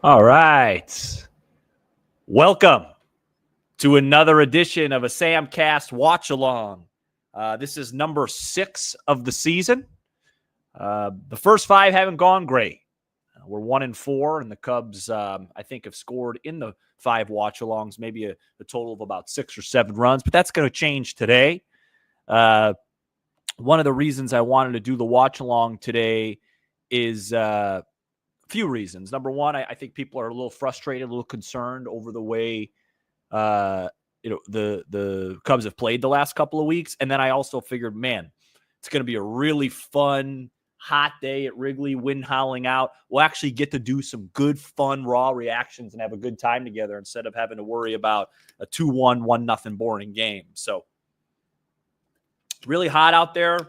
All right. Welcome to another edition of a Samcast Watchalong. This is number 6 of the season. The first 5 haven't gone great. We're 1-4, and the Cubs, I think, have scored in the 5 watchalongs, maybe a total of about 6 or 7 runs, but that's going to change today. One of the reasons I wanted to do the watchalong today is few reasons. Number one, I think people are a little frustrated, a little concerned over the way the Cubs have played the last couple of weeks. And then I also figured, man, it's going to be a really fun, hot day at Wrigley, wind howling out. We'll actually get to do some good, fun, raw reactions and have a good time together instead of having to worry about a 2-1, 1-0 boring game. So it's really hot out there.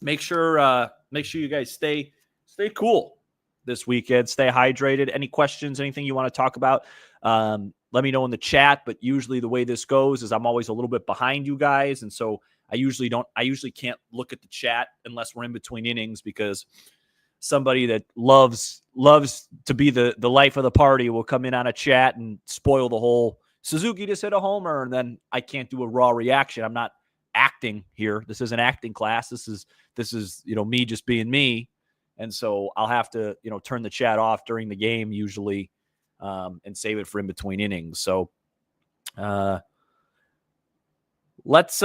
Make sure you guys stay cool this weekend. Stay hydrated. Any questions, anything you want to talk about, let me know in the chat. But usually the way this goes is I'm always a little bit behind you guys. And so I usually can't look at the chat unless we're in between innings, because somebody that loves to be the life of the party will come in on a chat and spoil the whole Suzuki just hit a homer. And then I can't do a raw reaction. I'm not acting here. This is an acting class. This is, me just being me. And so I'll have to, turn the chat off during the game usually, and save it for in between innings. So let's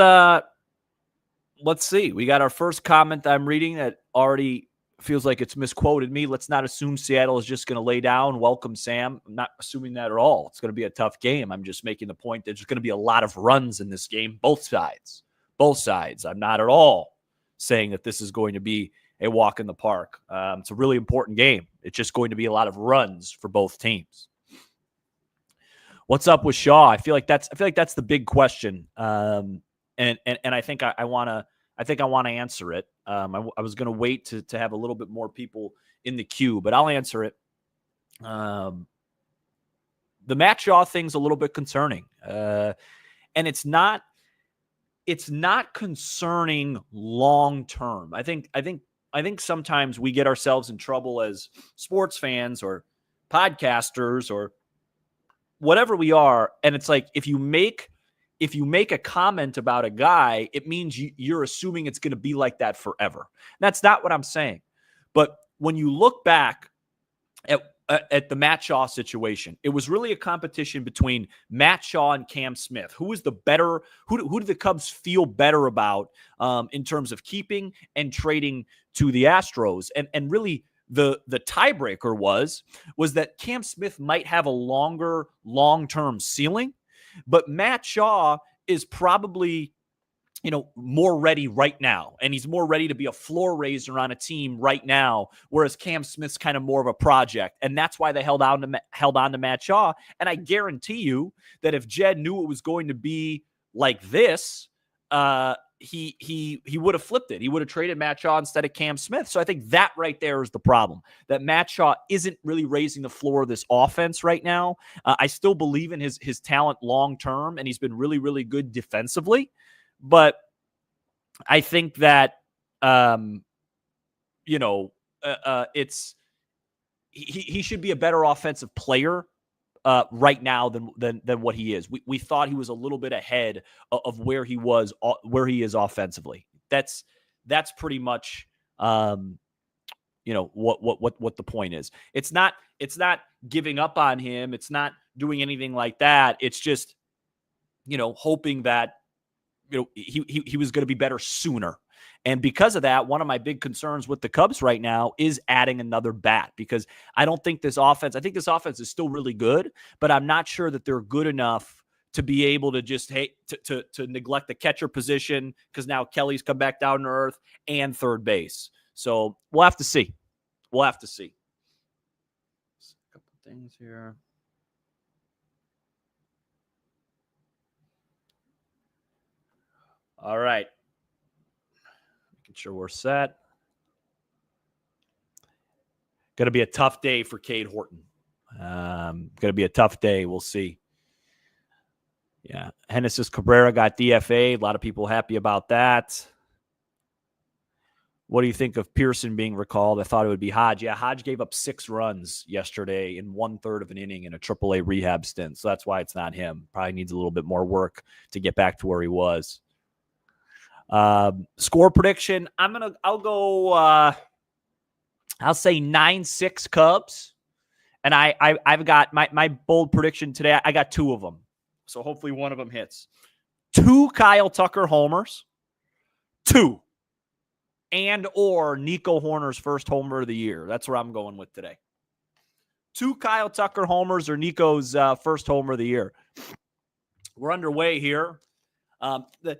see. We got our first comment I'm reading that already feels like it's misquoted me. Let's not assume Seattle is just going to lay down. Welcome, Sam. I'm not assuming that at all. It's going to be a tough game. I'm just making the point that there's going to be a lot of runs in this game, both sides. I'm not at all saying that this is going to be a walk in the park. It's a really important game. It's just going to be a lot of runs for both teams. What's up with Shaw? I feel like that's the big question. And I think I want to answer it. I was going to wait to have a little bit more people in the queue, but I'll answer it. The Matt Shaw thing's a little bit concerning. And it's not concerning long term. I think sometimes we get ourselves in trouble as sports fans or podcasters or whatever we are. And it's like, if you make a comment about a guy, it means you're assuming it's going to be like that forever. And that's not what I'm saying. But when you look back at the Matt Shaw situation, it was really a competition between Matt Shaw and Cam Smith. Who was the better? Who did the Cubs feel better about in terms of keeping and trading to the Astros? And really, the tiebreaker was that Cam Smith might have a longer long-term ceiling, but Matt Shaw is probably more ready right now. And he's more ready to be a floor raiser on a team right now, whereas Cam Smith's kind of more of a project. And that's why they held on to Matt Shaw. And I guarantee you that if Jed knew it was going to be like this, he would have flipped it. He would have traded Matt Shaw instead of Cam Smith. So I think that right there is the problem, that Matt Shaw isn't really raising the floor of this offense right now. I still believe in his talent long-term, and he's been really, really good defensively. But I think that, it's he should be a better offensive player right now than what he is. We thought he was a little bit ahead of where he is offensively. That's pretty much what the point is. It's not giving up on him. It's not doing anything like that. It's just hoping that he was going to be better sooner. And because of that, one of my big concerns with the Cubs right now is adding another bat, because I think this offense is still really good, but I'm not sure that they're good enough to be able to just to neglect the catcher position, because now Kelly's come back down to earth, and third base. So we'll have to see. A couple things here. All right. Making sure we're set. Going to be a tough day for Cade Horton. Going to be a tough day. We'll see. Yeah. Genesis Cabrera got DFA. A lot of people happy about that. What do you think of Pearson being recalled? I thought it would be Hodge. Yeah, Hodge gave up 6 runs yesterday in 1/3 of an inning in a AAA rehab stint. So that's why it's not him. Probably needs a little bit more work to get back to where he was. Score prediction. I'll go, I'll say 9-6 Cubs. And I've got my bold prediction today. I got 2 of them. So hopefully one of them hits. 2 Kyle Tucker homers. 2. And or Nico Hoerner's first homer of the year. That's where I'm going with today. 2 Kyle Tucker homers or Nico's first homer of the year. We're underway here. The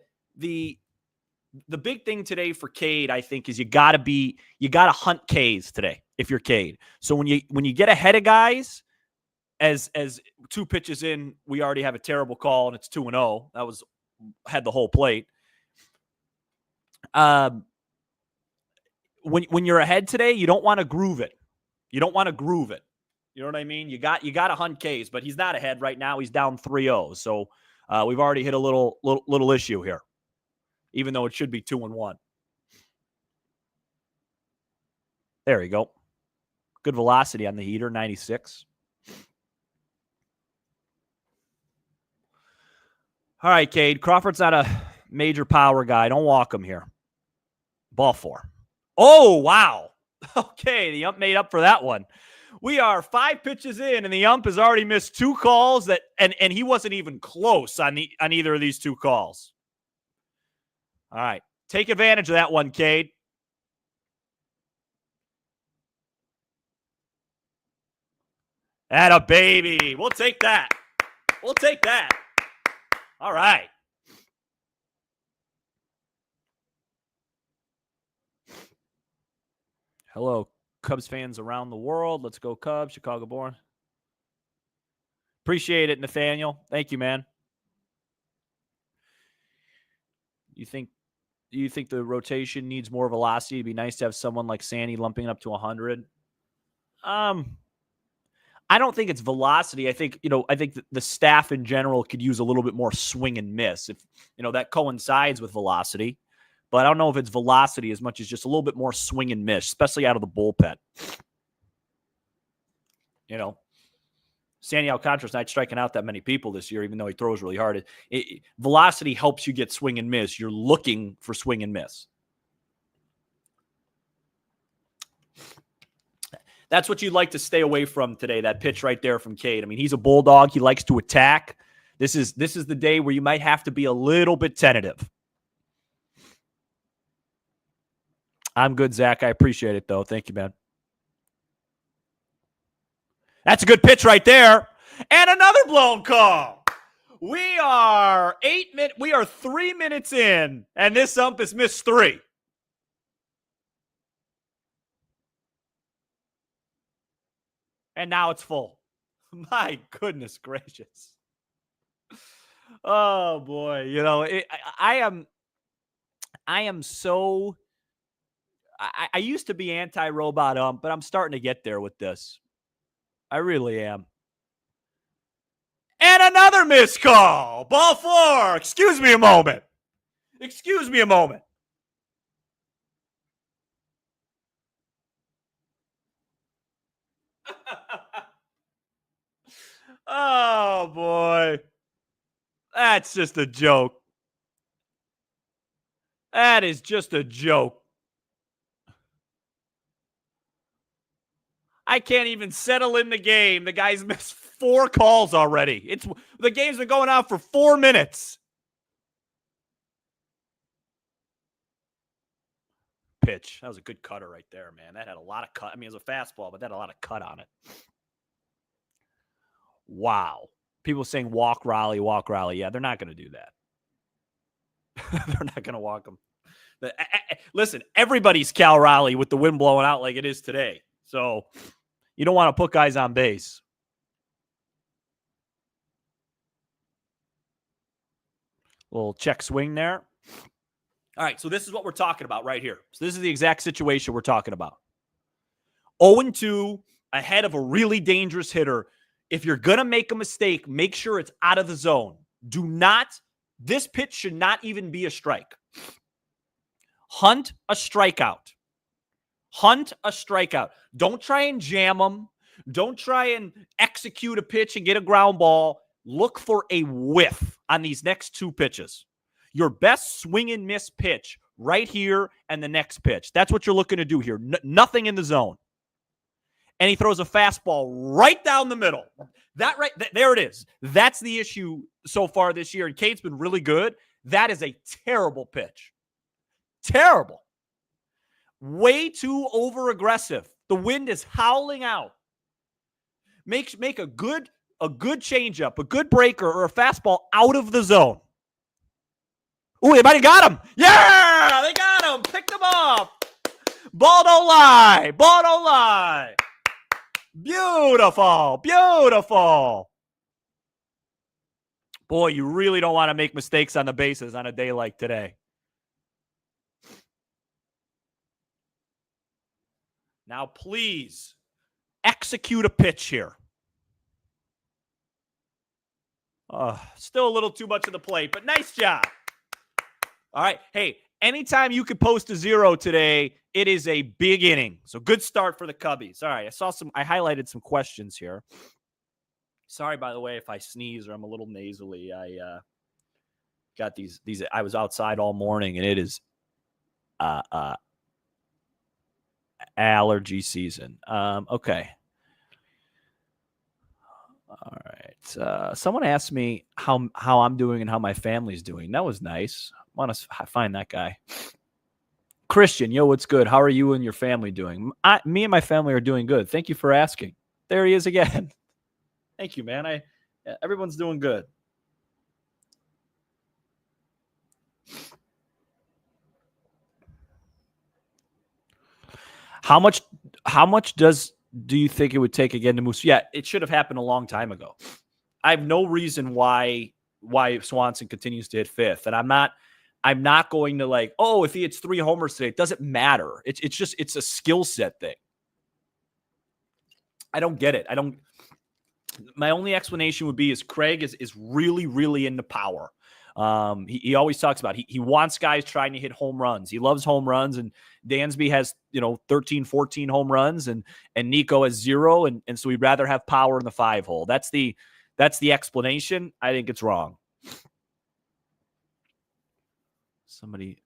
big thing today for Cade, I think, is you gotta hunt Ks today if you're Cade. So when you get ahead of guys, as 2 pitches in, we already have a terrible call and it's 2-0. That had the whole plate. When you're ahead today, you don't want to groove it. You don't want to groove it. You know what I mean? You got to hunt Ks, but he's not ahead right now. He's down 3-0. So we've already hit a little issue here, even though it should be 2-1. There you go. Good velocity on the heater, 96. All right, Cade. Crawford's not a major power guy. Don't walk him here. Ball 4. Oh, wow. Okay, the ump made up for that one. We are 5 pitches in, and the ump has already missed 2 calls and he wasn't even close on either of these 2 calls. All right, take advantage of that one, Cade. Atta baby. We'll take that. We'll take that. All right. Hello, Cubs fans around the world. Let's go Cubs, Chicago born. Appreciate it, Nathaniel. Thank you, man. Do you think the rotation needs more velocity? It'd be nice to have someone like Sandy lumping up to 100. I don't think it's velocity. I think the staff in general could use a little bit more swing and miss. If that coincides with velocity. But I don't know if it's velocity as much as just a little bit more swing and miss, especially out of the bullpen. Sandy Alcantara's not striking out that many people this year, even though he throws really hard. Velocity helps you get swing and miss. You're looking for swing and miss. That's what you'd like to stay away from today, that pitch right there from Cade. I mean, he's a bulldog. He likes to attack. This is the day where you might have to be a little bit tentative. I'm good, Zach. I appreciate it, though. Thank you, man. That's a good pitch right there. And another blown call. We are 3 minutes in, and this ump has missed 3. And now it's full. My goodness gracious. Oh, boy. I am so... I used to be anti-robot ump, but I'm starting to get there with this. I really am. And another missed call. Ball 4. Excuse me a moment. Oh, boy. That's just a joke. That is just a joke. I can't even settle in the game. The guy's missed 4 calls already. The game's been going on for 4 minutes. Pitch. That was a good cutter right there, man. That had a lot of cut. I mean, it was a fastball, but that had a lot of cut on it. Wow. People saying walk Raleigh. Yeah, they're not going to do that. They're not going to walk him. Listen, everybody's Cal Raleigh with the wind blowing out like it is today. So you don't want to put guys on base. Little check swing there. All right, so this is what we're talking about right here. So this is the exact situation we're talking about. 0-2 ahead of a really dangerous hitter. If you're going to make a mistake, make sure it's out of the zone. This pitch should not even be a strike. Hunt a strikeout. Hunt a strikeout. Don't try and jam them. Don't try and execute a pitch and get a ground ball. Look for a whiff on these next 2 pitches. Your best swing and miss pitch right here and the next pitch. That's what you're looking to do here. Nothing in the zone. And he throws a fastball right down the middle. There it is. That's the issue so far this year. And Cade's been really good. That is a terrible pitch. Terrible. Way too over-aggressive. The wind is howling out. Make a good changeup, a good breaker, or a fastball out of the zone. Ooh, they might have got him. Yeah, they got him. Picked him up. Ball don't lie. Ball don't lie. Beautiful. Beautiful. Boy, you really don't want to make mistakes on the bases on a day like today. Now, please execute a pitch here. Still a little too much of the plate, but nice job. All right. Hey, anytime you could post a 0 today, it is a big inning. So good start for the Cubbies. All right. I highlighted some questions here. Sorry, by the way, if I sneeze or I'm a little nasally. I got these. I was outside all morning and it is allergy season. Okay. All right. Someone asked me how I'm doing and how my family's doing. That was nice. I want to find that guy. Christian, yo, what's good? How are you and your family doing? Me and my family are doing good. Thank you for asking. There he is again. Thank you, man. Everyone's doing good. How much do you think it would take again to move? Yeah, it should have happened a long time ago. I have no reason why Swanson continues to hit 5th, and I'm not going to if he hits 3 homers today, it doesn't matter. It's a skill set thing. I don't get it. My only explanation would be is Craig is really, really into power. He always talks about he wants guys trying to hit home runs. He loves home runs, and Dansby has 13, 14 home runs, and Nico has 0, and so we'd rather have power in the 5 hole. That's the explanation. I think it's wrong. Somebody.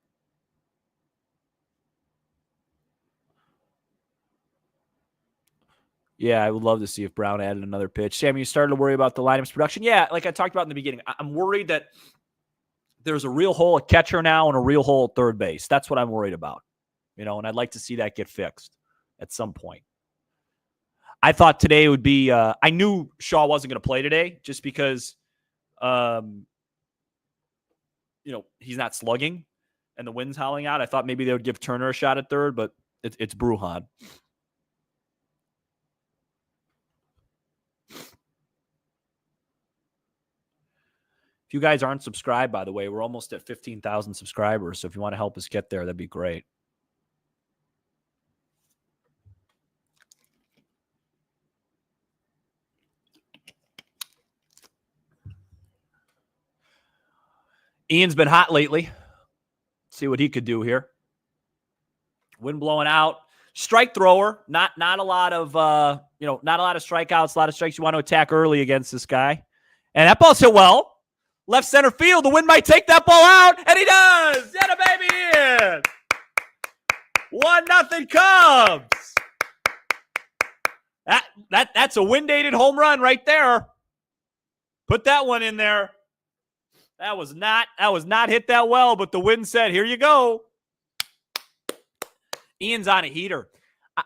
Yeah, I would love to see if Brown added another pitch. Sam, you started to worry about the lineup's production? Yeah, like I talked about in the beginning, I'm worried that there's a real hole at catcher now and a real hole at third base. That's what I'm worried about, and I'd like to see that get fixed at some point. I thought today would be I knew Shaw wasn't going to play today just because, he's not slugging and the wind's howling out. I thought maybe they would give Turner a shot at third, but it's Brujan. If you guys aren't subscribed, by the way, we're almost at 15,000 subscribers. So if you want to help us get there, that'd be great. Ian's been hot lately. See what he could do here. Wind blowing out. Strike thrower. Not a lot of not a lot of strikeouts, a lot of strikes you want to attack early against this guy. And that ball's hit well. Left center field. The wind might take that ball out, and he does. Get a baby in. 1-0 Cubs. That's a wind-aided home run right there. Put that one in there. That was not hit that well, but the wind said, "Here you go." Ian's on a heater.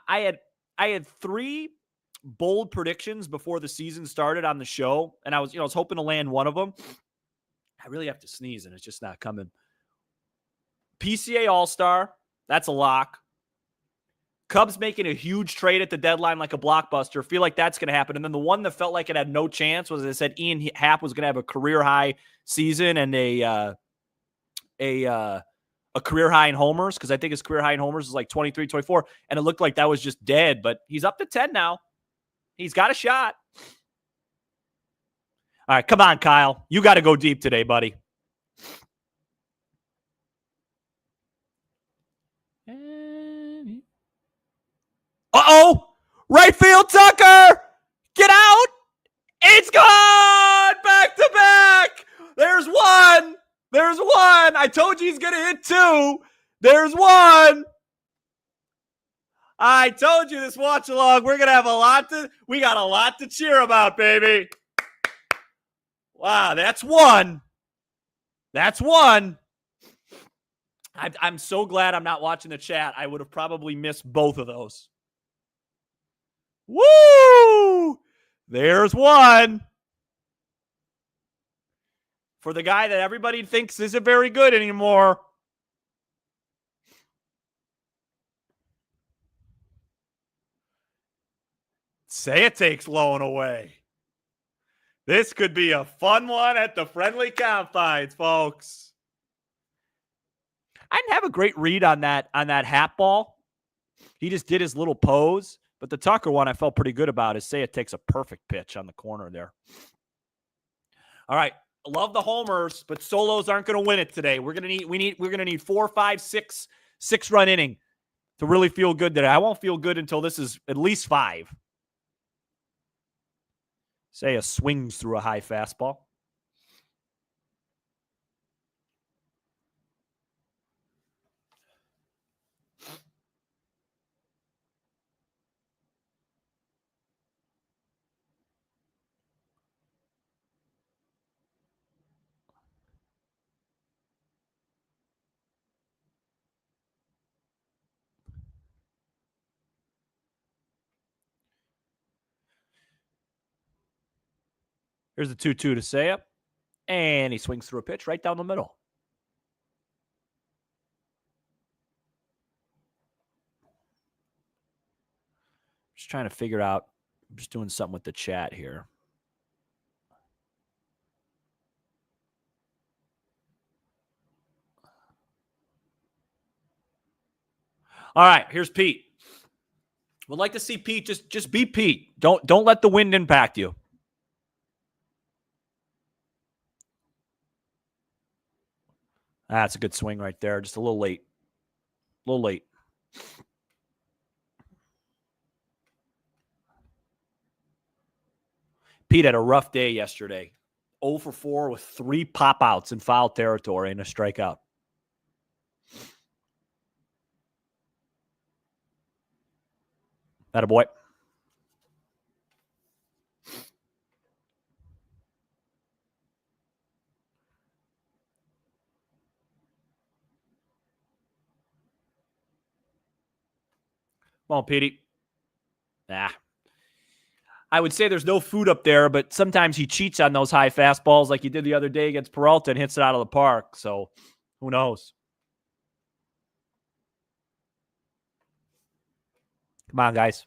I had 3 bold predictions before the season started on the show, and I was hoping to land one of them. I really have to sneeze, and it's just not coming. PCA All-Star, that's a lock. Cubs making a huge trade at the deadline like a blockbuster. Feel like that's going to happen. And then the one that felt like it had no chance was, as I said, Ian Happ was going to have a career-high season and a career high in homers, because I think his career high in homers is like 23, 24, and it looked like that was just dead. But he's up to 10 now. He's got a shot. All right, come on, Kyle. You got to go deep today, buddy. Uh-oh. Right field, Tucker. Get out. It's gone. Back to back. There's one. There's one. I told you he's going to hit two. There's one. I told you this watch along. We're going to have we got a lot to cheer about, baby. Wow, that's one. That's one. I'm so glad I'm not watching the chat. I would have probably missed both of those. Woo! There's one. For the guy that everybody thinks isn't very good anymore. Say it takes Lone away. This could be a fun one at the friendly confines, folks. I didn't have a great read on that hat ball. He just did his little pose. But the Tucker one I felt pretty good about is Say it takes a perfect pitch on the corner there. All right. Love the homers, but solos aren't going to win it today. We're going to need 4, 5, 6 run inning to really feel good today. I won't feel good until this is at least 5. Say swings through a high fastball. Here's the 2-2 to Seiya. And he swings through a pitch right down the middle. Just trying to figure out. I'm just doing something with the chat here. All right, here's Pete. Would like to see Pete just be Pete. Don't let the wind impact you. That's a good swing right there. Just a little late. A little late. Pete had a rough day yesterday. 0 for 4 with 3 pop-outs in foul territory and a strikeout. Atta boy. Come on, Petey. I would say there's no food up there, but sometimes he cheats on those high fastballs like he did the other day against Peralta and hits it out of the park. So who knows? Come on, guys.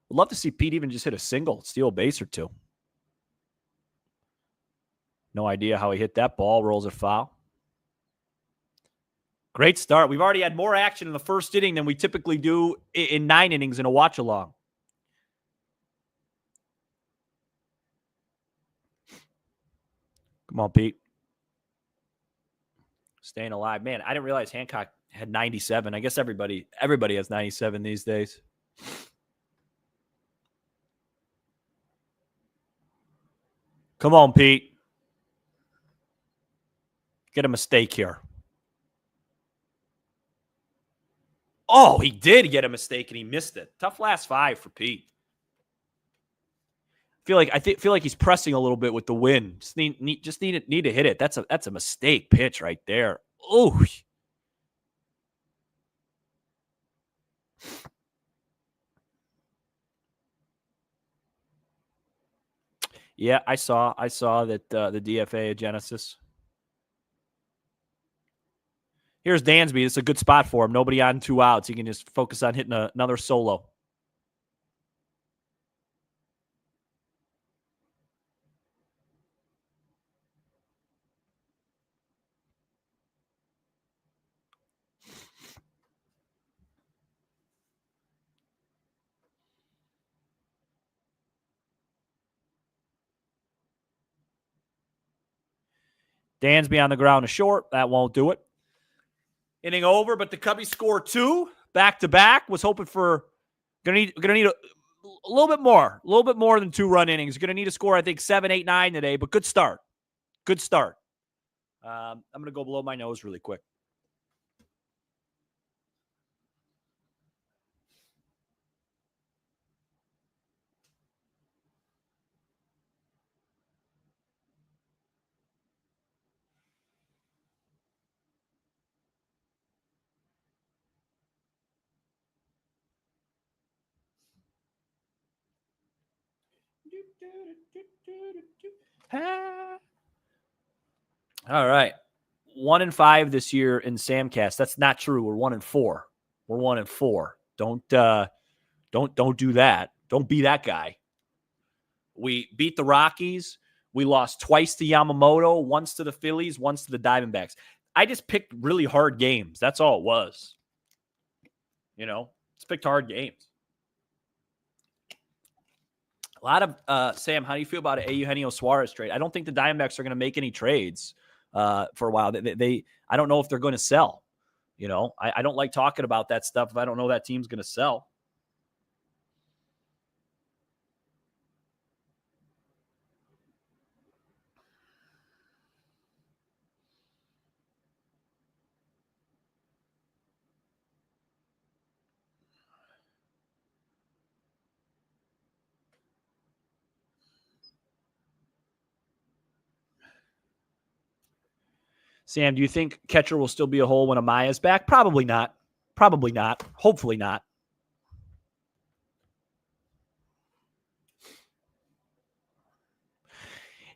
Would love to see Pete even just hit a single, steal a base or two. No idea how he hit that ball. Rolls it foul. Great start. We've already had more action in the first inning than we typically do in 9 innings in a watch-along. Come on, Pete. Staying alive. Man, I didn't realize Hancock had 97. I guess everybody has 97 these days. Come on, Pete. Get a mistake here. Oh, he did get a mistake and he missed it. Tough last 5 for Pete. Feel like he's pressing a little bit with the wind. Just need to hit it. That's a mistake pitch right there. Oh. Yeah, I saw that the DFA of Genesis. Here's Dansby. It's a good spot for him. Nobody on 2 outs. He can just focus on hitting another solo. Dansby on the ground to short. That won't do it. Inning over, but the Cubbies score 2. back-to-back. Was hoping for gonna need a little bit more than 2-run innings. Gonna need a score, I think 7, 8, 9 today, but good start. I'm gonna go blow my nose really quick. All right. 1-5 this year in Samcast. That's not true. We're 1-4. We're 1-4. Don't do that. Don't be that guy. We beat the Rockies. We lost twice to Yamamoto, once to the Phillies, once to the Diamondbacks. I just picked really hard games. That's all it was. Just picked hard games. A lot of Sam, how do you feel about a Eugenio Suarez trade? I don't think the Diamondbacks are going to make any trades for a while. I don't know if they're going to sell. I don't like talking about that stuff if I don't know that team's going to sell. Sam, do you think catcher will still be a hole when Amaya's back? Probably not. Hopefully not.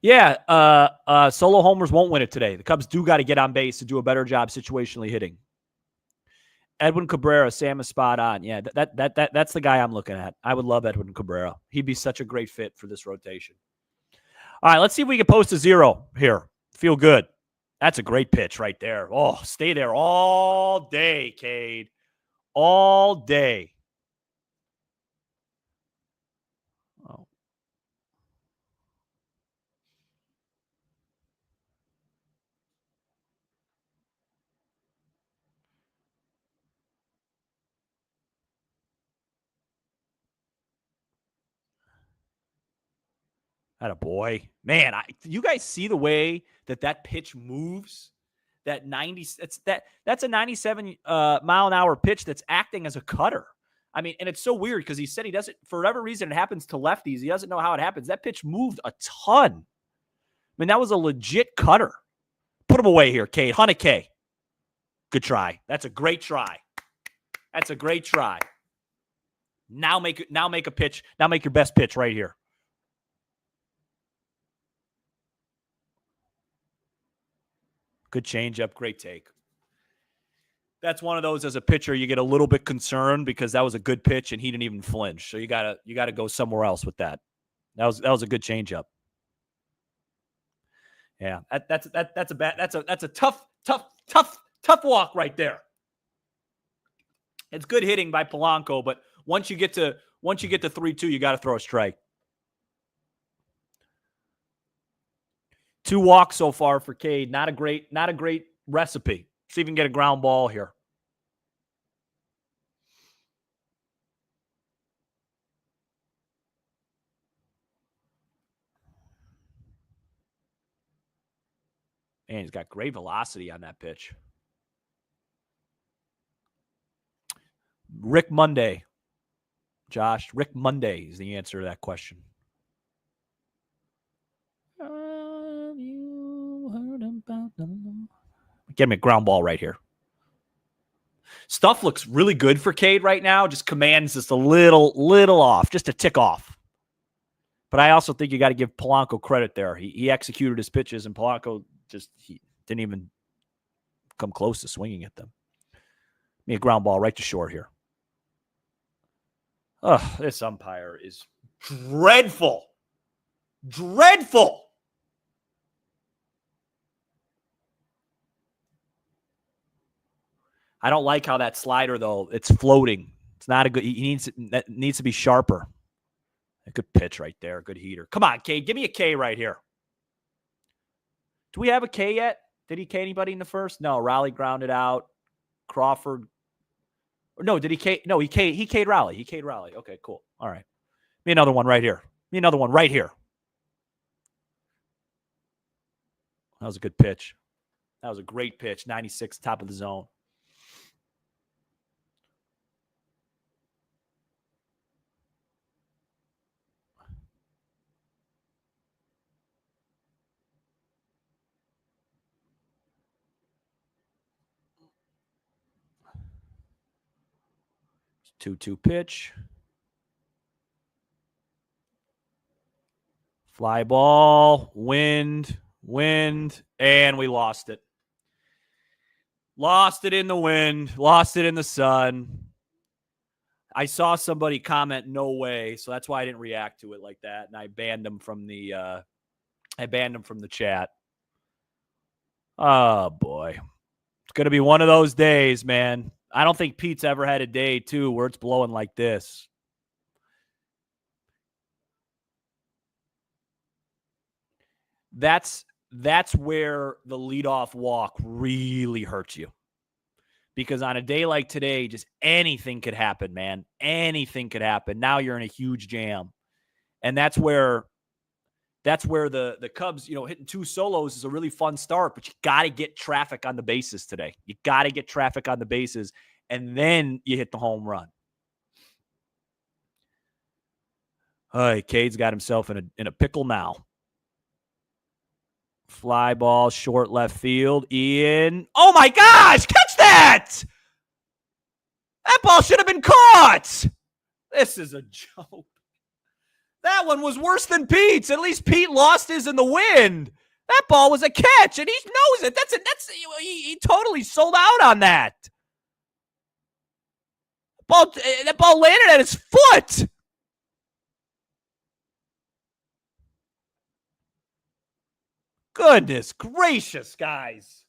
Yeah, solo homers won't win it today. The Cubs do got to get on base to do a better job situationally hitting. Edwin Cabrera, Sam is spot on. Yeah, that's the guy I'm looking at. I would love Edwin Cabrera. He'd be such a great fit for this rotation. All right, let's see if we can post a 0 here. Feel good. That's a great pitch right there. Oh, stay there all day, Cade. All day. Oh. Atta boy. Man, you guys see the way that pitch moves? That 90 that's a 97 mile an hour pitch that's acting as a cutter. I mean, and it's so weird because he said he doesn't, for whatever reason, it happens to lefties. He doesn't know how it happens. That pitch moved a ton. I mean, that was a legit cutter. Put him away here, Cade. Hunt a K. Good try. That's a great try. Now make a pitch. Now make your best pitch right here. Good changeup. Great take. That's one of those as a pitcher, you get a little bit concerned because that was a good pitch and he didn't even flinch. So you gotta go somewhere else with that. That was a good changeup. Yeah, that's a tough walk right there. It's good hitting by Polanco, but once you get to 3-2, you got to throw a strike. 2 walks so far for Cade. Not a great recipe. See if we can get a ground ball here. Man, he's got great velocity on that pitch. Rick Monday. Josh, Rick Monday is the answer to that question. Have you heard about the law? Get him a ground ball right here. Stuff looks really good for Cade right now. Just commands just a little off, just a tick off. But I also think you got to give Polanco credit there. He executed his pitches, and Polanco he didn't even come close to swinging at them. Give me a ground ball right to short here. Oh, this umpire is dreadful. Dreadful. I don't like how that slider, though, it's floating. It's not a good – it needs to be sharper. A good pitch right there. Good heater. Come on, K. Give me a K right here. Do we have a K yet? Did he K anybody in the first? No. Raleigh grounded out. Crawford. No, did he K? No, he K'd Raleigh. He K'd Raleigh. Okay, cool. All right. Me another one right here. Me another one right here. That was a good pitch. That was a great pitch. 96, top of the zone. Two pitch. Fly ball, wind, and we lost it. Lost it in the wind, lost it in the sun. I saw somebody comment "no way," so that's why I didn't react to it like that, and I banned them from the chat. Oh boy, it's gonna be one of those days, man. I don't think Pete's ever had a day too where it's blowing like this. That's where the leadoff walk really hurts you. Because on a day like today, just anything could happen, man. Anything could happen. Now you're in a huge jam. And that's where the Cubs, hitting 2 solos is a really fun start, but you got to get traffic on the bases today. You got to get traffic on the bases, and then you hit the home run. All right, Cade's got himself in a pickle now. Fly ball, short left field. Ian. Oh, my gosh. Catch that. That ball should have been caught. This is a joke. That one was worse than Pete's. At least Pete lost his in the wind. That ball was a catch, and he knows it. He totally sold out on that. That ball landed at his foot. Goodness gracious, guys.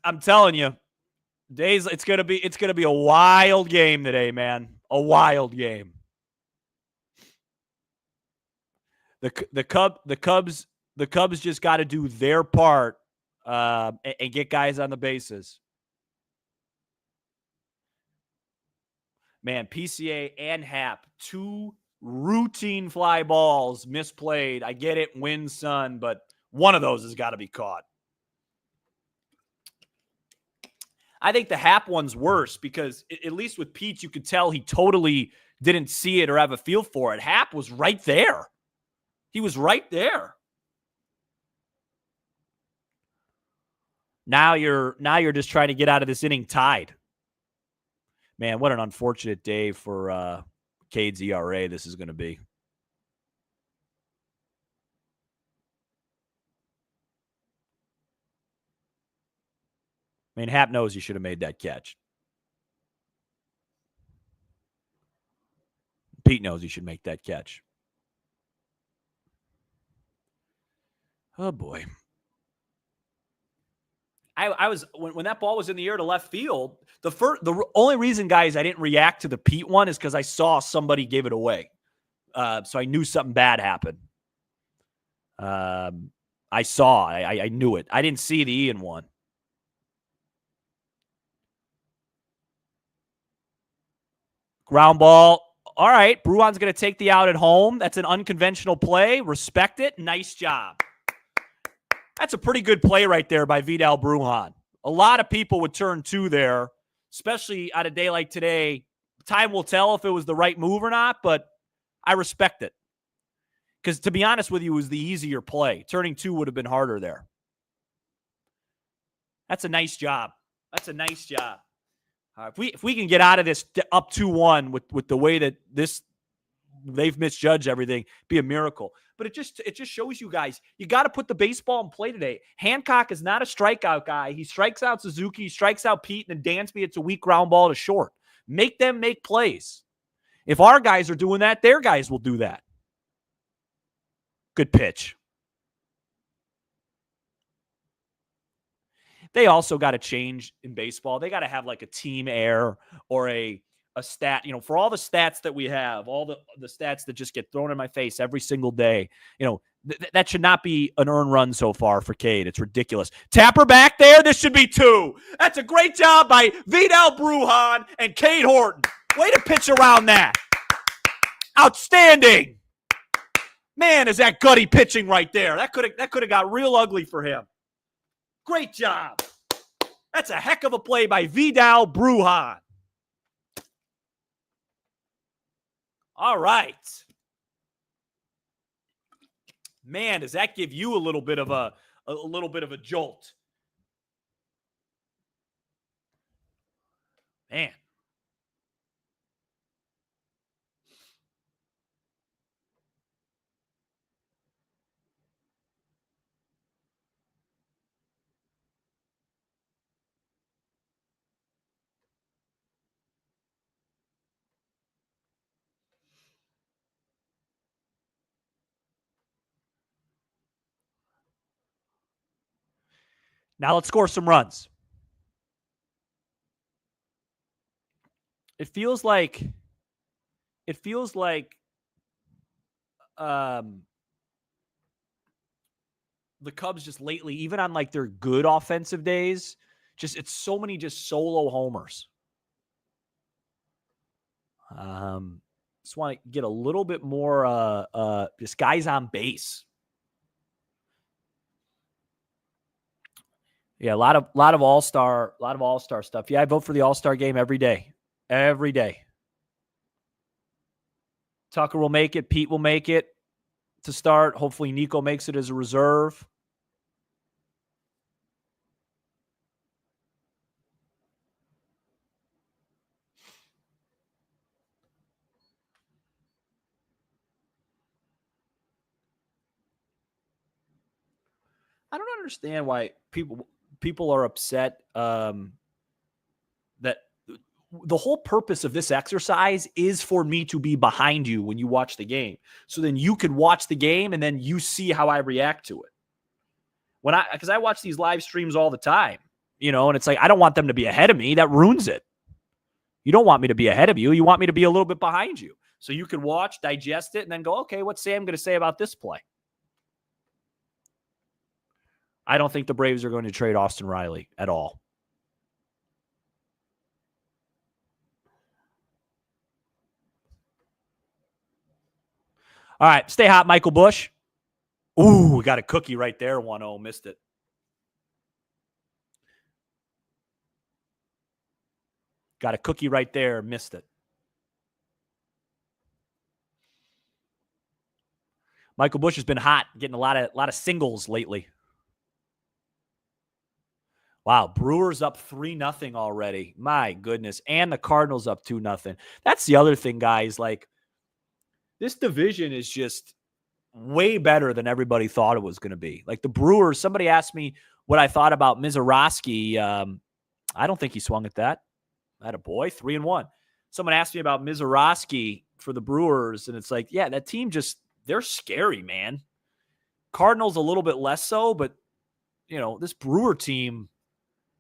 I'm telling you, it's gonna be a wild game today, man. A wild game. The Cubs just got to do their part and get guys on the bases. Man, PCA and Hap, 2 routine fly balls misplayed. I get it, wind, sun, but one of those has got to be caught. I think the Hap one's worse because at least with Pete, you could tell he totally didn't see it or have a feel for it. Hap was right there. He was right there. Now you're just trying to get out of this inning tied. Man, what an unfortunate day for Cade's ERA this is going to be. I mean, Hap knows he should have made that catch. Pete knows he should make that catch. Oh, boy. I was when that ball was in the air to left field, the only reason, guys, I didn't react to the Pete one is because I saw somebody give it away. So I knew something bad happened. I knew it. I didn't see the Ian one. Ground ball. All right. Bruhan's going to take the out at home. That's an unconventional play. Respect it. Nice job. That's a pretty good play right there by Vidal Bruhan. A lot of people would turn 2 there, especially on a day like today. Time will tell if it was the right move or not, but I respect it. Because to be honest with you, it was the easier play. Turning 2 would have been harder there. That's a nice job. That's a nice job. If we can get out of this up 2-1 with the way that they've misjudged everything, be a miracle. But it just shows you guys, you got to put the baseball in play today. Hancock is not a strikeout guy. He strikes out Suzuki, he strikes out Pete, and then Dansby, it's a weak ground ball to short. Make them make plays. If our guys are doing that, their guys will do that. Good pitch. They also got to change in baseball. They got to have like a team air or a a stat, for all the stats that we have, all the stats that just get thrown in my face every single day, that should not be an earned run so far for Cade. It's ridiculous. Tapper back there. This should be 2. That's a great job by Vidal Brujan and Cade Horton. Way to pitch around that. Outstanding. Man, is that gutty pitching right there. That could have got real ugly for him. Great job. That's a heck of a play by Vidal Brujan. All right. Man, does that give you a little bit of a jolt? Man. Now let's score some runs. It feels like the Cubs just lately, even on like their good offensive days, it's so many just solo homers. Just want to get a little bit more just guys on base. Yeah, a lot of all-star stuff. Yeah, I vote for the All-Star game every day. Every day. Tucker will make it. Pete will make it to start. Hopefully Nico makes it as a reserve. I don't understand why people are upset that the whole purpose of this exercise is for me to be behind you when you watch the game. So then you can watch the game and then you see how I react to it. Because I watch these live streams all the time, and it's like, I don't want them to be ahead of me. That ruins it. You don't want me to be ahead of you. You want me to be a little bit behind you. So you can watch, digest it, and then go, okay, what's Sam going to say about this play? I don't think the Braves are going to trade Austin Riley at all. All right, stay hot, Michael Bush. Ooh, we got a cookie right there. 1-0, missed it. Got a cookie right there, missed it. Michael Bush has been hot, getting a lot of singles lately. Wow, Brewers up 3-0 already. My goodness. And the Cardinals up 2-0. That's the other thing, guys. Like, this division is just way better than everybody thought it was going to be. Like the Brewers, somebody asked me what I thought about Mizorowski. I don't think he swung at that. That a boy, 3-1. Someone asked me about Mizorowski for the Brewers, and it's like, yeah, that team they're scary, man. Cardinals a little bit less so, but, this Brewer team,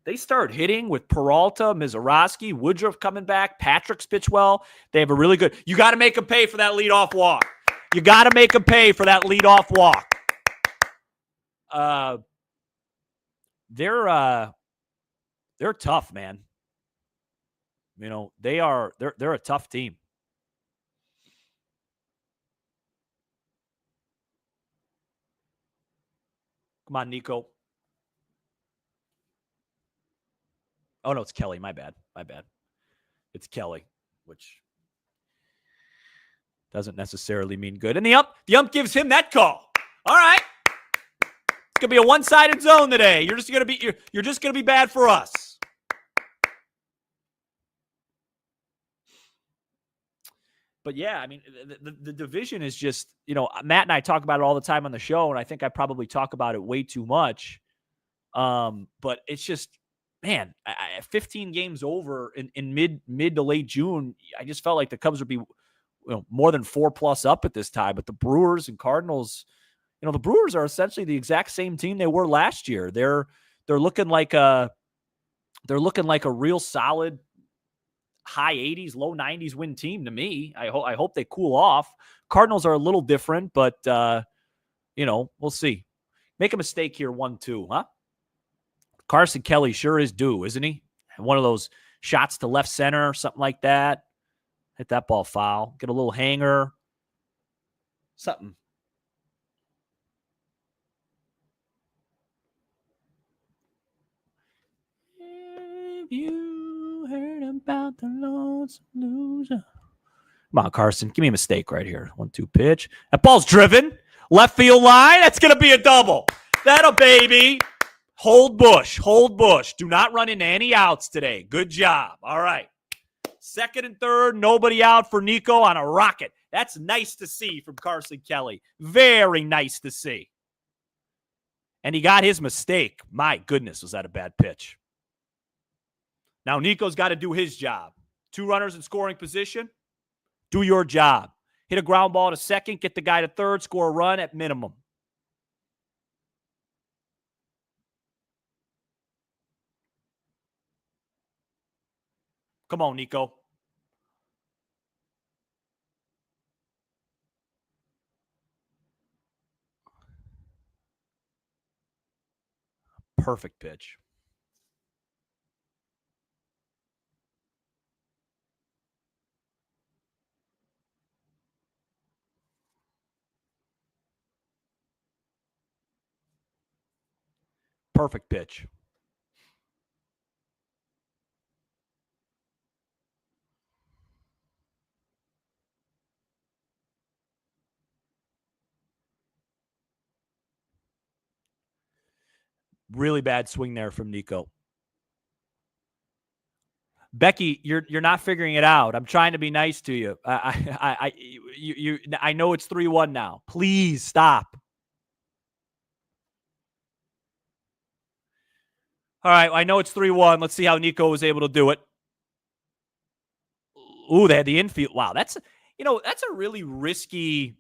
they start hitting with Peralta, Mizorowski, Woodruff coming back, Patrick's pitch well. They have a really good – you got to make them pay for that leadoff walk. You got to make them pay for that leadoff walk. They're tough, man. They're a tough team. Come on, Nico. Oh, no, it's Kelly. My bad. It's Kelly, which doesn't necessarily mean good. And the ump gives him that call. All right. It's going to be a one-sided zone today. You're just going to be bad for us. But yeah, I mean, the division is just, Matt and I talk about it all the time on the show, and I think I probably talk about it way too much. But it's just, man, 15 games over in mid to late June, I just felt like the Cubs would be more than 4+ up at this time. But the Brewers and Cardinals, the Brewers are essentially the exact same team they were last year. They're looking like a real solid high 80s, low 90s win team to me. I hope they cool off. Cardinals are a little different, but, we'll see. Make a mistake here, 1-2, huh? Carson Kelly sure is due, isn't he? One of those shots to left center, something like that. Hit that ball foul. Get a little hanger. Something. Have you heard about the lonesome loser? Come on, Carson. Give me a mistake right here. 1-2 pitch. That ball's driven. Left field line. That's going to be a double. That'll, baby. Hold Bush. Hold Bush. Do not run into any outs today. Good job. All right. Second and third, nobody out for Nico on a rocket. That's nice to see from Carson Kelly. Very nice to see. And he got his mistake. My goodness, was that a bad pitch. Now Nico's got to do his job. 2 runners in scoring position. Do your job. Hit a ground ball to second, get the guy to third, score a run at minimum. Come on, Nico. Perfect pitch. Perfect pitch. Really bad swing there from Nico. Becky, you're not figuring it out. I'm trying to be nice to you. I know it's 3-1 now. Please stop. All right, I know it's 3-1. Let's see how Nico was able to do it. Ooh, they had the infield. Wow, that's a really risky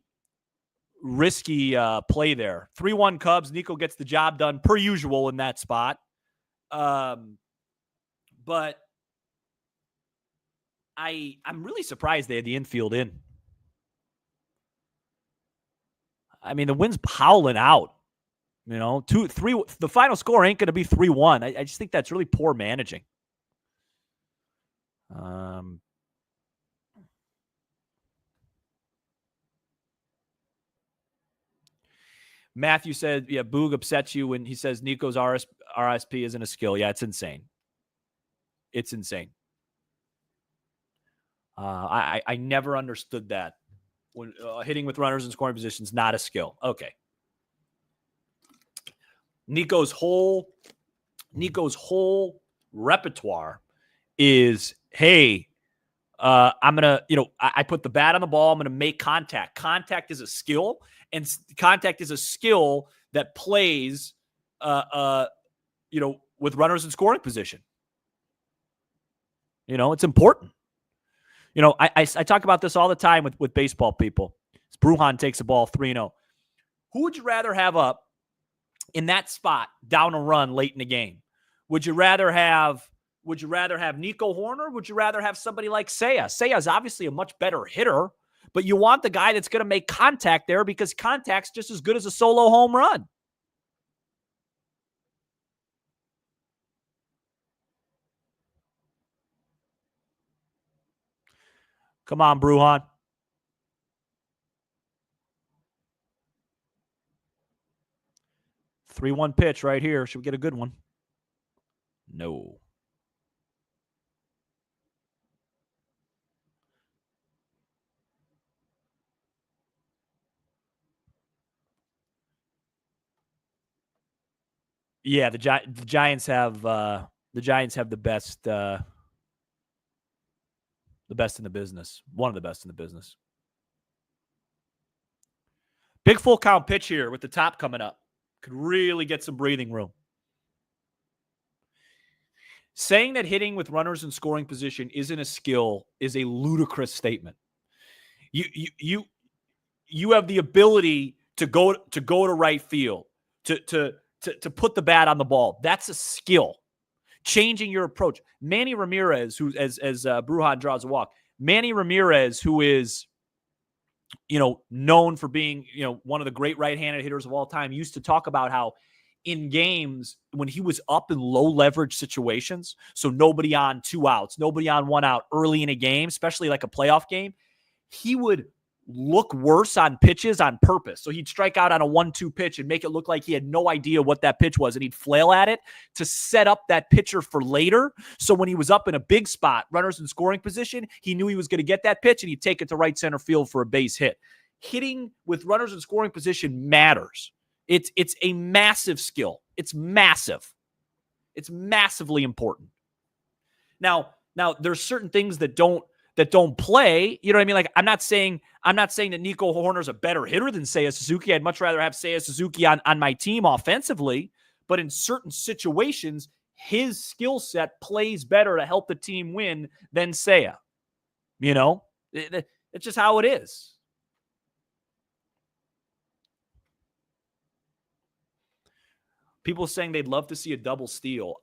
play there. 3-1 Cubs. Nico gets the job done per usual in that spot. But I'm really surprised they had the infield in. I mean, the wind's howling out. 2-3. The final score ain't going to be 3-1. I just think that's really poor managing. Matthew said, yeah, Boog upsets you when he says Nico's RSP isn't a skill. Yeah, it's insane. It's insane. I never understood that. When hitting with runners in scoring positions, not a skill. Okay. Nico's whole repertoire is, hey, I'm going to, I put the bat on the ball. I'm going to make contact. Contact is a skill, and contact is a skill that plays, with runners in scoring position. It's important. I talk about this all the time with baseball people. Bruhan takes the ball 3-0. Who would you rather have up in that spot down a run late in the game? Would you rather have Nico Hoerner? Would you rather have somebody like Seiya? Seiya is obviously a much better hitter, but you want the guy that's going to make contact there because contact's just as good as a solo home run. Come on, Bruhan. Three 3-1 pitch right here. Should we get a good one? No. Yeah, the Giants have the best in the business. One of the best in the business. Big full count pitch here with the top coming up. Could really get some breathing room. Saying that hitting with runners in scoring position isn't a skill is a ludicrous statement. You have the ability to go to right field, to put the bat on the ball. That's a skill. changing your approach. Manny Ramirez, who as Brujan draws a walk, Manny Ramirez, who is, known for being, one of the great right-handed hitters of all time, used to talk about how in games when he was up in low leverage situations, so nobody on 2 outs, nobody on 1 out early in a game, especially like a playoff game, he would look worse on pitches on purpose. So he'd strike out on a 1-2 pitch and make it look like he had no idea what that pitch was, and he'd flail at it to set up that pitcher for later. So when he was up in a big spot, runners in scoring position, he knew he was going to get that pitch, and he'd take it to right center field for a base hit. Hitting with runners in scoring position matters. It's a massive skill. It's massive. It's massively important. Now there's certain things that don't play. You know what I mean? Like, I'm not saying that Nico Hoerner's a better hitter than Seiya Suzuki. I'd much rather have Seiya Suzuki on my team offensively. But in certain situations, his skill set plays better to help the team win than Seiya. It's just how it is. People saying they'd love to see a double steal.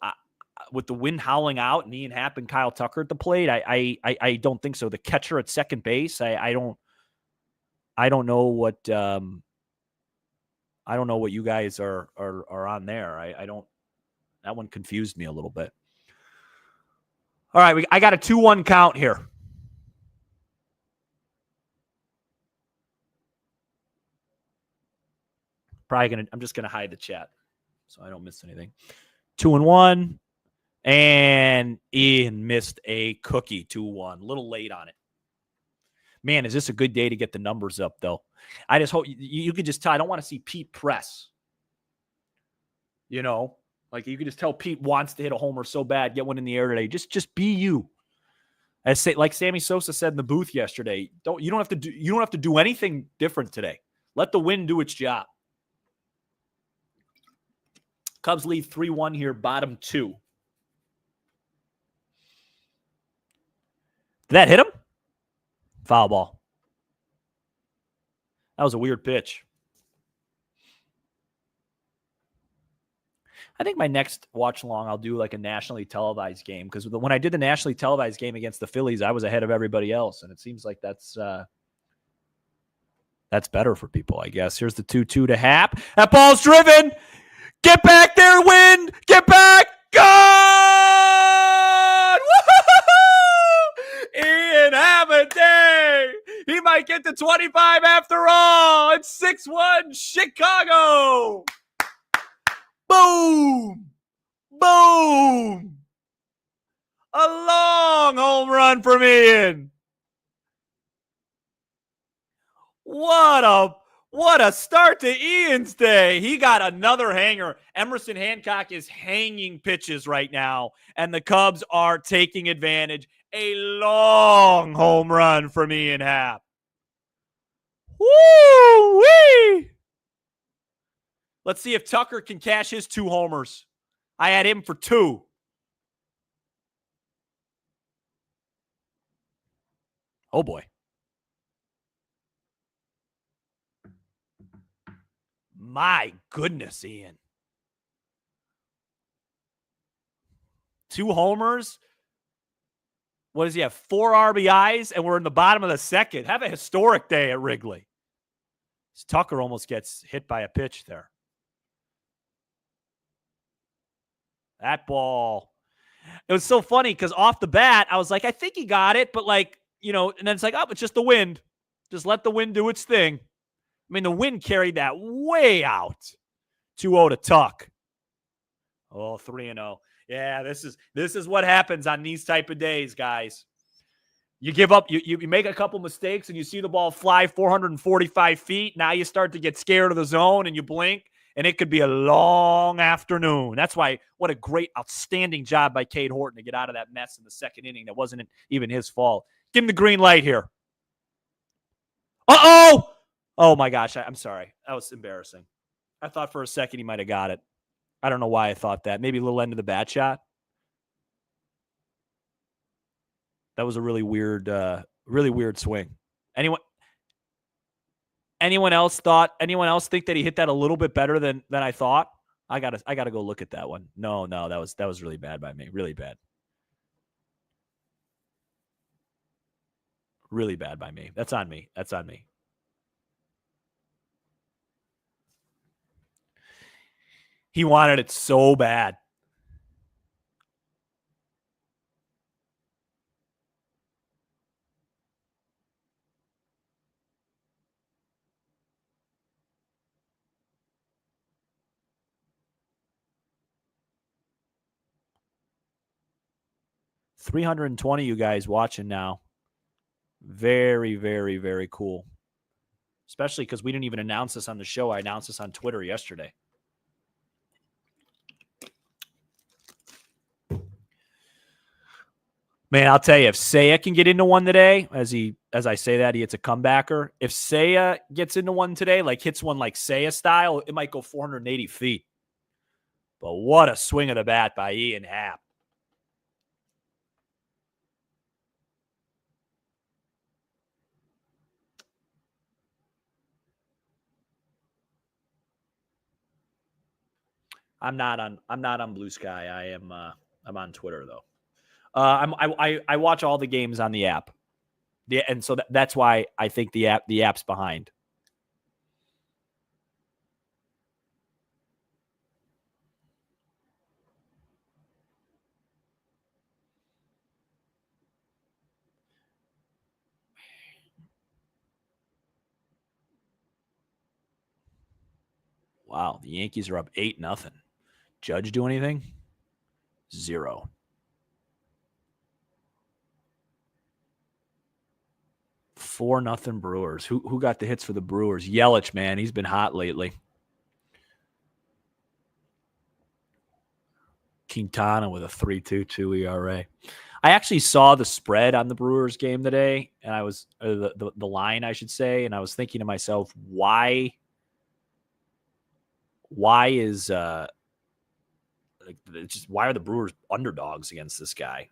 With the wind howling out and Ian Happ and Kyle Tucker at the plate, I don't think so. The catcher at second base, I don't know what you guys are on there. I don't. That one confused me a little bit. All right, I got a 2-1 count here. I'm just gonna hide the chat so I don't miss anything. 2-1. And Ian missed a cookie, 2-1. A little late on it. Man, is this a good day to get the numbers up, though? I just hope you could just tell. I don't want to see Pete press. Like you could just tell Pete wants to hit a homer so bad, get one in the air today. Just be you. Like Sammy Sosa said in the booth yesterday, you don't have to do anything different today. Let the wind do its job. Cubs lead 3-1 here, bottom 2. Did that hit him? Foul ball. That was a weird pitch. I think my next watch along, I'll do like a nationally televised game, because when I did the nationally televised game against the Phillies, I was ahead of everybody else, and it seems like that's better for people, I guess. Here's the 2-2 to Happ. That ball's driven. Get back there, Wind. Get back. Gone. Woo-hoo-hoo! Ian Happ-a-day. He might get to 25 after all. It's 6-1 Chicago. Boom. Boom. A long home run from Ian. What a start to Ian's day. He got another hanger. Emerson Hancock is hanging pitches right now, and the Cubs are taking advantage. A long home run from Ian Happ. Woo-wee! Let's see if Tucker can cash his 2 homers. I had him for 2. Oh, boy. My goodness, Ian. 2 homers. What does he have? 4 RBIs, and we're in the bottom of the second. Have a historic day at Wrigley. Tucker almost gets hit by a pitch there. That ball. It was so funny because off the bat, I was like, I think he got it, but and then it's like, oh, it's just the wind. Just let the wind do its thing. I mean, the wind carried that way out. 2-0 to Tuck. Oh, 3-0. Yeah, this is what happens on these type of days, guys. You give up, you make a couple mistakes, and you see the ball fly 445 feet. Now you start to get scared of the zone, and you blink, and it could be a long afternoon. That's why, what a great, outstanding job by Cade Horton to get out of that mess in the second inning. That wasn't even his fault. Give him the green light here. Uh-oh! Oh, my gosh. I'm sorry. That was embarrassing. I thought for a second he might have got it. I don't know why I thought that. Maybe a little end of the bat shot. That was a really weird swing. Anyone else think that he hit that a little bit better than I thought? I gotta go look at that one. No, that was really bad by me. Really bad. Really bad by me. That's on me. That's on me. He wanted it so bad. $320 you guys watching now. Very, very, very cool. Especially because we didn't even announce this on the show. I announced this on Twitter yesterday. Man, I'll tell you, if Seiya can get into one today, as I say that, he hits a comebacker. If Seiya gets into one today, like hits one like Seiya style, it might go 480 feet. But what a swing of the bat by Ian Happ. I'm not on Blue Sky. I'm on Twitter though. I watch all the games on the app. And so that's why I think the app's behind. Wow, the Yankees are up 8-0. Judge do anything? 0. Four nothing Brewers. Who got the hits for the Brewers? Yelich, man, he's been hot lately. Quintana with a 3.22 ERA. I actually saw the spread on the Brewers game today, and I was the line, I should say, and I was thinking to myself, why is just why are the Brewers underdogs against this guy?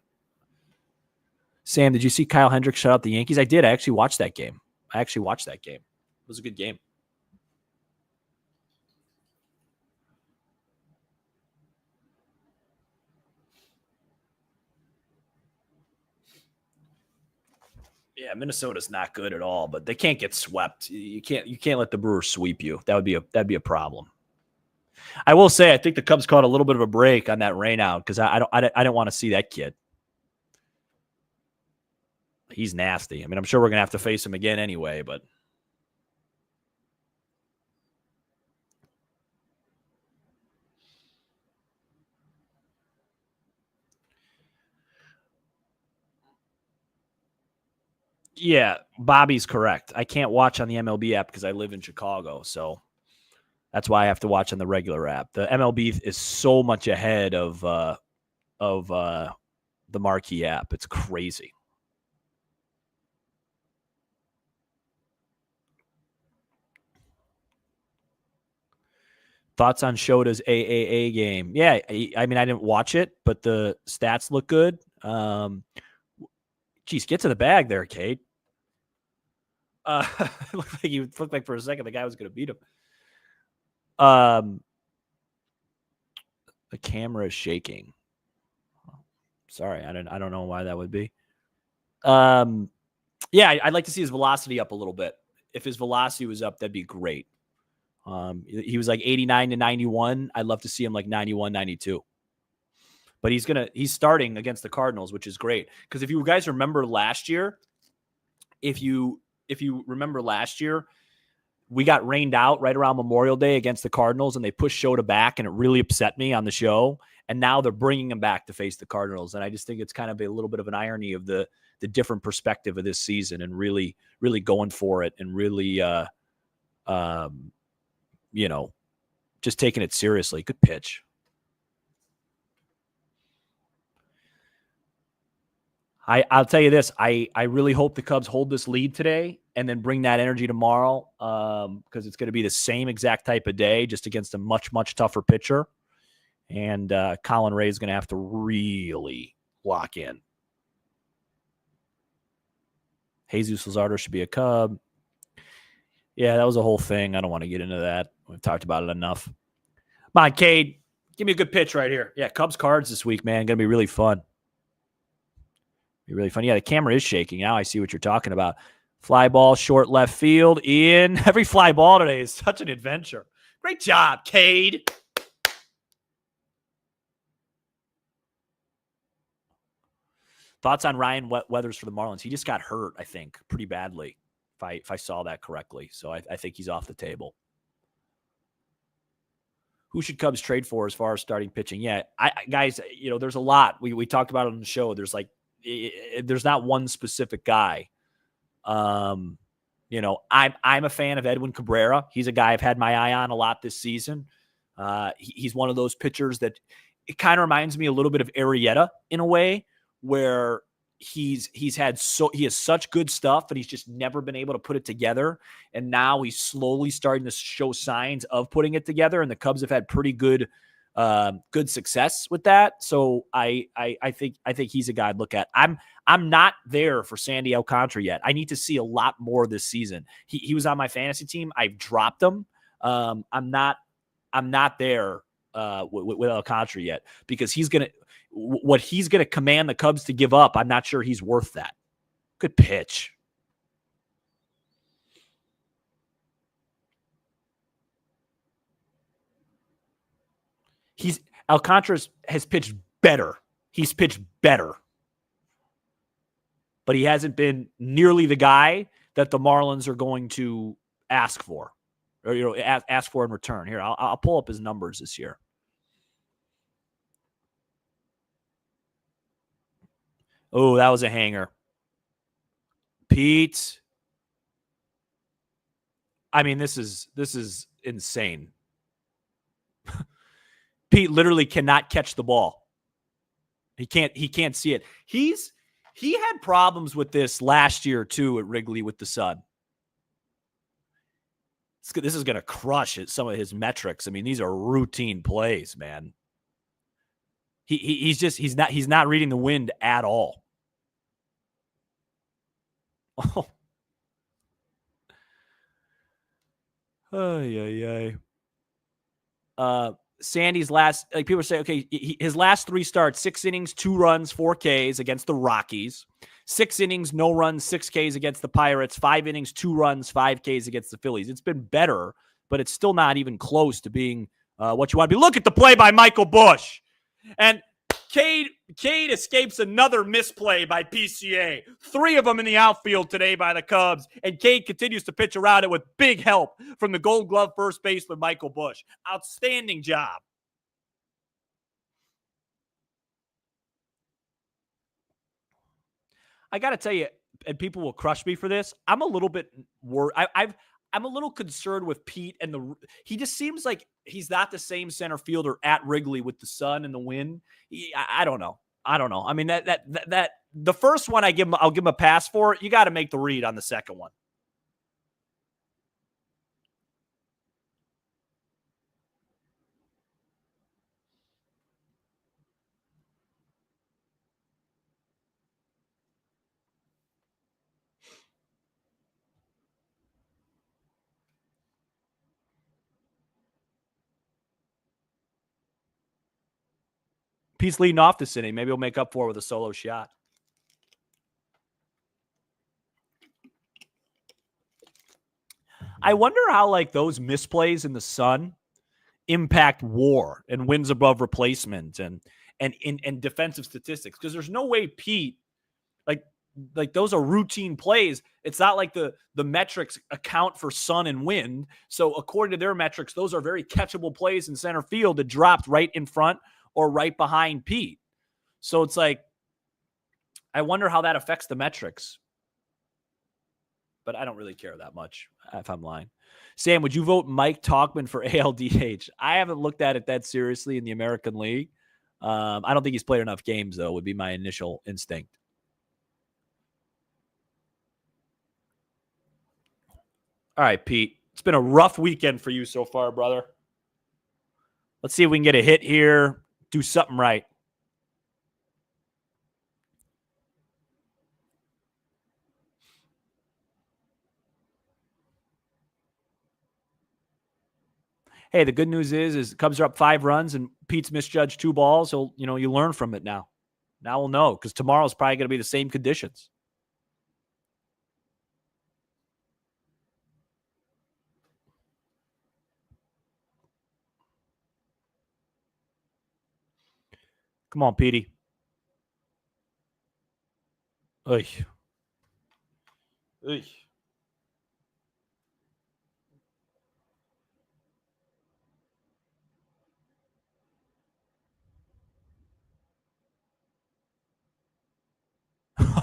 Sam, did you see Kyle Hendricks shut out the Yankees? I did. I actually watched that game. It was a good game. Yeah, Minnesota's not good at all, but they can't get swept. You can't let the Brewers sweep you. That'd be a problem. I will say I think the Cubs caught a little bit of a break on that rain out because I don't want to see that kid. He's nasty. I mean, I'm sure we're gonna have to face him again anyway, but yeah, Bobby's correct. I can't watch on the MLB app because I live in Chicago, so that's why I have to watch on the regular app. The MLB is so much ahead of the marquee app. It's crazy. Thoughts on Shota's AAA game? Yeah, I mean, I didn't watch it, but the stats look good. Geez, get to the bag there, Kate. It looked like for a second the guy was going to beat him. The camera is shaking. Sorry, I don't know why that would be. Yeah, I'd like to see his velocity up a little bit. If his velocity was up, that'd be great. He was like 89 to 91. I'd love to see him like 91, 92. But he's starting against the Cardinals, which is great. Because if you guys remember last year, if you remember last year, we got rained out right around Memorial Day against the Cardinals, and they pushed Shota back, and it really upset me on the show. And now they're bringing him back to face the Cardinals, and I just think it's kind of a little bit of an irony of the different perspective of this season, and really, really going for it, and really, just taking it seriously. Good pitch. I'll tell you this. I really hope the Cubs hold this lead today and then bring that energy tomorrow because it's going to be the same exact type of day, just against a much, much tougher pitcher. And Colin Ray is going to have to really lock in. Jesus Luzardo should be a Cub. Yeah, that was a whole thing. I don't want to get into that. We've talked about it enough. Come on, Cade. Give me a good pitch right here. Yeah, Cubs cards this week, man. Going to be really fun. Be really fun. Yeah, the camera is shaking. Now I see what you're talking about. Fly ball, short left field. Ian, every fly ball today is such an adventure. Great job, Cade. Thoughts on Ryan Weathers for the Marlins? He just got hurt, I think, pretty badly, if I saw that correctly. So I think he's off the table. Who should Cubs trade for as far as starting pitching? Yeah, guys, there's a lot. We talked about it on the show. There's not one specific guy. I'm a fan of Edwin Cabrera. He's a guy I've had my eye on a lot this season. He's one of those pitchers that it kind of reminds me a little bit of Arrieta in a way, where he has such good stuff, but he's just never been able to put it together. And now he's slowly starting to show signs of putting it together. And the Cubs have had pretty good success with that. So I think he's a guy I'd look at. I'm not there for Sandy Alcantara yet. I need to see a lot more this season. He was on my fantasy team. I've dropped him. I'm not there with Alcantara yet, because what he's gonna command the Cubs to give up. I'm not sure he's worth that. Good pitch. Alcantara has pitched better. He's pitched better, but he hasn't been nearly the guy that the Marlins are going to ask for, or ask for in return. Here, I'll pull up his numbers this year. Oh, that was a hanger. Pete. I mean, this is insane. Pete literally cannot catch the ball. He can't see it. He had problems with this last year too at Wrigley with the sun. This is going to crush some of his metrics. I mean, these are routine plays, man. He's not reading the wind at all. Oh. Ay. Sandy's last, like people say, okay, his last 3 starts, 6 innings, 2 runs, 4 Ks against the Rockies. 6 innings, no runs, 6 Ks against the Pirates. 5 innings, 2 runs, 5 Ks against the Phillies. It's been better, but it's still not even close to being what you want to be. Look at the play by Michael Busch. And Cade escapes another misplay by PCA. 3 of them in the outfield today by the Cubs. And Cade continues to pitch around it with big help from the Gold Glove first baseman Michael Busch. Outstanding job. I got to tell you, and people will crush me for this, I'm a little bit worried. I'm a little concerned with Pete, and he just seems like he's not the same center fielder at Wrigley with the sun and the wind. I don't know. I mean, that the first one I'll give him a pass for. You got to make the read on the second one. Pete's leading off this inning. Maybe he'll make up for it with a solo shot. I wonder how like those misplays in the sun impact WAR and wins above replacement and defensive statistics, because there's no way Pete, like those are routine plays. It's not like the metrics account for sun and wind. So according to their metrics, those are very catchable plays in center field that dropped right in front or right behind Pete. So it's like, I wonder how that affects the metrics. But I don't really care that much if I'm lying. Sam, would you vote Mike Tauchman for ALDH? I haven't looked at it that seriously in the American League. I don't think he's played enough games, though, would be my initial instinct. All right, Pete. It's been a rough weekend for you so far, brother. Let's see if we can get a hit here. Do something right. Hey, the good news is Cubs are up 5 runs and Pete's misjudged 2 balls. So, you learn from it now. Now we'll know because tomorrow's probably going to be the same conditions. Come on, Petey. Oy. Oy.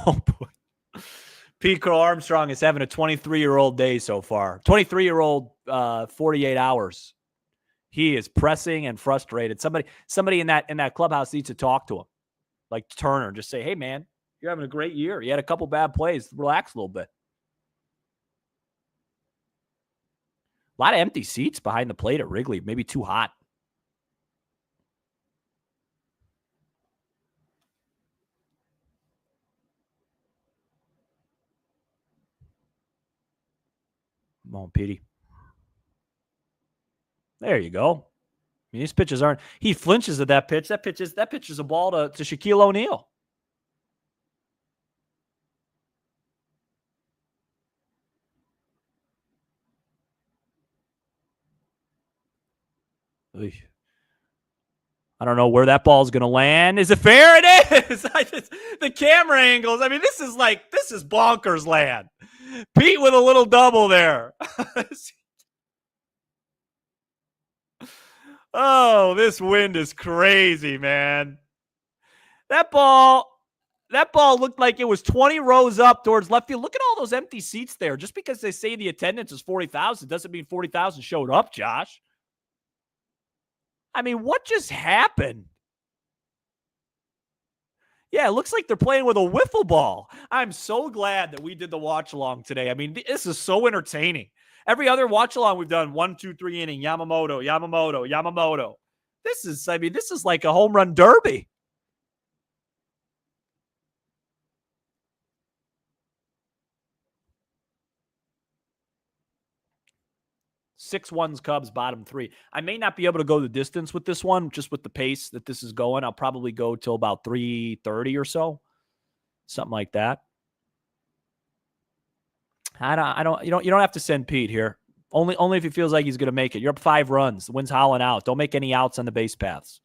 Oh, boy. Pete Crow Armstrong is having a 23-year-old day so far. 23-year-old, 48 hours. He is pressing and frustrated. Somebody in that clubhouse needs to talk to him, like Turner. Just say, hey, man, you're having a great year. You had a couple bad plays. Relax a little bit. A lot of empty seats behind the plate at Wrigley. Maybe too hot. Come on, Petey. There you go. I mean, these pitches aren't. He flinches at that pitch. That pitch is a ball to Shaquille O'Neal. I don't know where that ball is going to land. Is it fair? It is. The camera angles. I mean, this is bonkers land. Pete with a little double there. Oh, this wind is crazy, man. That ball looked like it was 20 rows up towards left field. Look at all those empty seats there. Just because they say the attendance is 40,000 doesn't mean 40,000 showed up, Josh. I mean, what just happened? Yeah, it looks like they're playing with a wiffle ball. I'm so glad that we did the watch along today. I mean, this is so entertaining. Every other watch along we've done 1, 2, 3 inning, Yamamoto. This is like a home run derby. 6-1's Cubs, bottom 3. I may not be able to go the distance with this one, just with the pace that this is going. I'll probably go till about 3:30 or so, something like that. You don't have to send Pete here. Only if he feels like he's going to make it. You're up 5 runs. The wind's howling out. Don't make any outs on the base paths.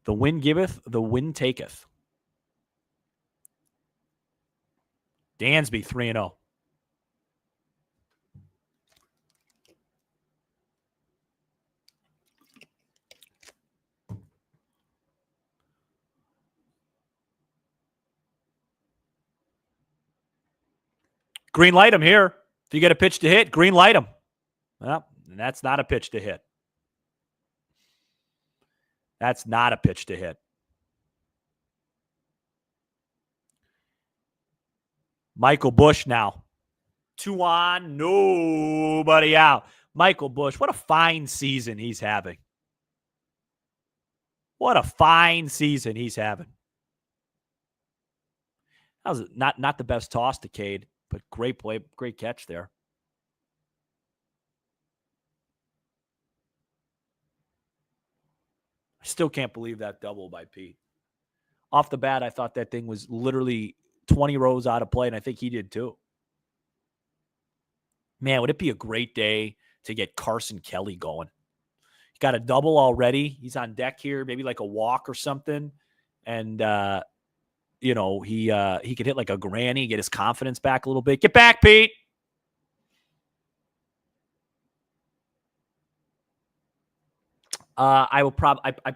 The wind giveth, the wind taketh. Dansby 3-0. Green light him here. If you get a pitch to hit, green light him. Well, that's not a pitch to hit. That's not a pitch to hit. Michael Busch now. 2 on, nobody out. Michael Busch, what a fine season he's having. What a fine season he's having. That was not the best toss to Cade, but great play, great catch there. I still can't believe that double by Pete. Off the bat, I thought that thing was literally 20 rows out of play, and I think he did too. Man, would it be a great day to get Carson Kelly going? He got a double already. He's on deck here, maybe like a walk or something. And, he could hit like a granny, get his confidence back a little bit. Get back, Pete. I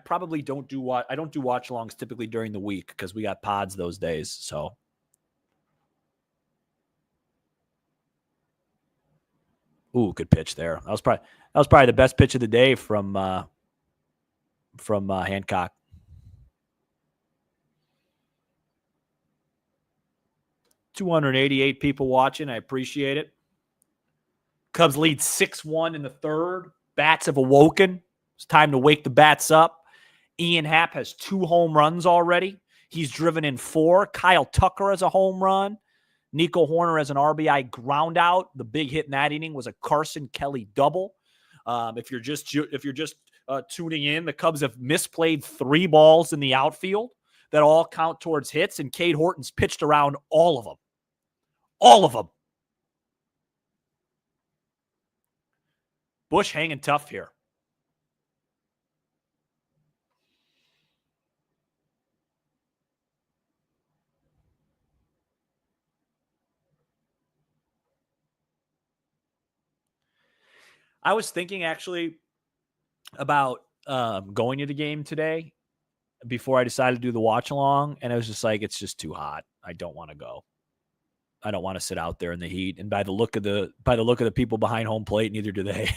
probably don't do I don't do watch alongs typically during the week because we got pods those days. So ooh, good pitch there. That was probably the best pitch of the day from Hancock. $288 people watching. I appreciate it. Cubs lead 6-1 in the third. Bats have awoken. It's time to wake the bats up. Ian Happ has 2 home runs already. He's driven in 4. Kyle Tucker has a home run. Nico Hoerner has an RBI ground out. The big hit in that inning was a Carson Kelly double. If you're just tuning in, the Cubs have misplayed 3 balls in the outfield that all count towards hits, and Cade Horton's pitched around all of them. All of them. Bush hanging tough here. I was thinking actually about going to the game today before I decided to do the watch along, and I was just like, it's just too hot. I don't want to go. I don't want to sit out there in the heat. And by the look of the people behind home plate, neither do they.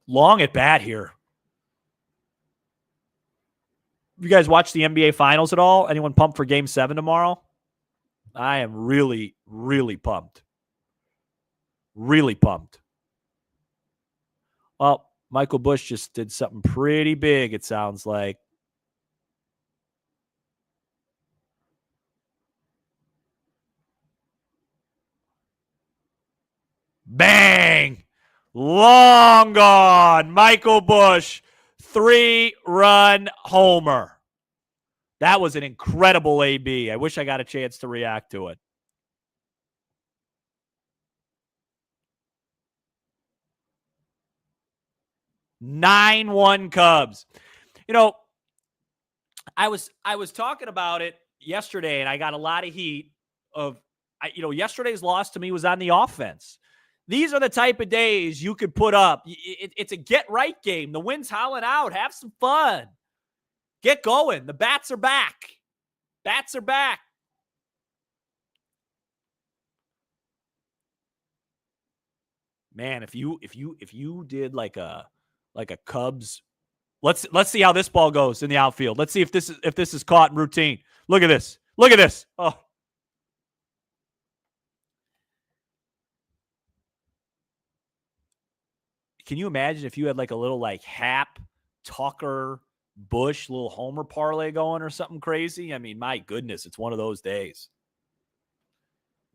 Long at bat here. You guys watch the NBA Finals at all? Anyone pumped for Game 7 tomorrow? I am really, really pumped. Really pumped. Well, Michael Bush just did something pretty big, it sounds like. Bang! Long gone. Michael Bush, 3-run homer. That was an incredible AB. I wish I got a chance to react to it. "9-1 Cubs." You know, I was talking about it yesterday, and I got a lot of heat of, yesterday's loss to me was on the offense. These are the type of days you could put up. It's a get-right game. The wind's howling out. Have some fun. Get going. The bats are back. Bats are back. Man, if you did like a Cubs, let's see how this ball goes in the outfield. Let's see if this is caught in routine. Look at this. Look at this. Oh. Can you imagine if you had like a little like Hap, Tucker, Bush, little homer parlay going or something crazy? I mean, my goodness, it's one of those days.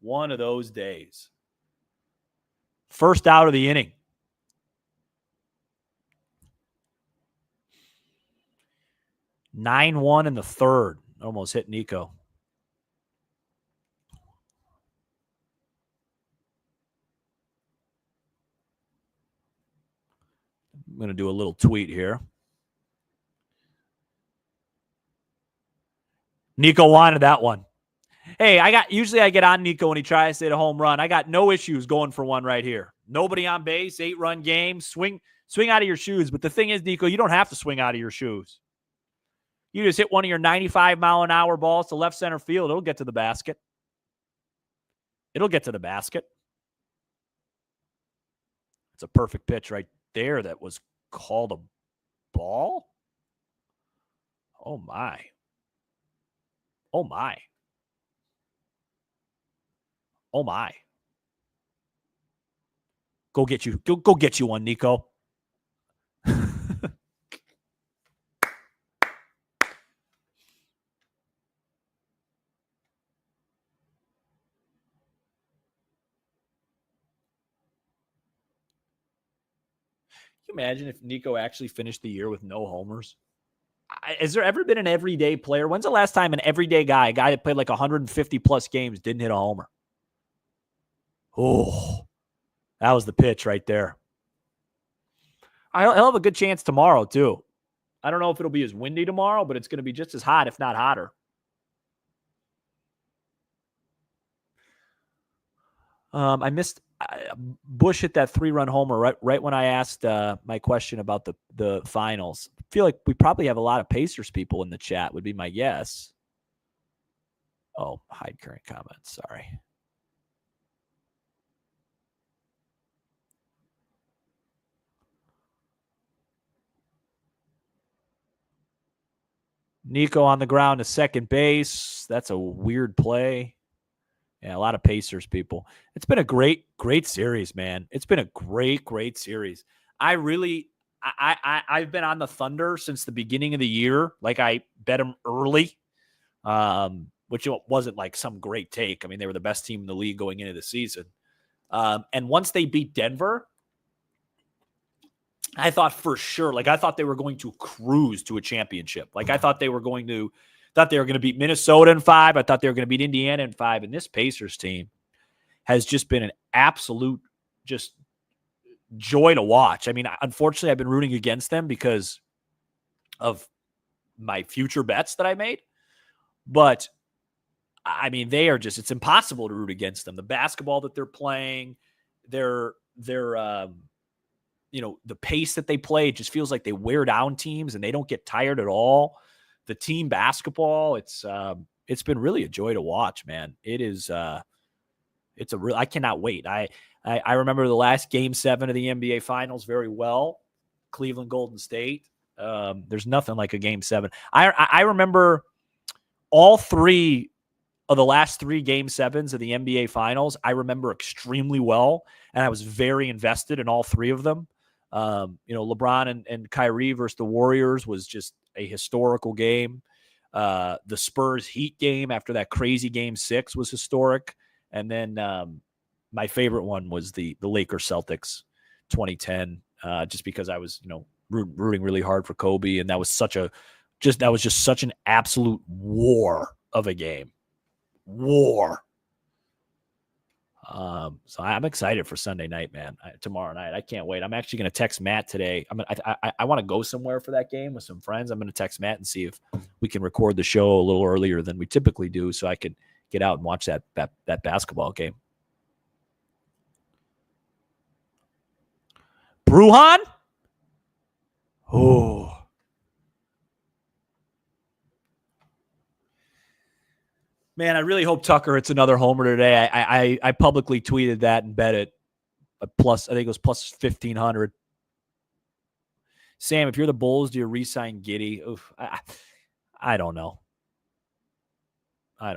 One of those days. First out of the inning. "9-1 in the third. Almost hit Nico. I'm going to do a little tweet here. Nico wanted that one. Hey, usually I get on Nico when he tries to hit a home run. I got no issues going for one right here. Nobody on base, 8-run game. Swing out of your shoes. But the thing is, Nico, you don't have to swing out of your shoes. You just hit one of your 95-mile-an-hour balls to left center field. It'll get to the basket. It'll get to the basket. It's a perfect pitch right there that was called a ball. Oh, my. Oh, my. Oh, my. Go get you. Go get you one, Nico. Can you imagine if Nico actually finished the year with no homers? Has there ever been an everyday player? When's the last time an everyday guy, a guy that played like 150-plus games, didn't hit a homer? Oh, that was the pitch right there. He'll have a good chance tomorrow, too. I don't know if it'll be as windy tomorrow, but it's going to be just as hot, if not hotter. I missed Bush hit that 3-run homer right when I asked my question about the finals. I feel like we probably have a lot of Pacers people in the chat, would be my guess. Oh, hide current comments. Sorry. Nico on the ground to second base. That's a weird play. Yeah, a lot of Pacers people. It's been a great series, man. It's been a great series. I really I've been on the Thunder since the beginning of the year. Like I bet them early, which wasn't like some great take. I mean, they were the best team in the league going into the season. And once they beat Denver, I thought for sure, like I thought they were going to cruise to a championship. Like I thought they were going to beat Minnesota in 5. I thought they were going to beat Indiana in 5. And this Pacers team has just been an absolute just joy to watch. I mean, unfortunately, I've been rooting against them because of my future bets that I made. But I mean, they are just, it's impossible to root against them. The basketball that they're playing, their the pace that they play, it just feels like they wear down teams and they don't get tired at all. The team basketball, it's been really a joy to watch, man. It is, I cannot wait. I remember the last Game 7 of the NBA Finals very well. Cleveland Golden State. There's nothing like a Game 7. I remember all 3 of the last 3 Game 7s of the NBA Finals. I remember extremely well, and I was very invested in all 3 of them. LeBron and Kyrie versus the Warriors was just a historical game. The Spurs Heat game after that crazy Game 6 was historic. And then my favorite one was the Lakers Celtics 2010, just because I was, rooting really hard for Kobe. And that was just such an absolute war of a game. War. So I'm excited for Sunday night, man. Tomorrow night, I can't wait. I'm actually going to text Matt today. I want to go somewhere for that game with some friends. I'm going to text Matt and see if we can record the show a little earlier than we typically do, so I can get out and watch that basketball game. Bruhan? Oh. Man, I really hope Tucker hits another homer today. I publicly tweeted that and bet it plus, I think it was plus 1,500. Sam, if you're the Bulls, do you re-sign Giddey? Oof, I don't know. I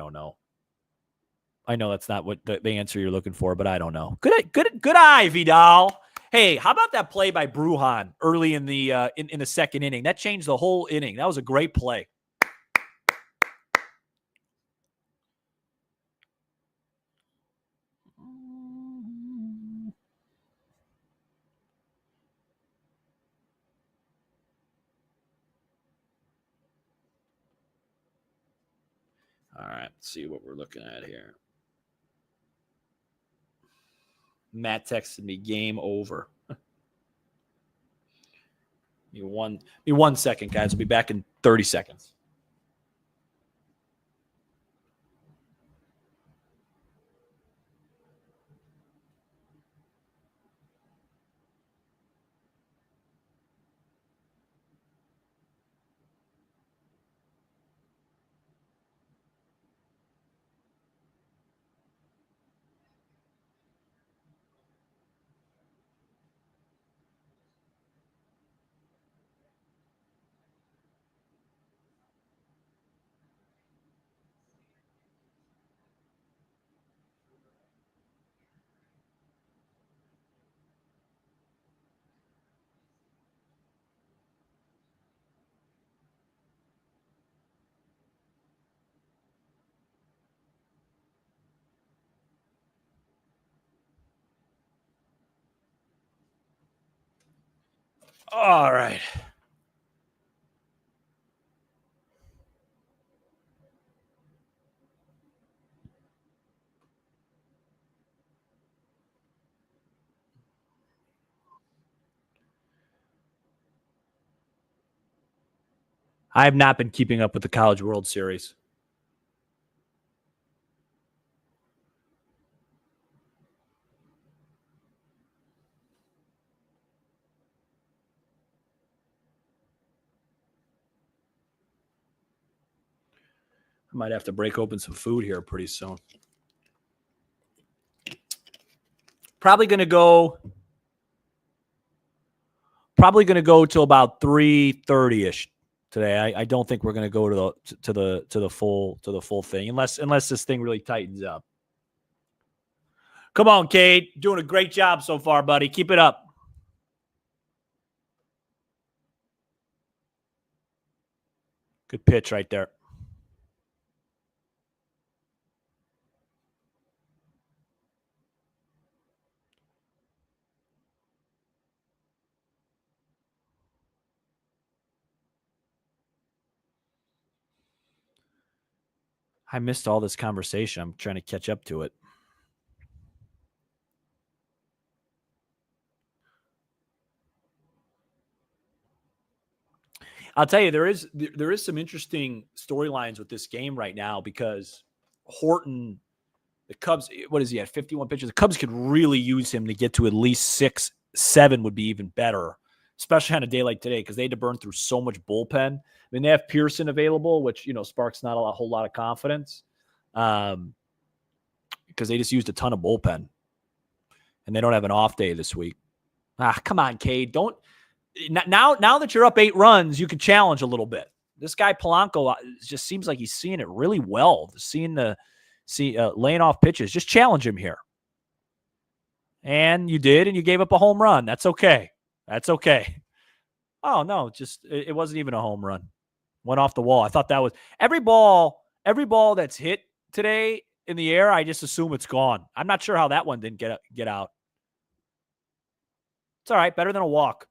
know that's not what the answer you're looking for, but I don't know. Good eye, Vidal. Hey, how about that play by Bruhan early in the in the second inning? That changed the whole inning. That was a great play. All right, let's see what we're looking at here. Matt texted me, game over. Give me 1 second, guys. We'll be back in 30 seconds. All right. I have not been keeping up with the College World Series. I might have to break open some food here pretty soon. Probably going to go till about 3:30ish today. I don't think we're going to go to the full thing unless this thing really tightens up. Come on, Cade. Doing a great job so far, buddy. Keep it up. Good pitch right there. I missed all this conversation. I'm trying to catch up to it. I'll tell you, there is some interesting storylines with this game right now because Horton, the Cubs, what is he at 51 pitches? The Cubs could really use him to get to at least 6, 7 would be even better, especially on a day like today because they had to burn through so much bullpen. I mean, they have Pearson available, which sparks not a whole lot of confidence, because they just used a ton of bullpen, and they don't have an off day this week. Come on, Cade, don't. Now that you're up 8 runs, you can challenge a little bit. This guy Polanco just seems like he's seeing it really well. Laying off pitches. Just challenge him here. And you did, and you gave up a home run. That's okay. Oh no, it wasn't even a home run. Went off the wall. I thought that was every ball that's hit today in the air. I just assume it's gone. I'm not sure how that one didn't get out. It's all right. Better than a walk.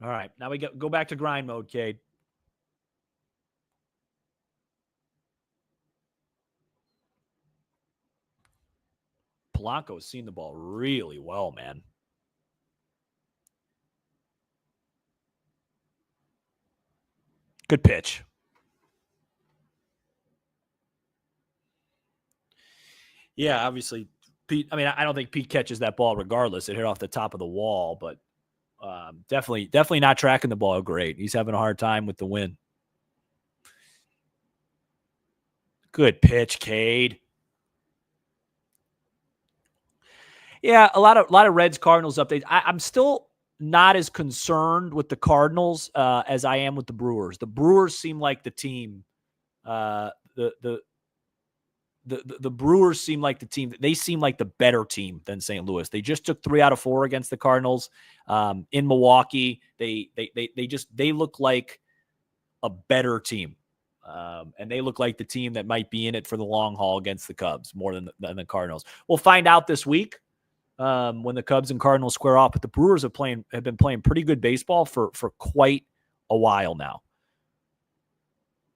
All right, now we go back to grind mode, Cade. Polanco has seen the ball really well, man. Good pitch. Yeah, obviously, Pete. I mean, I don't think Pete catches that ball regardless. It hit off the top of the wall, but definitely not tracking the ball great. He's having a hard time with the wind. Good pitch, Cade. Yeah, a lot of Reds Cardinals updates. I'm still not as concerned with the Cardinals as I am with the Brewers. The Brewers seem like the team. The Brewers seem like the team. They seem like the better team than St. Louis. They just took 3 out of 4 against the Cardinals in Milwaukee. They look like a better team, and they look like the team that might be in it for the long haul against the Cubs more than the Cardinals. We'll find out this week when the Cubs and Cardinals square off. But the Brewers have been playing pretty good baseball for quite a while now.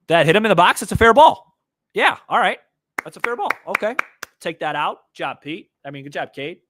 That hit him in the box. It's a fair ball. Yeah. All right. That's a fair ball. Okay. Take that out. Good job, Pete. Good job, Cade.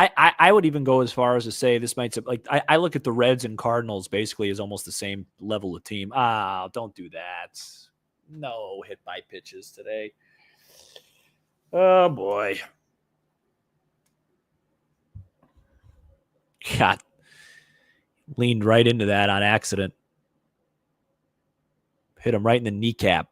I would even go as far as to say this might like I look at the Reds and Cardinals basically as almost the same level of team. Don't do that. No hit by pitches today. Oh boy. God. Leaned right into that on accident. Hit him right in the kneecap.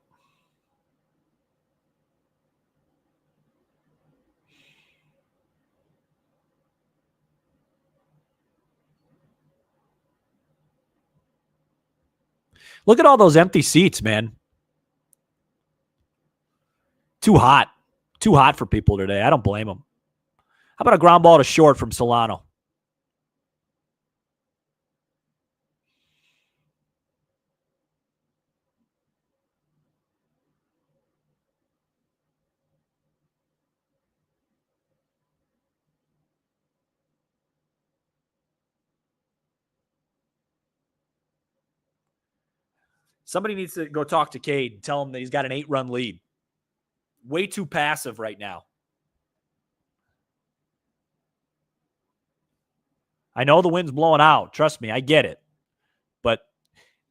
Look at all those empty seats, man. Too hot. Too hot for people today. I don't blame them. How about a ground ball to short from Solano? Somebody needs to go talk to Cade and tell him that he's got an 8-run lead. Way too passive right now. I know the wind's blowing out. Trust me, I get it. But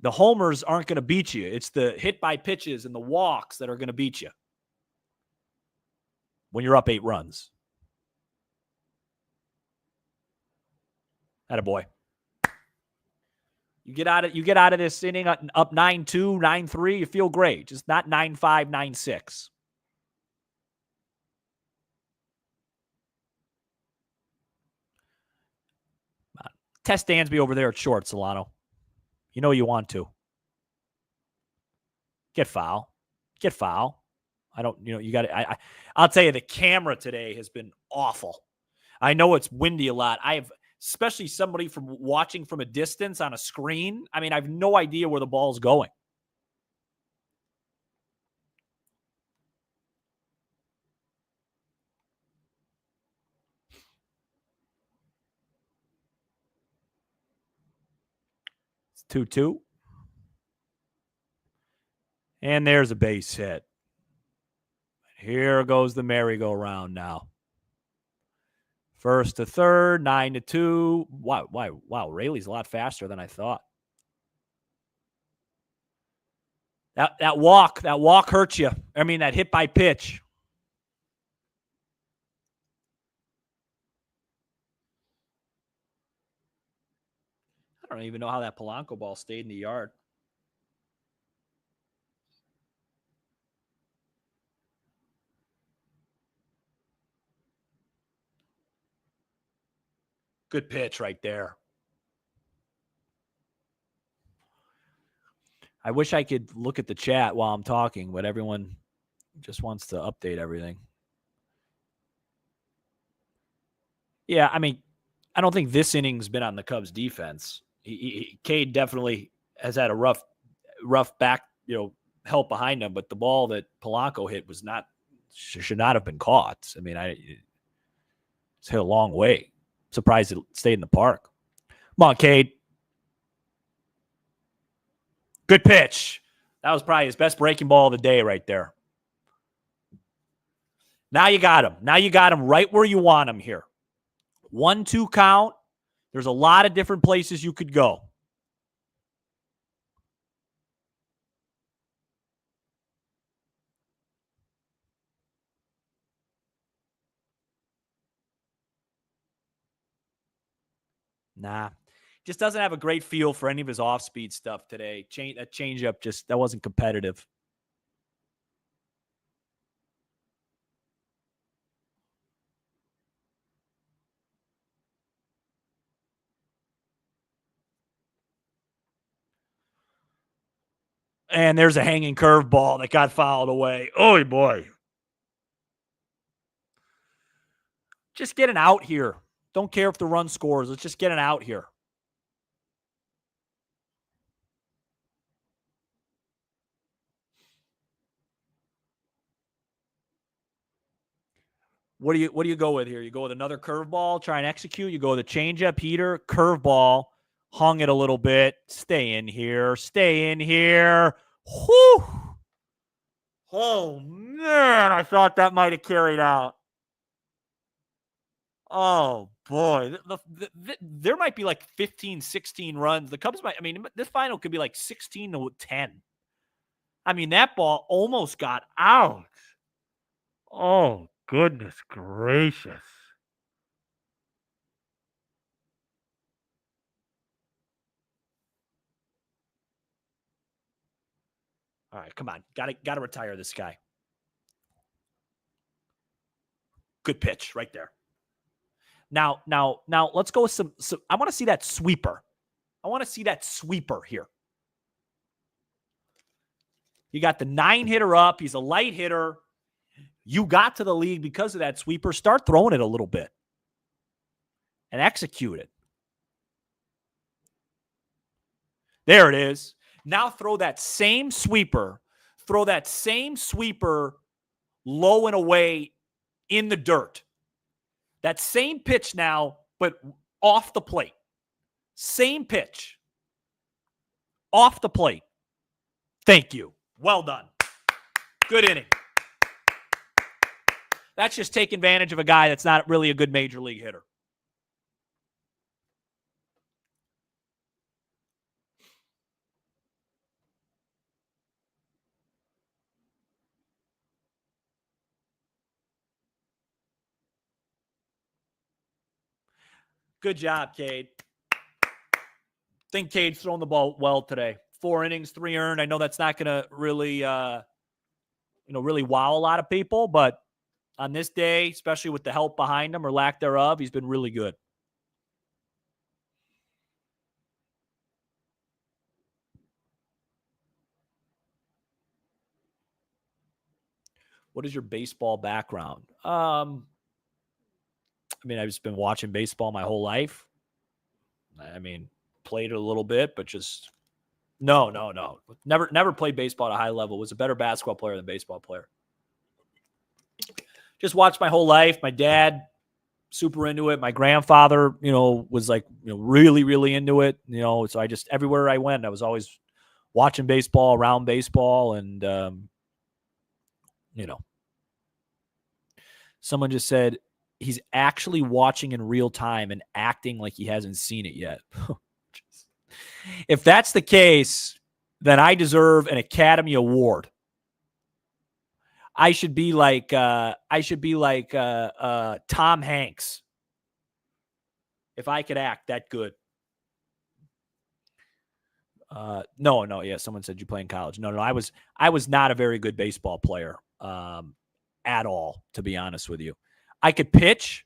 The homers aren't going to beat you. It's the hit by pitches and the walks that are going to beat you when you're up 8 runs. Attaboy. You get out of this inning up 9-2, 9-3, you feel great. Just not 9-5, 9-6. Test Dansby over there at short, Solano. You know you want to. Get foul. I don't, you got to, I'll tell you, the camera today has been awful. I know it's windy a lot. Especially somebody from watching from a distance on a screen. I mean, I have no idea where the ball's going. It's 2-2. And there's a base hit. Here goes the merry-go-round now. First to third, 9-2. Wow, Rayleigh's a lot faster than I thought. That walk hurts you. I mean, that hit by pitch. I don't even know how that Polanco ball stayed in the yard. Good pitch right there. I wish I could look at the chat while I'm talking, but everyone just wants to update everything. Yeah, I mean, I don't think this inning's been on the Cubs defense. Cade definitely has had a rough back, help behind him, but the ball that Polanco hit should not have been caught. I mean, it's hit a long way. Surprised it stayed in the park. Come on, Cade. Good pitch. That was probably his best breaking ball of the day right there. Now you got him. Now you got him right where you want him here. 1-2 count. There's a lot of different places you could go. Nah. Just doesn't have a great feel for any of his off-speed stuff today. That changeup that wasn't competitive. And there's a hanging curveball that got fouled away. Oh, boy. Just get an out here. Don't care if the run scores. Let's just get an out here. What do you go with here? You go with another curveball, try and execute. You go with a changeup, heater, curveball, hung it a little bit. Stay in here. Whew. Oh, man, I thought that might have carried out. Oh, boy. There might be like 15, 16 runs. The Cubs might, this final could be like 16-10. I mean, that ball almost got out. Oh, goodness gracious. All right, come on. Got to retire this guy. Good pitch right there. Now, let's go with some I want to see that sweeper. Here. You got the 9-hitter up. He's a light hitter. You got to the league because of that sweeper. Start throwing it a little bit and execute it. There it is. Now throw that same sweeper. Low and away in the dirt. That same pitch now, but off the plate. Same pitch. Off the plate. Thank you. Well done. Good inning. That's just taking advantage of a guy that's not really a good major league hitter. Good job, Cade. Think Cade's thrown the ball well today. 4 innings, 3 earned. I know that's not going to really, really wow a lot of people, but on this day, especially with the help behind him or lack thereof, he's been really good. What is your baseball background? I've just been watching baseball my whole life. Played it a little bit, but just no. Never played baseball at a high level. Was a better basketball player than baseball player. Just watched my whole life. My dad, super into it. My grandfather, was like, really, really into it. So I just, everywhere I went, I was always watching baseball, around baseball. And, someone just said he's actually watching in real time and acting like he hasn't seen it yet. If that's the case, then I deserve an Academy Award. I should be like Tom Hanks if I could act that good. No. Yeah, someone said you play in college. No. I was not a very good baseball player at all, to be honest with you. I could pitch,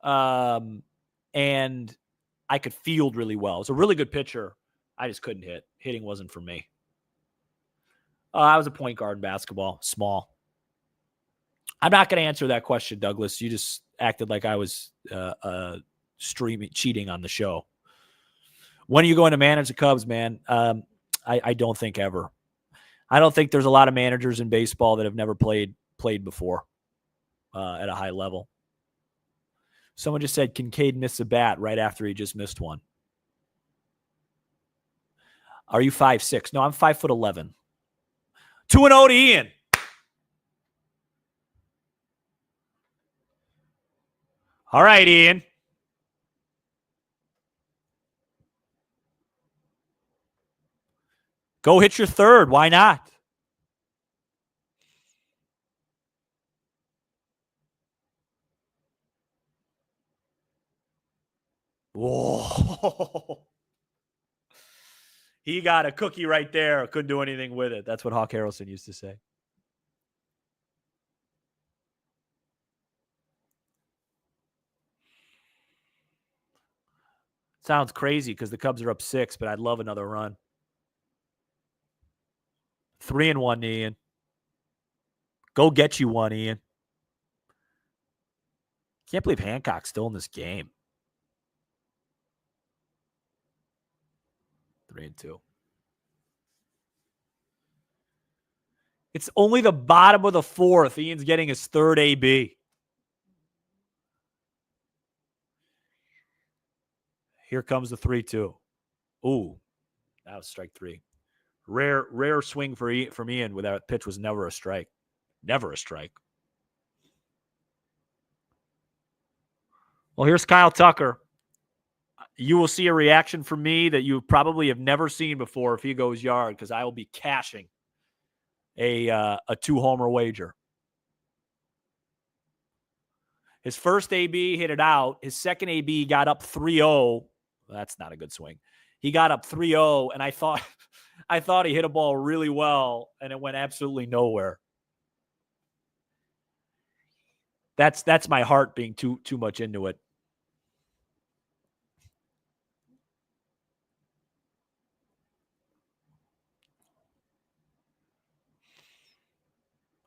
and I could field really well. I was a really good pitcher. I just couldn't hit. Hitting wasn't for me. I was a point guard in basketball, small. I'm not going to answer that question, Douglas. You just acted like I was cheating on the show. When are you going to manage the Cubs, man? I don't think ever. I don't think there's a lot of managers in baseball that have never played before at a high level. Someone just said Kincaid missed a bat right after he just missed one. Are you 5'6"? No, I'm 5'11". 2-0 to Ian. All right, Ian. Go hit your third. Why not? Whoa. He got a cookie right there. Couldn't do anything with it. That's what Hawk Harrelson used to say. Sounds crazy because the Cubs are up 6, but I'd love another run. 3-1, Ian. Go get you one, Ian. Can't believe Hancock's still in this game. 3-2. It's only the bottom of the 4th. Ian's getting his third AB. Here comes the 3-2. Ooh, that was strike 3. Rare swing from Ian with that pitch was never a strike. Never a strike. Well, here's Kyle Tucker. You will see a reaction from me that you probably have never seen before if he goes yard, because I will be cashing a 2-homer wager. His first AB hit it out. His second AB got up 3-0. That's not a good swing. He got up 3-0, and I thought he hit a ball really well, and it went absolutely nowhere. That's my heart being too much into it.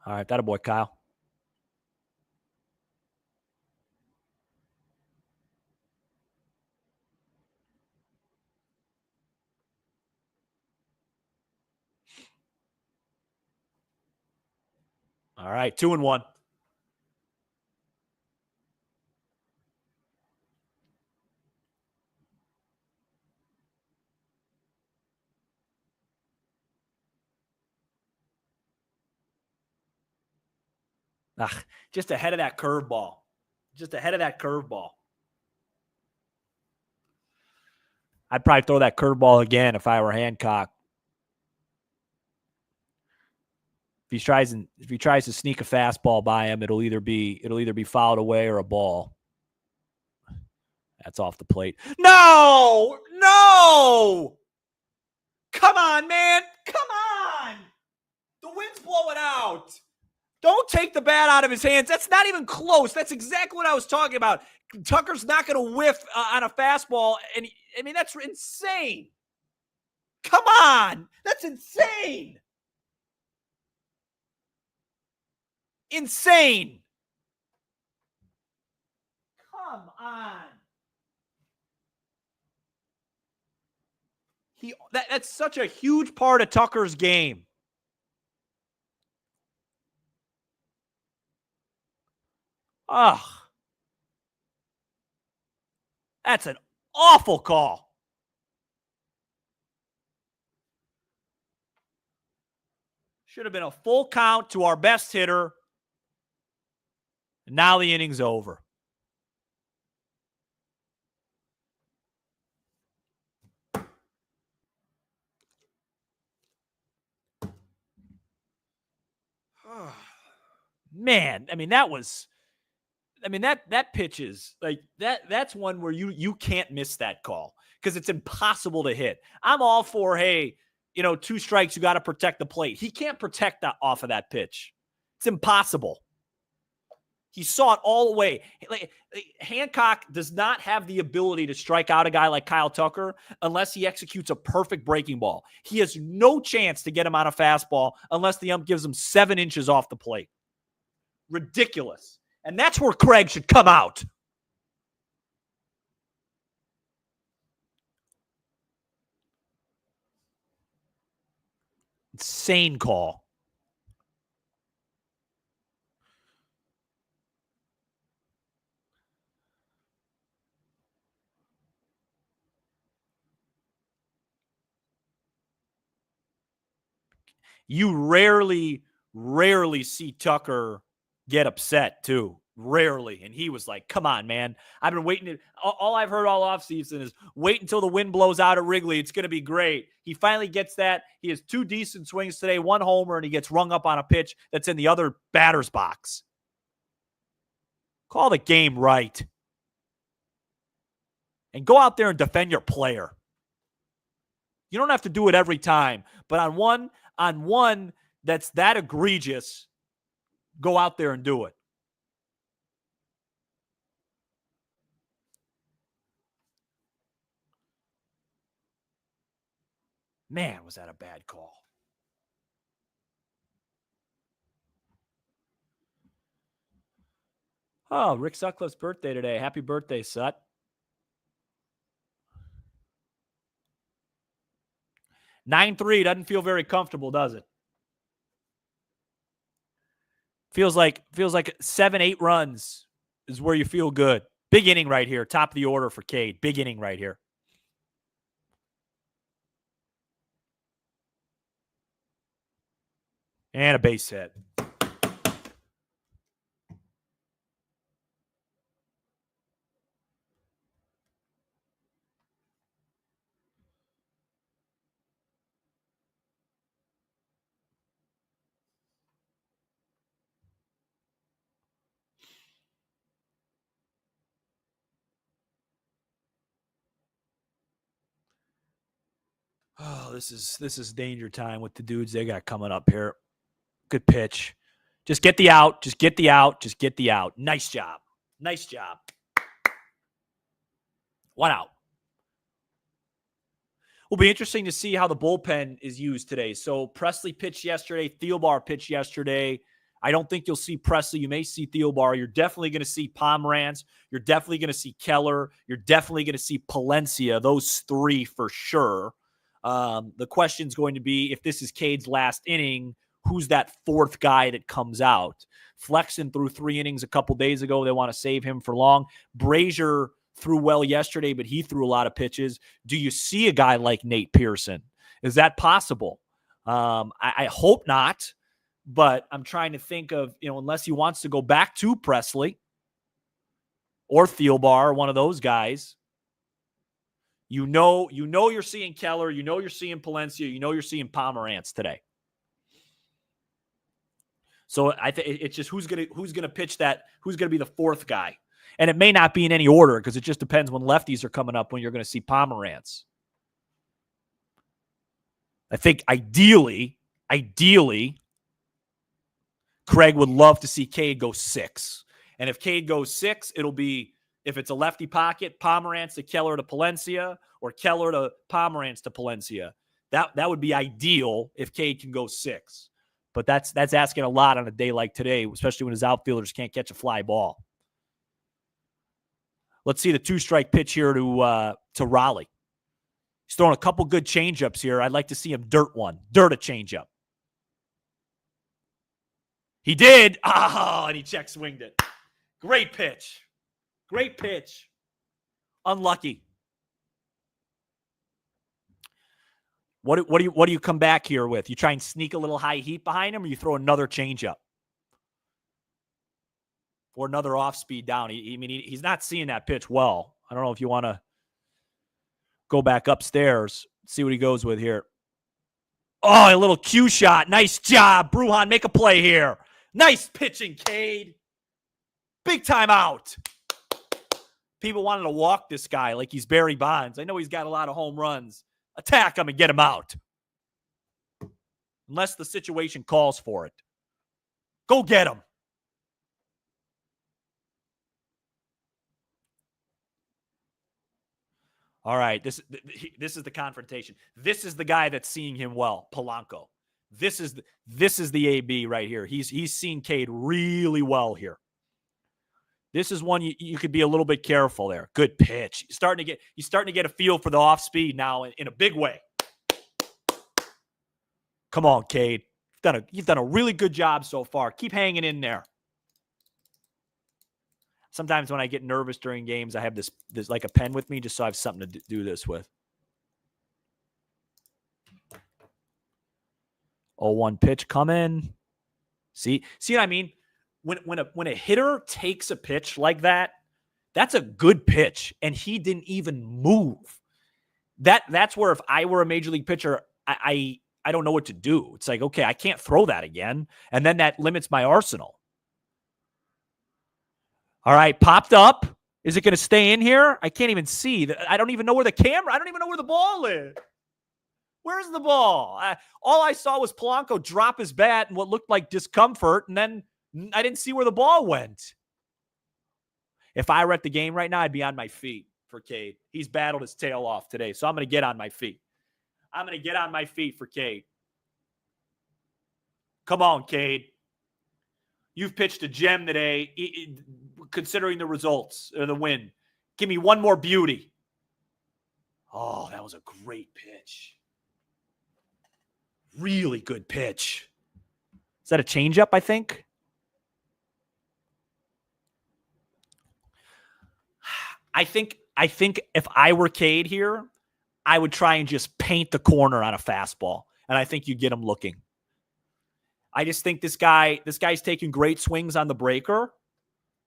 All right, that a boy, Kyle. All right, 2-1. Just ahead of that curveball. I'd probably throw that curveball again if I were Hancock. If he tries to sneak a fastball by him, it'll either be fouled away or a ball. That's off the plate. No! Come on, man. Come on. The wind's blowing out. Don't take the bat out of his hands. That's not even close. That's exactly what I was talking about. Tucker's not going to whiff on a fastball. And that's insane. Come on. That's insane. Insane. Come on. That's such a huge part of Tucker's game. Ugh. That's an awful call. Should have been a full count to our best hitter. And now the inning's over. Man, that pitch is like that's one where you can't miss that call because it's impossible to hit. I'm all for, hey, 2 strikes, you got to protect the plate. He can't protect that off of that pitch. It's impossible. He saw it all the way. Like, Hancock does not have the ability to strike out a guy like Kyle Tucker unless he executes a perfect breaking ball. He has no chance to get him on a fastball unless the ump gives him 7 inches off the plate. Ridiculous. And that's where Craig should come out. Insane call. You rarely see Tucker get upset, too. Rarely. And he was like, come on, man. I've been waiting. All I've heard all offseason is wait until the wind blows out at Wrigley. It's going to be great. He finally gets that. He has 2 decent swings today, 1 homer, and he gets rung up on a pitch that's in the other batter's box. Call the game right. And go out there and defend your player. You don't have to do it every time. But on one that's that egregious, go out there and do it. Man, was that a bad call. Oh, Rick Sutcliffe's birthday today. Happy birthday, Sut. 9-3 doesn't feel very comfortable, does it? Feels like 7-8 runs is where you feel good. Big inning right here. Top of the order for Cade. Big inning right here. And a base hit. Oh, this is danger time with the dudes they got coming up here. Good pitch. Just get the out. Just get the out. Just get the out. Nice job. Nice job. 1 out. Will be interesting to see how the bullpen is used today. So Presley pitched yesterday. Thielbar pitched yesterday. I don't think you'll see Presley. You may see Thielbar. You're definitely going to see Pomerantz. You're definitely going to see Keller. You're definitely going to see Palencia. Those 3 for sure. The question's going to be, if this is Cade's last inning, who's that 4th guy that comes out? Flexen threw 3 innings a couple days ago. They want to save him for long. Brazier threw well yesterday, but he threw a lot of pitches. Do you see a guy like Nate Pearson? Is that possible? I hope not, but I'm trying to think of, unless he wants to go back to Presley or Thielbar, one of those guys. You're seeing Keller. You're seeing Palencia. You're seeing Pomerantz today. So I think it's just who's gonna pitch that. Who's gonna be the 4th guy? And it may not be in any order because it just depends when lefties are coming up when you're going to see Pomeranz. I think ideally, Craig would love to see Cade go 6. And if Cade goes 6, it'll be, if it's a lefty pocket, Pomeranz to Keller to Palencia, or Keller to Pomeranz to Palencia. That would be ideal if Cade can go 6. But that's asking a lot on a day like today, especially when his outfielders can't catch a fly ball. Let's see the 2-strike pitch here to Raleigh. He's throwing a couple good changeups here. I'd like to see him dirt a changeup. He did. Oh, and he check swinged it. Great pitch. Unlucky. What do you come back here with? You try and sneak a little high heat behind him, or you throw another changeup or another off speed down? He's not seeing that pitch well. I don't know if you want to go back upstairs, see what he goes with here. Oh, a little cue shot. Nice job, Bruhan. Make a play here. Nice pitching, Cade. Big time out. People wanted to walk this guy like he's Barry Bonds. I know he's got a lot of home runs. Attack him and get him out. Unless the situation calls for it. Go get him. All right, this is the confrontation. This is the guy that's seeing him well, Polanco. This is the AB right here. He's seeing Cade really well here. This is one you could be a little bit careful there. Good pitch. He's starting to get a feel for the off speed now in a big way. Come on, Cade. You've done a really good job so far. Keep hanging in there. Sometimes when I get nervous during games, I have this like a pen with me just so I have something to do this with. 0-1 pitch coming. See what I mean? When a hitter takes a pitch like that, that's a good pitch, and he didn't even move. That's where if I were a major league pitcher, I don't know what to do. It's like, okay, I can't throw that again, and then that limits my arsenal. All right, popped up. Is it going to stay in here? I can't even see. I don't even know where I don't even know where the ball is. Where's the ball? All I saw was Polanco drop his bat in what looked like discomfort, and then I didn't see where the ball went. If I were at the game right now, I'd be on my feet for Cade. He's battled his tail off today, so I'm going to get on my feet. I'm going to get on my feet for Cade. Come on, Cade. You've pitched a gem today, considering the results or the win. Give me one more beauty. Oh, that was a great pitch. Really good pitch. Is that a changeup, I think? I think if I were Cade here, I would try and just paint the corner on a fastball, and I think you get him looking. I just think this guy's taking great swings on the breaker.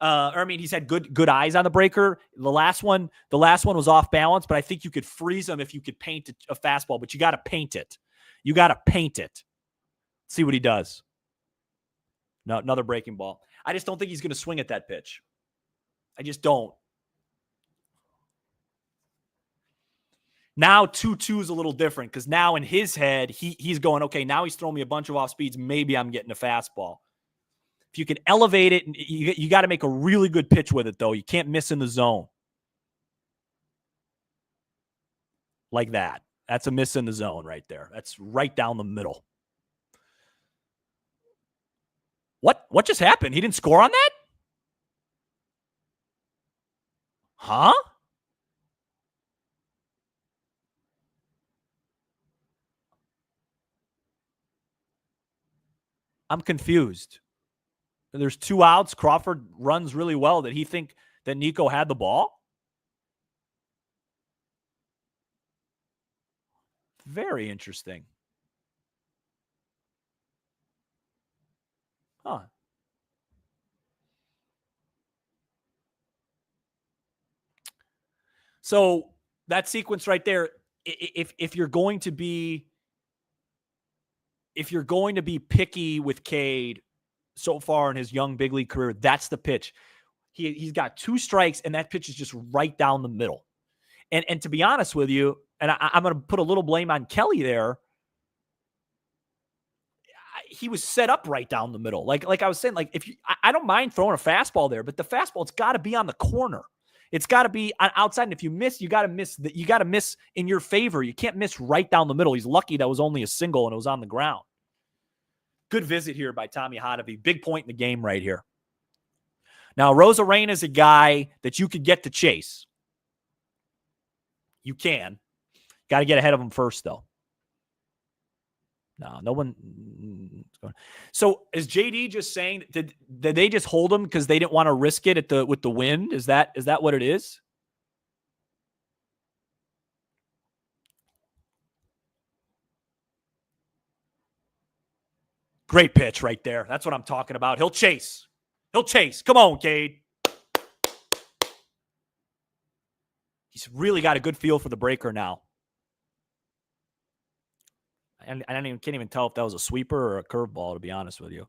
He's had good eyes on the breaker. The last one was off balance, but I think you could freeze him if you could paint a fastball, but you got to paint it. See what he does. No, another breaking ball. I just don't think he's going to swing at that pitch. I just don't. Now 2-2 is a little different because now in his head, he's going, okay, now he's throwing me a bunch of off speeds. Maybe I'm getting a fastball. If you can elevate it, you got to make a really good pitch with it, though. You can't miss in the zone. Like that. That's a miss in the zone right there. That's right down the middle. What just happened? He didn't score on that? Huh? I'm confused. There's 2 outs. Crawford runs really well. Did he think that Nico had the ball? Very interesting. Huh. So that sequence right there, if you're going to be picky with Cade so far in his young big league career, that's the pitch. He's got 2 strikes, and that pitch is just right down the middle. And to be honest with you, and I'm going to put a little blame on Kelly there, he was set up right down the middle. Like I was saying, like if you, I don't mind throwing a fastball there, but the fastball, it's got to be on the corner. It's got to be outside. And if you miss, you got to miss that. You got to miss in your favor. You can't miss right down the middle. He's lucky that was only a single and it was on the ground. Good visit here by Tommy Hotovy. Big point in the game right here. Now, Rosarena is a guy that you could get to chase. You can. Got to get ahead of him first, though. No one. So is JD just saying, did they just hold him because they didn't want to risk it with the wind? Is that what it is? Great pitch right there. That's what I'm talking about. He'll chase. Come on, Cade. He's really got a good feel for the breaker now. And I can't even tell if that was a sweeper or a curveball, to be honest with you. I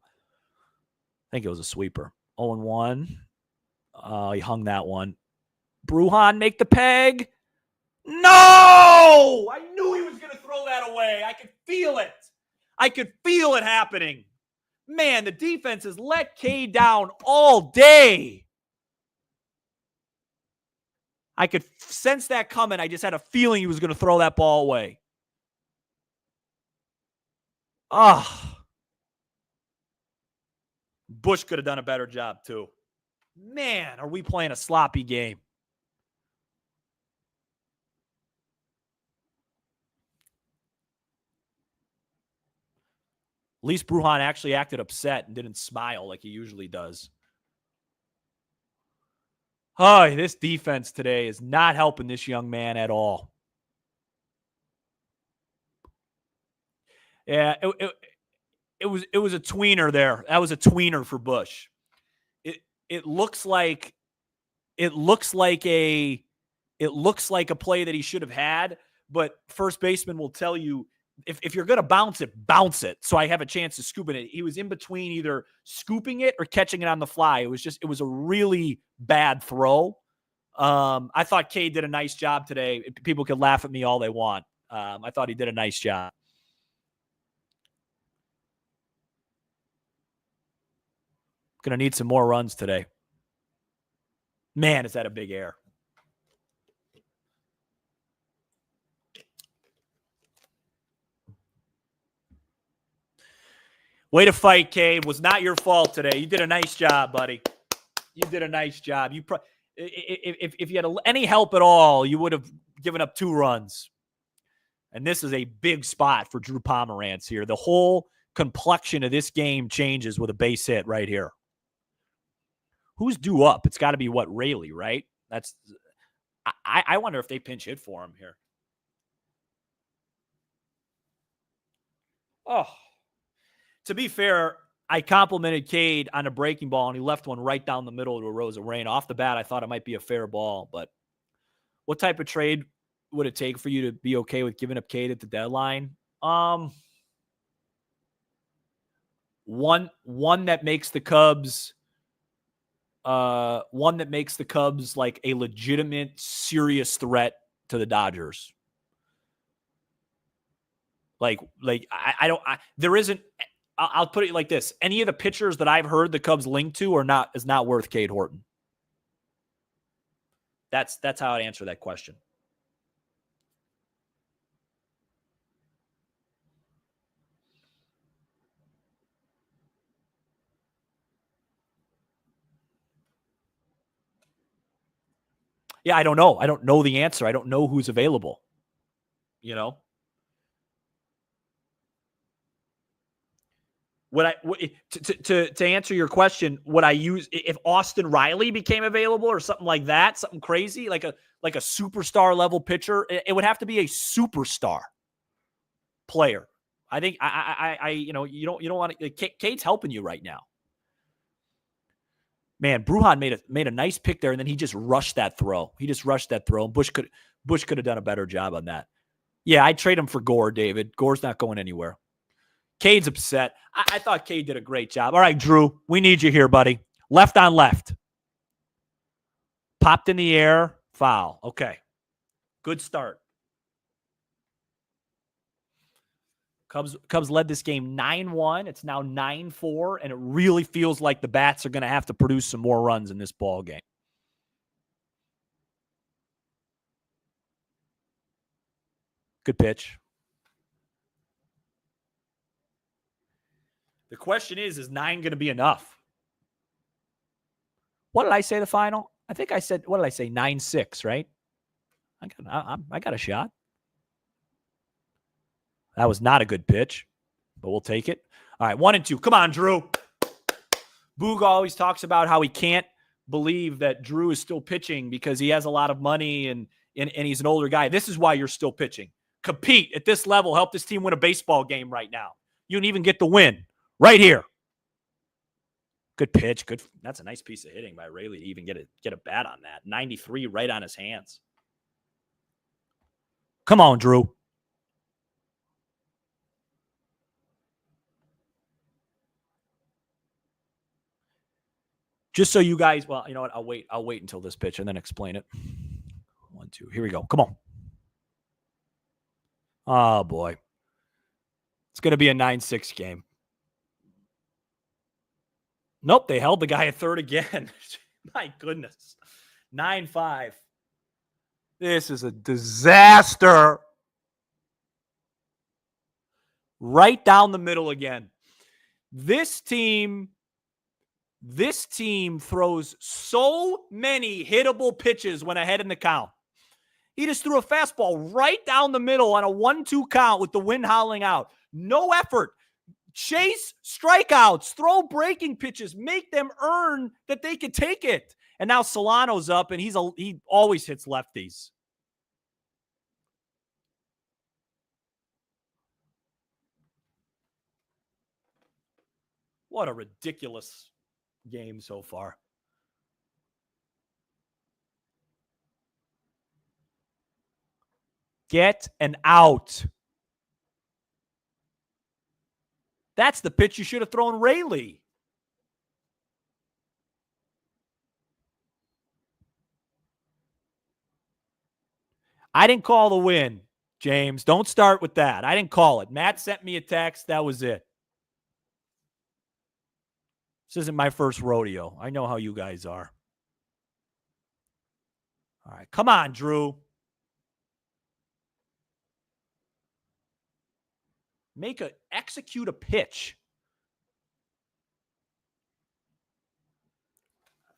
think it was a sweeper. 0-1. He hung that one. Brujan make the peg. No! I knew he was going to throw that away. I could feel it. I could feel it happening. Man, the defense has let K down all day. I could sense that coming. I just had a feeling he was going to throw that ball away. Bush could have done a better job, too. Man, are we playing a sloppy game? At least Brujan actually acted upset and didn't smile like he usually does. Oh, this defense today is not helping this young man at all. Yeah, it was a tweener there. That was a tweener for Bush. It looks like a play that he should have had, but first baseman will tell you if you're going to bounce it. So I have a chance of scooping it. He was in between either scooping it or catching it on the fly. It was a really bad throw. I thought Cade did a nice job today. People can laugh at me all they want. I thought he did a nice job. Going to need some more runs today. Man, is that a big error. Way to fight, Cade. Was not your fault today. You did a nice job, buddy. You did a nice job. If you had any help at all, you would have given up 2 runs. And this is a big spot for Drew Pomerantz here. The whole complexion of this game changes with a base hit right here. Who's due up? It's got to be Rayleigh, right? I wonder if they pinch hit for him here. Oh. To be fair, I complimented Cade on a breaking ball, and he left one right down the middle to a Rosarena. Off the bat, I thought it might be a fair ball, but what type of trade would it take for you to be okay with giving up Cade at the deadline? One that makes the Cubs like a legitimate, serious threat to the Dodgers. I'll put it like this. Any of the pitchers that I've heard the Cubs linked to is not worth Cade Horton. That's how I'd answer that question. Yeah, I don't know. I don't know the answer. I don't know who's available. To answer your question, would I use if Austin Riley became available or something like that, something crazy like a superstar level pitcher? It would have to be a superstar player. I think you don't want to. Cade's helping you right now. Man, Brujan made a nice pick there, and then he just rushed that throw. And Bush could have done a better job on that. Yeah, I'd trade him for Gore, David. Gore's not going anywhere. Cade's upset. I thought Cade did a great job. All right, Drew, we need you here, buddy. Left on left. Popped in the air. Foul. Okay. Good start. Cubs led this game 9-1. It's now 9-4, and it really feels like the Bats are going to have to produce some more runs in this ball game. Good pitch. The question is 9 going to be enough? What did I say the final? I think I said, what did I say? 9-6, right? I got a shot. That was not a good pitch, but we'll take it. All right, 1-2. Come on, Drew. Boog always talks about how he can't believe that Drew is still pitching because he has a lot of money and he's an older guy. This is why you're still pitching. Compete at this level. Help this team win a baseball game right now. You can even get the win right here. Good pitch. Good. That's a nice piece of hitting by Rayleigh to even get a bat on that. 93 right on his hands. Come on, Drew. Just so you guys, well, you know what? I'll wait until this pitch and then explain it. 1-2. Here we go. Come on. Oh, boy. It's going to be a 9-6 game. Nope, they held the guy at third again. My goodness. 9-5. This is a disaster. Right down the middle again. This team throws so many hittable pitches when ahead in the count. He just threw a fastball right down the middle on a 1-2 count with the wind howling out. No effort. Chase strikeouts, throw breaking pitches, make them earn that they could take it. And now Solano's up, and he always hits lefties. What a ridiculous game so far. Get an out. That's the pitch you should have thrown Rayleigh. I didn't call the win, James. Don't start with that. I didn't call it. Matt sent me a text. That was it. This isn't my first rodeo. I know how you guys are. All right. Come on, Drew. Execute a pitch.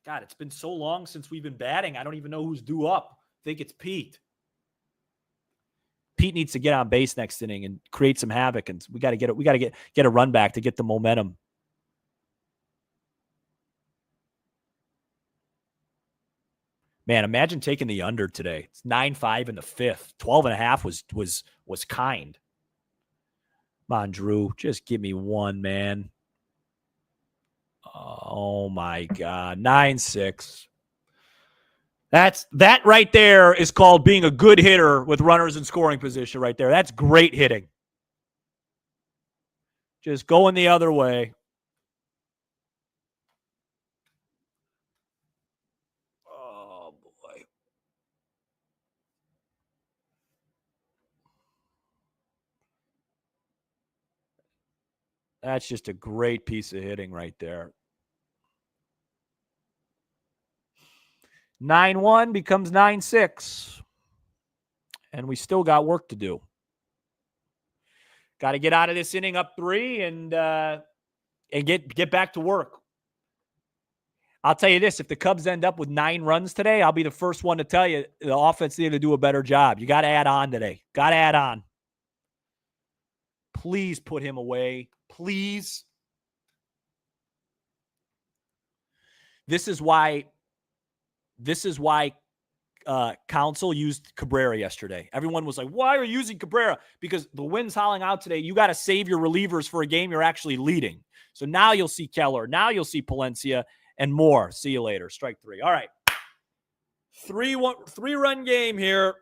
God, it's been so long since we've been batting. I don't even know who's due up. I think it's Pete. Pete needs to get on base next inning and create some havoc, and we got to get a run back to get the momentum. Man, imagine taking the under today. It's 9-5 in the fifth. 12.5 was kind. Come on, Drew. Just give me one, man. Oh my God. 9-6. That right there is called being a good hitter with runners in scoring position right there. That's great hitting. Just going the other way. Oh, boy. That's just a great piece of hitting right there. 9-1 becomes 9-6. And we still got work to do. Got to get out of this inning up 3 and get back to work. I'll tell you this, if the Cubs end up with 9 runs today, I'll be the first one to tell you the offense needed to do a better job. You got to add on today. Got to add on. Please put him away. Please. This is why Council used Cabrera yesterday. Everyone was like, why are you using Cabrera? Because the wind's howling out today. You got to save your relievers for a game you're actually leading. So now you'll see Keller. Now you'll see Palencia and more. See you later. Strike 3. All right. 3-run game here,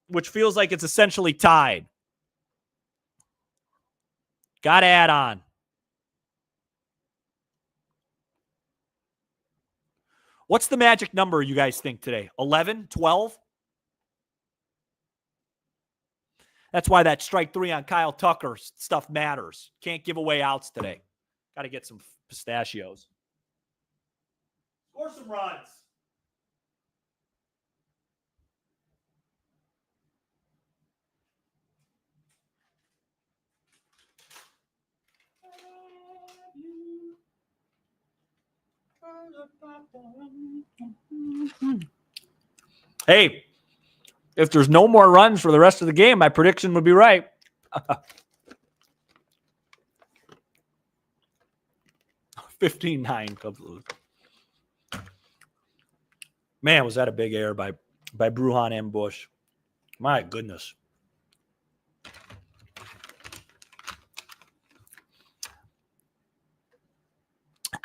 which feels like it's essentially tied. Got to add on. What's the magic number you guys think today? 11, 12? That's why that strike 3 on Kyle Tucker stuff matters. Can't give away outs today. Got to get some pistachios. Score some runs. Hey, if there's no more runs for the rest of the game, my prediction would be right. 15-9 Cubs lose. Man, was that a big error by Brujan and Bush. My goodness.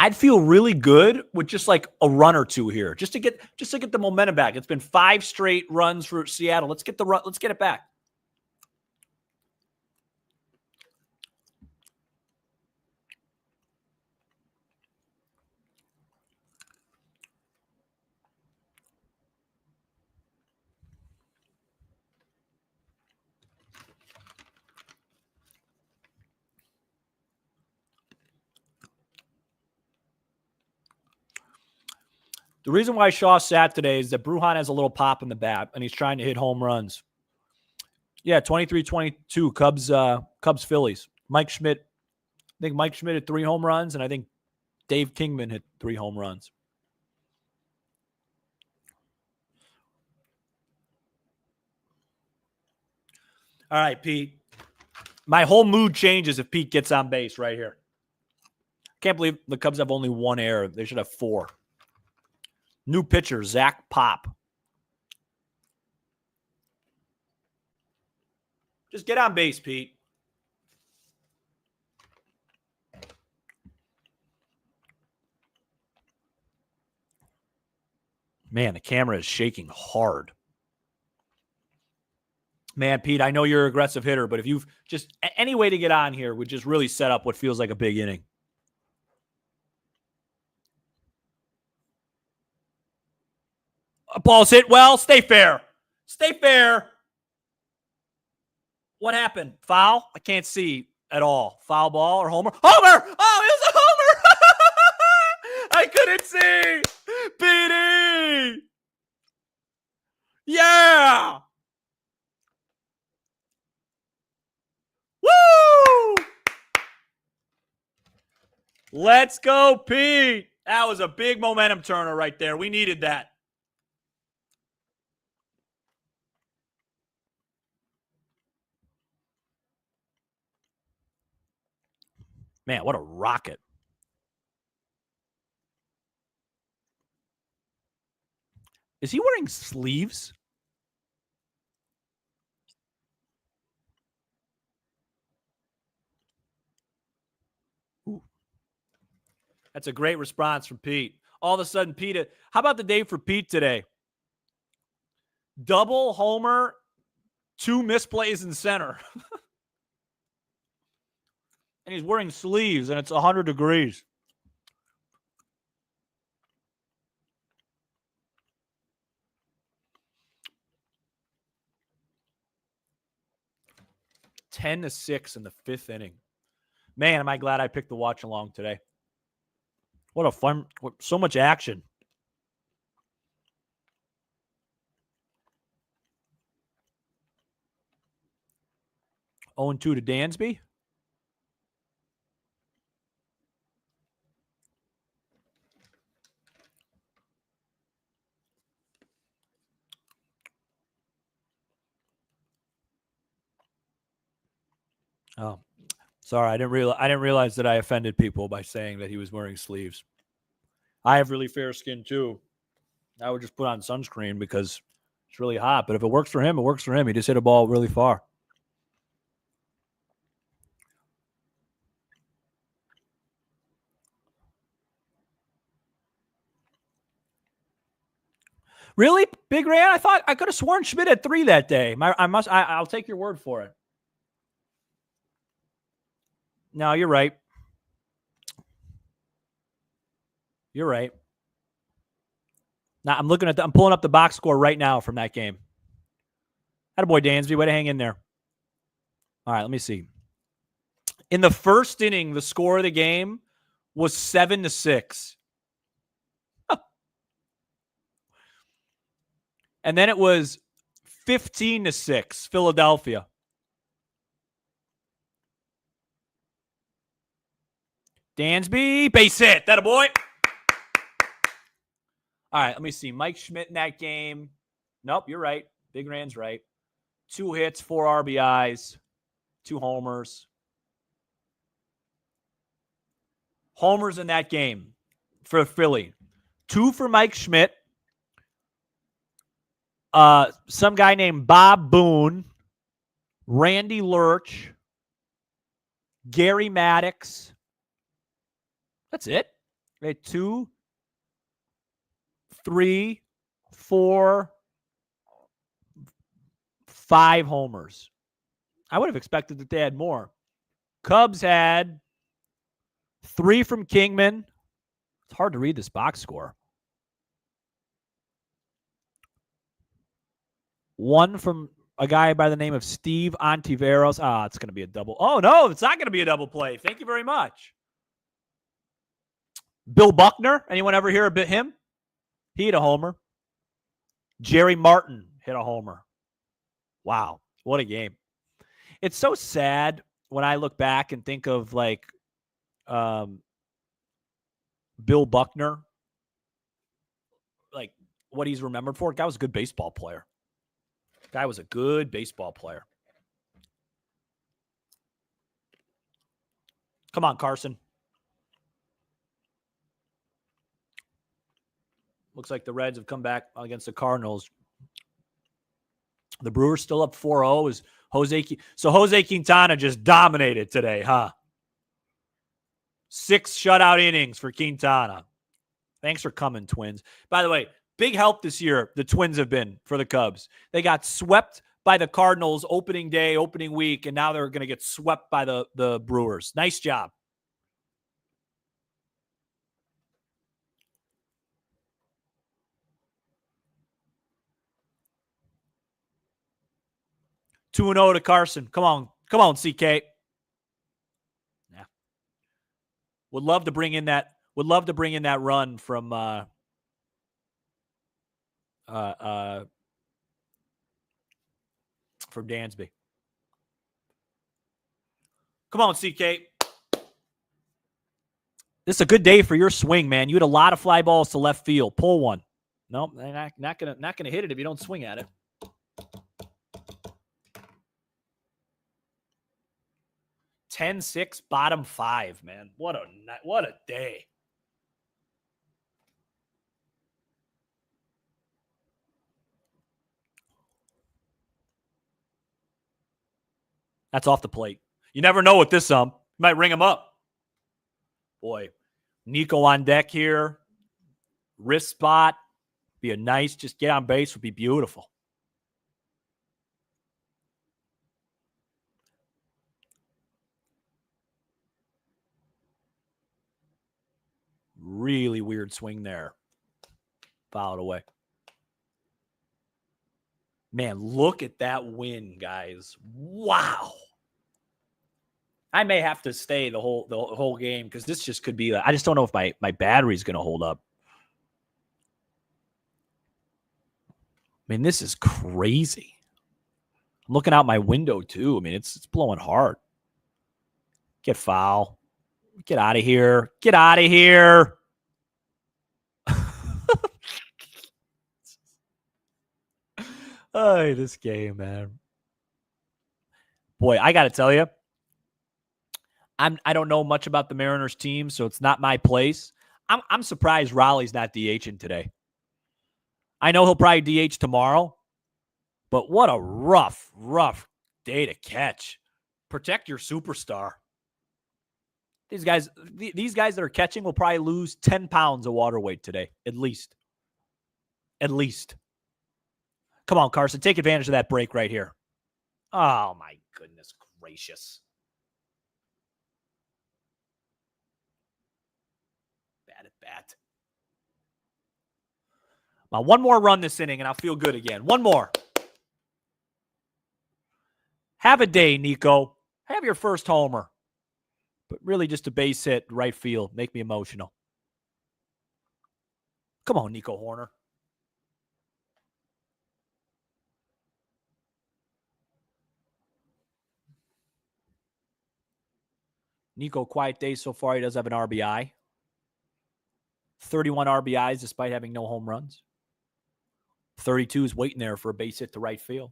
I'd feel really good with just like a run or two here, just to get the momentum back. It's been 5 straight runs for Seattle. Let's get it back. The reason why Shaw sat today is that Brujan has a little pop in the bat, and he's trying to hit home runs. Yeah, 23-22 Cubs Phillies. Mike Schmidt. I think Mike Schmidt hit 3 home runs, and I think Dave Kingman hit 3 home runs. All right, Pete. My whole mood changes if Pete gets on base right here. Can't believe the Cubs have only 1 error. They should have 4. New pitcher, Zach Pop. Just get on base, Pete. Man, the camera is shaking hard. Man, Pete, I know you're an aggressive hitter, but if you've just any way to get on here would just really set up what feels like a big inning. Ball's hit well. Stay fair. Stay fair. What happened? Foul? I can't see at all. Foul ball or homer? Homer! Oh, it was a homer! I couldn't see. PD! Yeah! Woo! Let's go, Pete. That was a big momentum turner right there. We needed that. Man, what a rocket. Is he wearing sleeves? Ooh. That's a great response from Pete. All of a sudden, Pete, how about the day for Pete today? Double homer, 2 misplays in center. And he's wearing sleeves, and it's 100 degrees. (10-6) in the 5th inning. Man, am I glad I picked the watch along today. What a fun, so much action. Oh, 2 to Dansby. Oh, sorry. I didn't realize that I offended people by saying that he was wearing sleeves. I have really fair skin too. I would just put on sunscreen because it's really hot. But if it works for him, it works for him. He just hit a ball really far. Really, Big Ran? I thought I could have sworn Schmidt had 3 that day. I'll take your word for it. No, you're right. You're right. Now I'm pulling up the box score right now from that game. Attaboy, Dansby, way to hang in there. All right, let me see. In the first inning, the score of the game was 7-6. And then it was 15-6, Philadelphia. Dansby, base hit. That a boy. All right, let me see. Mike Schmidt in that game. Nope, you're right. Big Ran's right. 2 hits, 4 RBIs, 2 homers. Homers in that game for Philly. 2 for Mike Schmidt. Some guy named Bob Boone, Randy Lurch, Gary Maddox. That's it. Okay, 2, 3, 4, 5 homers. I would have expected that they had more. Cubs had 3 from Kingman. It's hard to read this box score. 1 from a guy by the name of Steve Ontiveros. It's going to be a double. Oh, no, it's not going to be a double play. Thank you very much. Bill Buckner. Anyone ever hear of him? He hit a homer. Jerry Martin hit a homer. Wow, what a game. It's so sad when I look back and think of like Bill Buckner, like what he's remembered for. Guy was a good baseball player. Come on, Carson. Looks like the Reds have come back against the Cardinals. The Brewers still up 4-0. Is Jose Quintana just dominated today, huh? 6 shutout innings for Quintana. Thanks for coming, Twins. By the way, big help this year the Twins have been for the Cubs. They got swept by the Cardinals opening day, opening week, and now they're going to get swept by the Brewers. Nice job. Two 2-0 to Carson. Come on, CK. Yeah. Would love to bring in that run from Dansby. Come on, CK. This is a good day for your swing, man. You had a lot of fly balls to left field. Pull one. Nope, not gonna hit it if you don't swing at it. (10-6), bottom 5, man. What a day. That's off the plate. You never know with this You might ring him up. Boy, Nico on deck here. Wrist spot. Be a nice, just get on base would be beautiful. Really weird swing there. Fouled away. Man, look at that win, guys. Wow. I may have to stay the whole game because this just could be. I just don't know if my battery's going to hold up. I mean, this is crazy. I'm looking out my window too. I mean, it's blowing hard. Get foul. Get out of here. Get out of here. Oh, this game, man. Boy, I got to tell you, I don't know much about the Mariners team, so it's not my place. I'm surprised Raleigh's not DHing today. I know he'll probably DH tomorrow, but what a rough day to catch. Protect your superstar. These guys that are catching will probably lose 10 pounds of water weight today, at least. At least. Come on, Carson. Take advantage of that break right here. Oh, my goodness gracious. Bad at bat. One more run this inning, and I'll feel good again. One more. Have a day, Nico. Have your first homer. But really just a base hit, right field. Make me emotional. Come on, Nico Hoerner. Nico, quiet day so far. He does have an RBI. 31 RBIs despite having no home runs. 32 is waiting there for a base hit to right field.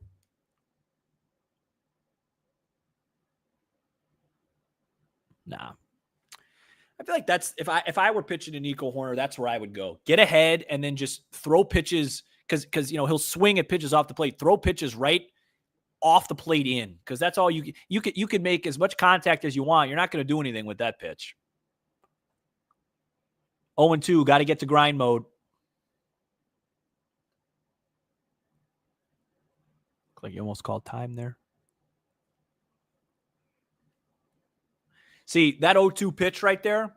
Nah. I feel like that's if I were pitching to Nico Hoerner, that's where I would go. Get ahead and then just throw pitches because he'll swing at pitches off the plate. Throw pitches right off the plate in because that's all you can make as much contact as you want. You're not going to do anything with that pitch. 0-2, got to get to grind mode. Looks like you almost called time there. See, that 0-2 pitch right there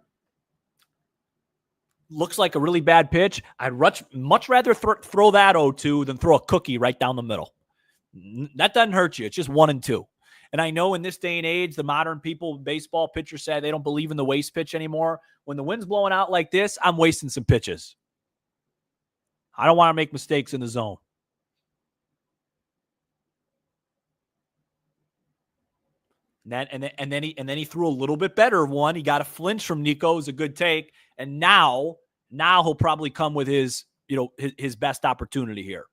looks like a really bad pitch. I'd much rather throw that 0-2 than throw a cookie right down the middle. That doesn't hurt you. It's just 1-2. And I know in this day and age, the modern people, baseball pitchers say they don't believe in the waste pitch anymore. When the wind's blowing out like this, I'm wasting some pitches. I don't want to make mistakes in the zone. And then he threw a little bit better one. He got a flinch from Nico. It was a good take. And now he'll probably come with his best opportunity here.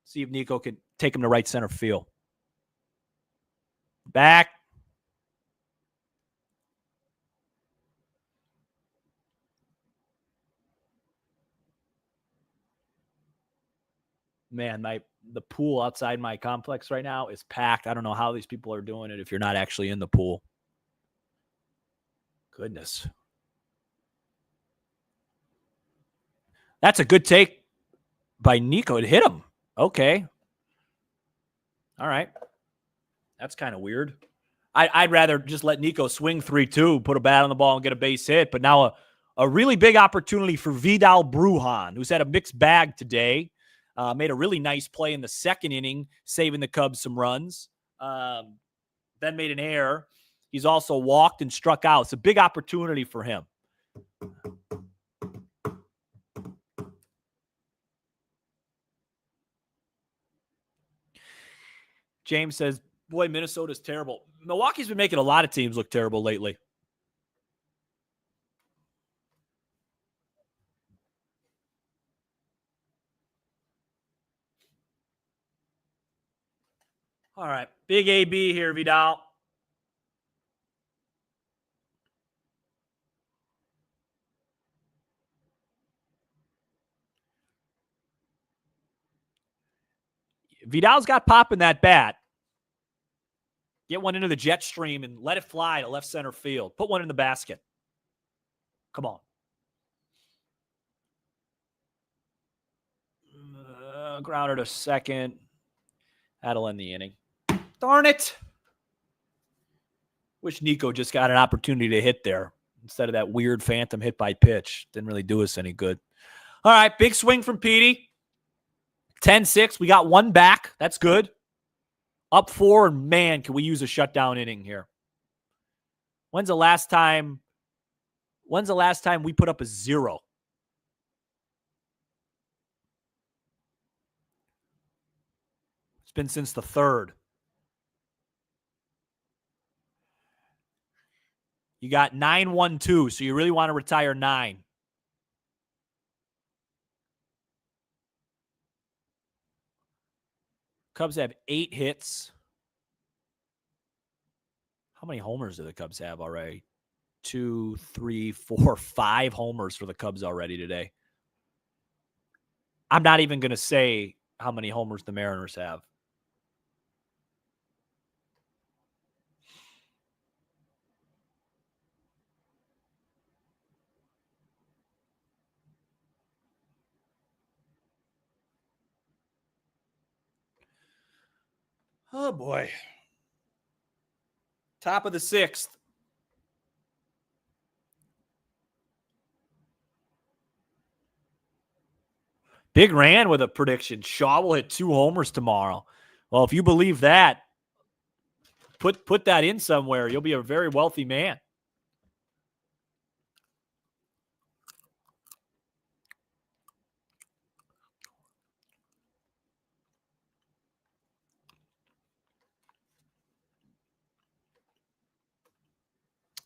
See if Nico can take him to right center field. Back. Man, the pool outside my complex right now is packed. I don't know how these people are doing it if you're not actually in the pool. Goodness. That's a good take by Nico. It hit him. Okay. All right. That's kind of weird. I'd rather just let Nico swing 3-2, put a bat on the ball and get a base hit. But now a really big opportunity for Vidal Brujan, who's had a mixed bag today. Made a really nice play in the second inning, saving the Cubs some runs. Then made an error. He's also walked and struck out. It's a big opportunity for him. James says, boy, Minnesota's terrible. Milwaukee's been making a lot of teams look terrible lately. All right. Big AB here, Vidal. Vidal's got pop in that bat. Get one into the jet stream and let it fly to left center field. Put one in the basket. Come on. Grounder to second. That'll end the inning. Darn it. Wish Nico just got an opportunity to hit there instead of that weird phantom hit by pitch. Didn't really do us any good. All right, big swing from Petey. 10-6. We got one back. That's good. Up 4, and man, can we use a shutdown inning here? When's the last time we put up a 0? It's been since the 3rd. You got 9-1-2, so you really want to retire 9. Cubs have 8 hits. How many homers do the Cubs have already? 2, 3, 4, 5 homers for the Cubs already today. I'm not even going to say how many homers the Mariners have. Oh, boy. Top of the 6th. Big Ran with a prediction. Shaw will hit 2 homers tomorrow. Well, if you believe that, put that in somewhere. You'll be a very wealthy man.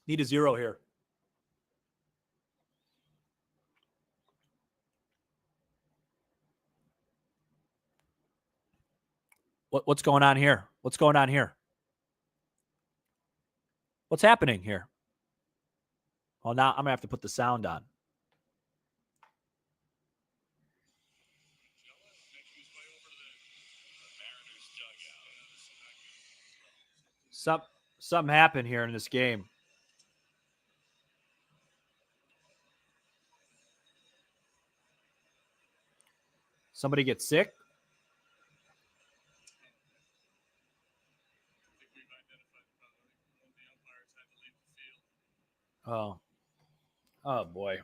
Need a 0 here. What's going on here? What's going on here? What's happening here? Well, now I'm going to have to put the sound on. Something happened here in this game. Somebody gets sick? Oh boy.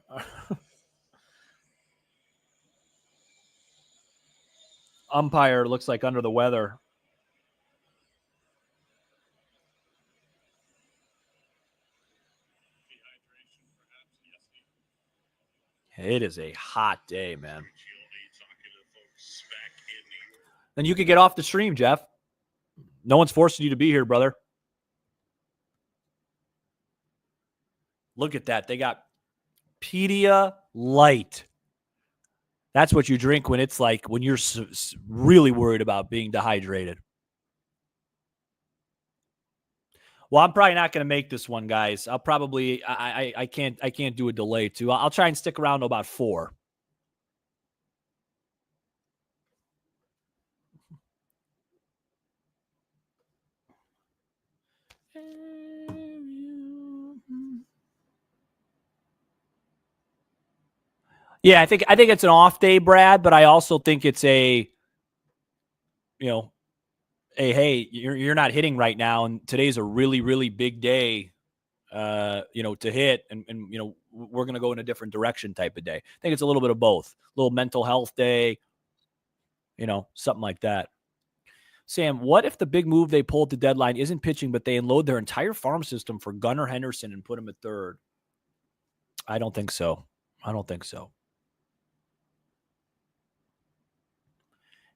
Umpire looks like under the weather. It is a hot day, man. Then you could get off the stream, Jeff. No one's forcing you to be here, brother. Look at that. They got Pedialyte. That's what you drink when it's like when you're really worried about being dehydrated. Well, I'm probably not going to make this one, guys. I'll probably I can't do a delay too. I'll try and stick around to about 4. Yeah, I think it's an off day, Brad, but I also think it's a hey, you're not hitting right now, and today's a really, really big day, to hit, and we're going to go in a different direction type of day. I think it's a little bit of both. A little mental health day, something like that. Sam, what if the big move they pulled to deadline isn't pitching, but they unload their entire farm system for Gunnar Henderson and put him at third? I don't think so.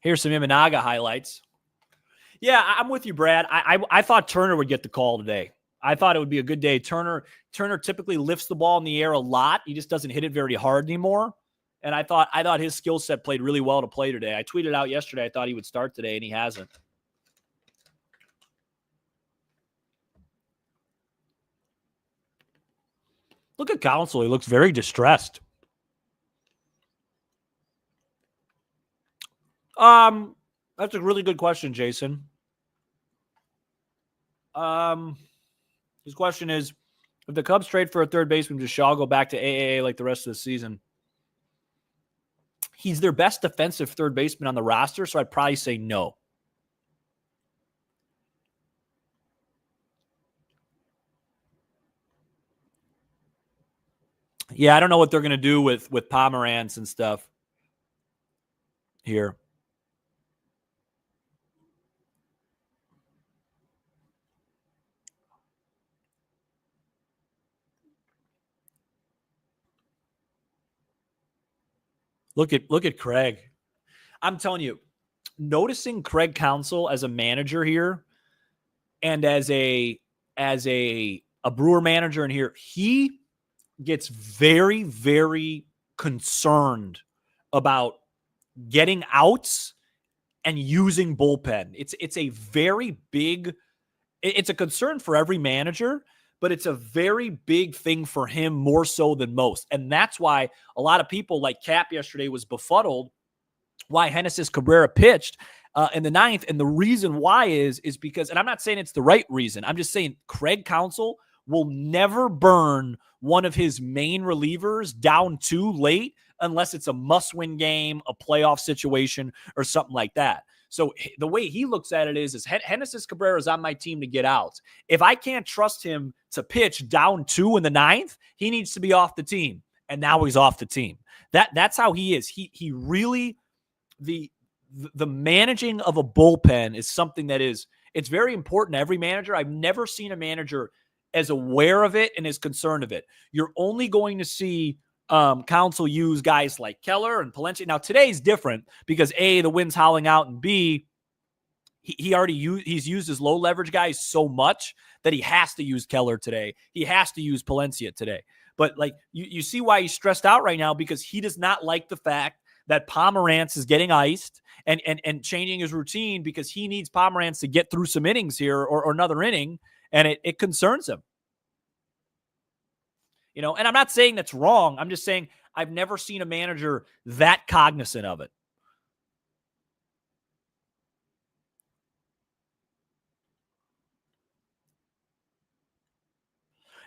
Here's some Imanaga highlights. Yeah, I'm with you, Brad. I thought Turner would get the call today. I thought it would be a good day. Turner typically lifts the ball in the air a lot. He just doesn't hit it very hard anymore. And I thought his skill set played really well to play today. I tweeted out yesterday I thought he would start today, and he hasn't. Look at Counsell. He looks very distressed. That's a really good question, Jason. His question is, if the Cubs trade for a third baseman, does Shaw go back to AAA like the rest of the season? He's their best defensive third baseman on the roster, so I'd probably say no. Yeah, I don't know what they're going to do with Pomerantz and stuff here. Look at Craig. I'm telling you, noticing Craig Counsell as a manager here and as a Brewer manager in here, he gets very, very concerned about getting outs and using bullpen. It's a very big, it's a concern for every manager, but it's a very big thing for him more so than most. And that's why a lot of people like Cap yesterday was befuddled why Genesis Cabrera pitched in the 9th. And the reason why is because, and I'm not saying it's the right reason, I'm just saying Craig Counsell will never burn one of his main relievers down too late unless it's a must-win game, a playoff situation, or something like that. So the way he looks at it is Genesis Cabrera is on my team to get out. If I can't trust him to pitch down 2 in the 9th, he needs to be off the team. And now he's off the team. That's how he is. He really the managing of a bullpen is something that it's very important to every manager. I've never seen a manager as aware of it and as concerned of it. You're only going to see Council use guys like Keller and Palencia. Now today's different because A, the wind's howling out, and B, he's used his low leverage guys so much that he has to use Keller today. He has to use Palencia today. But like you see why he's stressed out right now, because he does not like the fact that Pomerantz is getting iced and changing his routine, because he needs Pomerantz to get through some innings here or another inning, and it concerns him. You know, and I'm not saying that's wrong. I'm just saying I've never seen a manager that cognizant of it.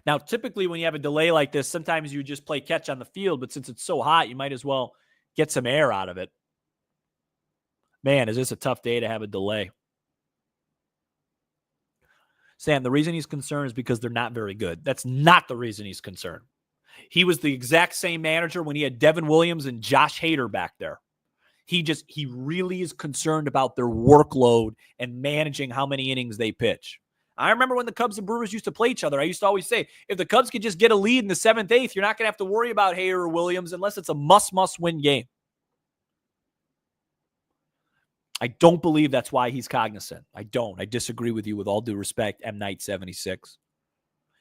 Now, typically when you have a delay like this, sometimes you just play catch on the field, but since it's so hot, you might as well get some air out of it. Man, is this a tough day to have a delay. Sam, the reason he's concerned is because they're not very good. That's not the reason he's concerned. He was the exact same manager when he had Devin Williams and Josh Hader back there. He really is concerned about their workload and managing how many innings they pitch. I remember when the Cubs and Brewers used to play each other, I used to always say, if the Cubs could just get a lead in the 7th, 8th, you're not going to have to worry about Hader or Williams unless it's a must-win game. I don't believe that's why he's cognizant. I don't. I disagree with you with all due respect, M. Knight 76.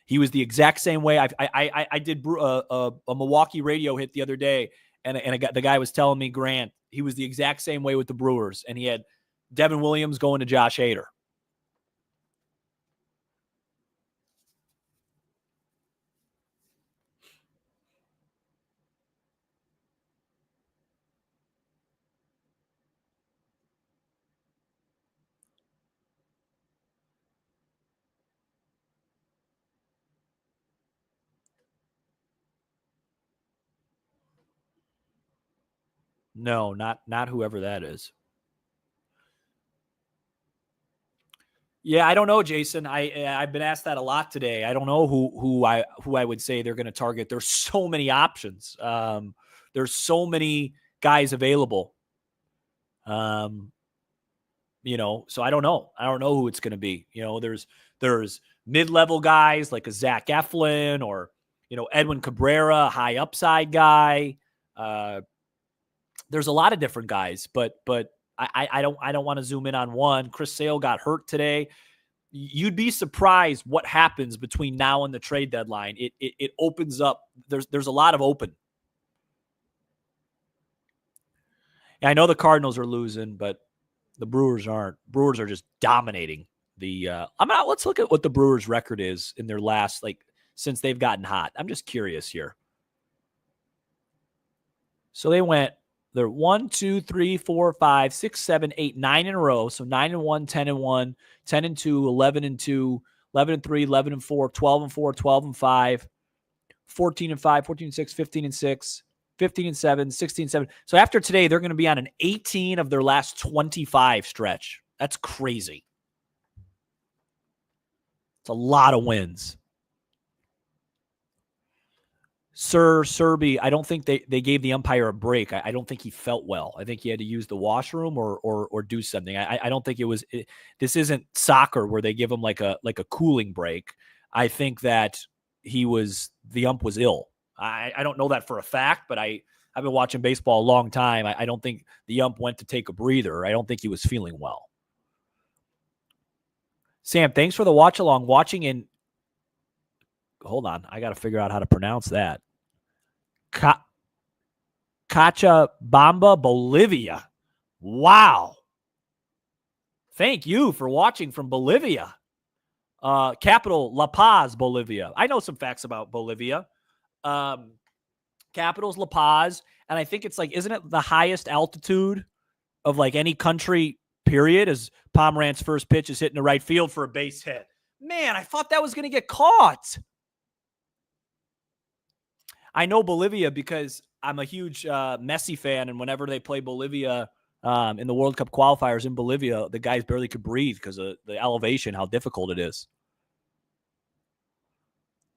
He was the exact same way. I did a Milwaukee radio hit the other day, and the guy was telling me, Grant, he was the exact same way with the Brewers, and he had Devin Williams going to Josh Hader. No, not whoever that is. Yeah, I don't know, Jason. I've been asked that a lot today. I don't know who I would say they're going to target. There's so many options. There's so many guys available. You know, so I don't know. I don't know who it's going to be. You know, there's mid-level guys like a Zach Eflin or, you know, Edwin Cabrera, high upside guy. There's a lot of different guys, but I don't want to zoom in on one. Chris Sale got hurt today. You'd be surprised what happens between now and the trade deadline. It opens up. There's a lot of open. Yeah, I know the Cardinals are losing, but the Brewers aren't. Brewers are just dominating the. Let's look at what the Brewers' record is in their last, since they've gotten hot. I'm just curious here. So they're 1, 2, 3, 4, 5, 6, 7, 8, 9 in a row. So 9-1, 10-1, 10-2, 11-2, 11-3, 11-4, 12-4, 12-5, 14-5, 14-6, 15-6, 15-7, 16-7. So after today, they're going to be on an 18 of their last 25 stretch. That's crazy. It's a lot of wins. Sir Serby, I don't think they gave the umpire a break. I don't think he felt well. I think he had to use the washroom or do something. I don't think this isn't soccer where they give him like a cooling break. I think that the ump was ill. I don't know that for a fact, but I've been watching baseball a long time. I don't think the ump went to take a breather. I don't think he was feeling well. Sam, thanks for the watch along. Watching in, hold on, I got to figure out how to pronounce that. Cochabamba, Bolivia. Wow. Thank you for watching from Bolivia. Capital, La Paz, Bolivia. I know some facts about Bolivia. Capital's La Paz, and I think it's isn't it the highest altitude of any country, period, as Pomerantz's first pitch is hitting the right field for a base hit. Man, I thought that was going to get caught. I know Bolivia because I'm a huge Messi fan, and whenever they play Bolivia in the World Cup qualifiers in Bolivia, the guys barely could breathe because of the elevation, how difficult it is.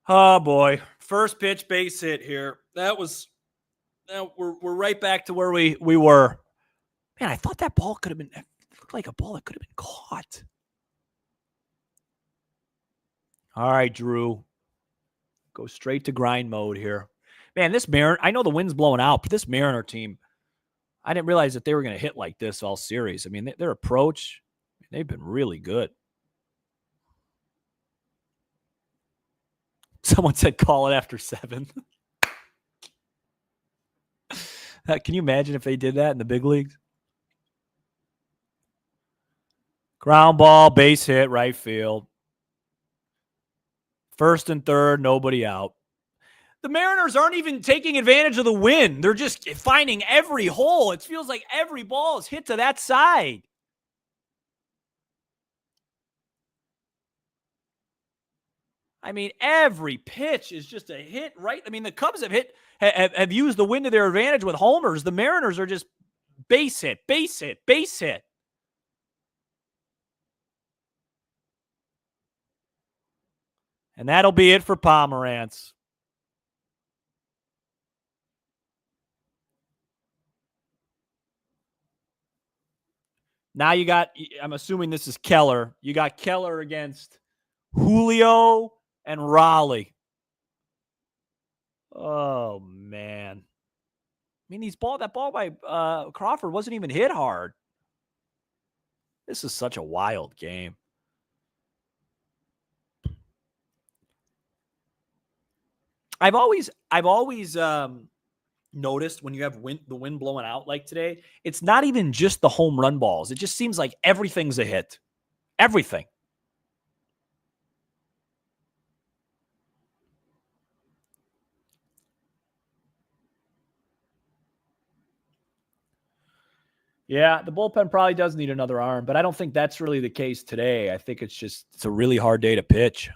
Oh, boy. First pitch base hit here. We're right back to where we were. Man, I thought that ball could have been, it looked like a ball that could have been caught. All right, Drew. Go straight to grind mode here. Man, this Mariner, I know the wind's blowing out, but this Mariner team, I didn't realize that they were going to hit like this all series. I mean, their approach, they've been really good. Someone said call it after 7. Can you imagine if they did that in the big leagues? Ground ball, base hit, right field. First and third, nobody out. The Mariners aren't even taking advantage of the wind. They're just finding every hole. It feels like every ball is hit to that side. I mean, every pitch is just a hit, right? I mean, the Cubs have used the wind to their advantage with homers. The Mariners are just base hit, base hit, base hit. And that'll be it for Pomerantz. Now you got, I'm assuming this is Keller. You got Keller against Julio and Raleigh. Oh, man. I mean, that ball by Crawford wasn't even hit hard. This is such a wild game. I've always noticed when you have the wind blowing out like today, it's not even just the home run balls. It just seems like everything's a hit. Everything. Yeah, the bullpen probably does need another arm, but I don't think that's really the case today. I think it's a really hard day to pitch.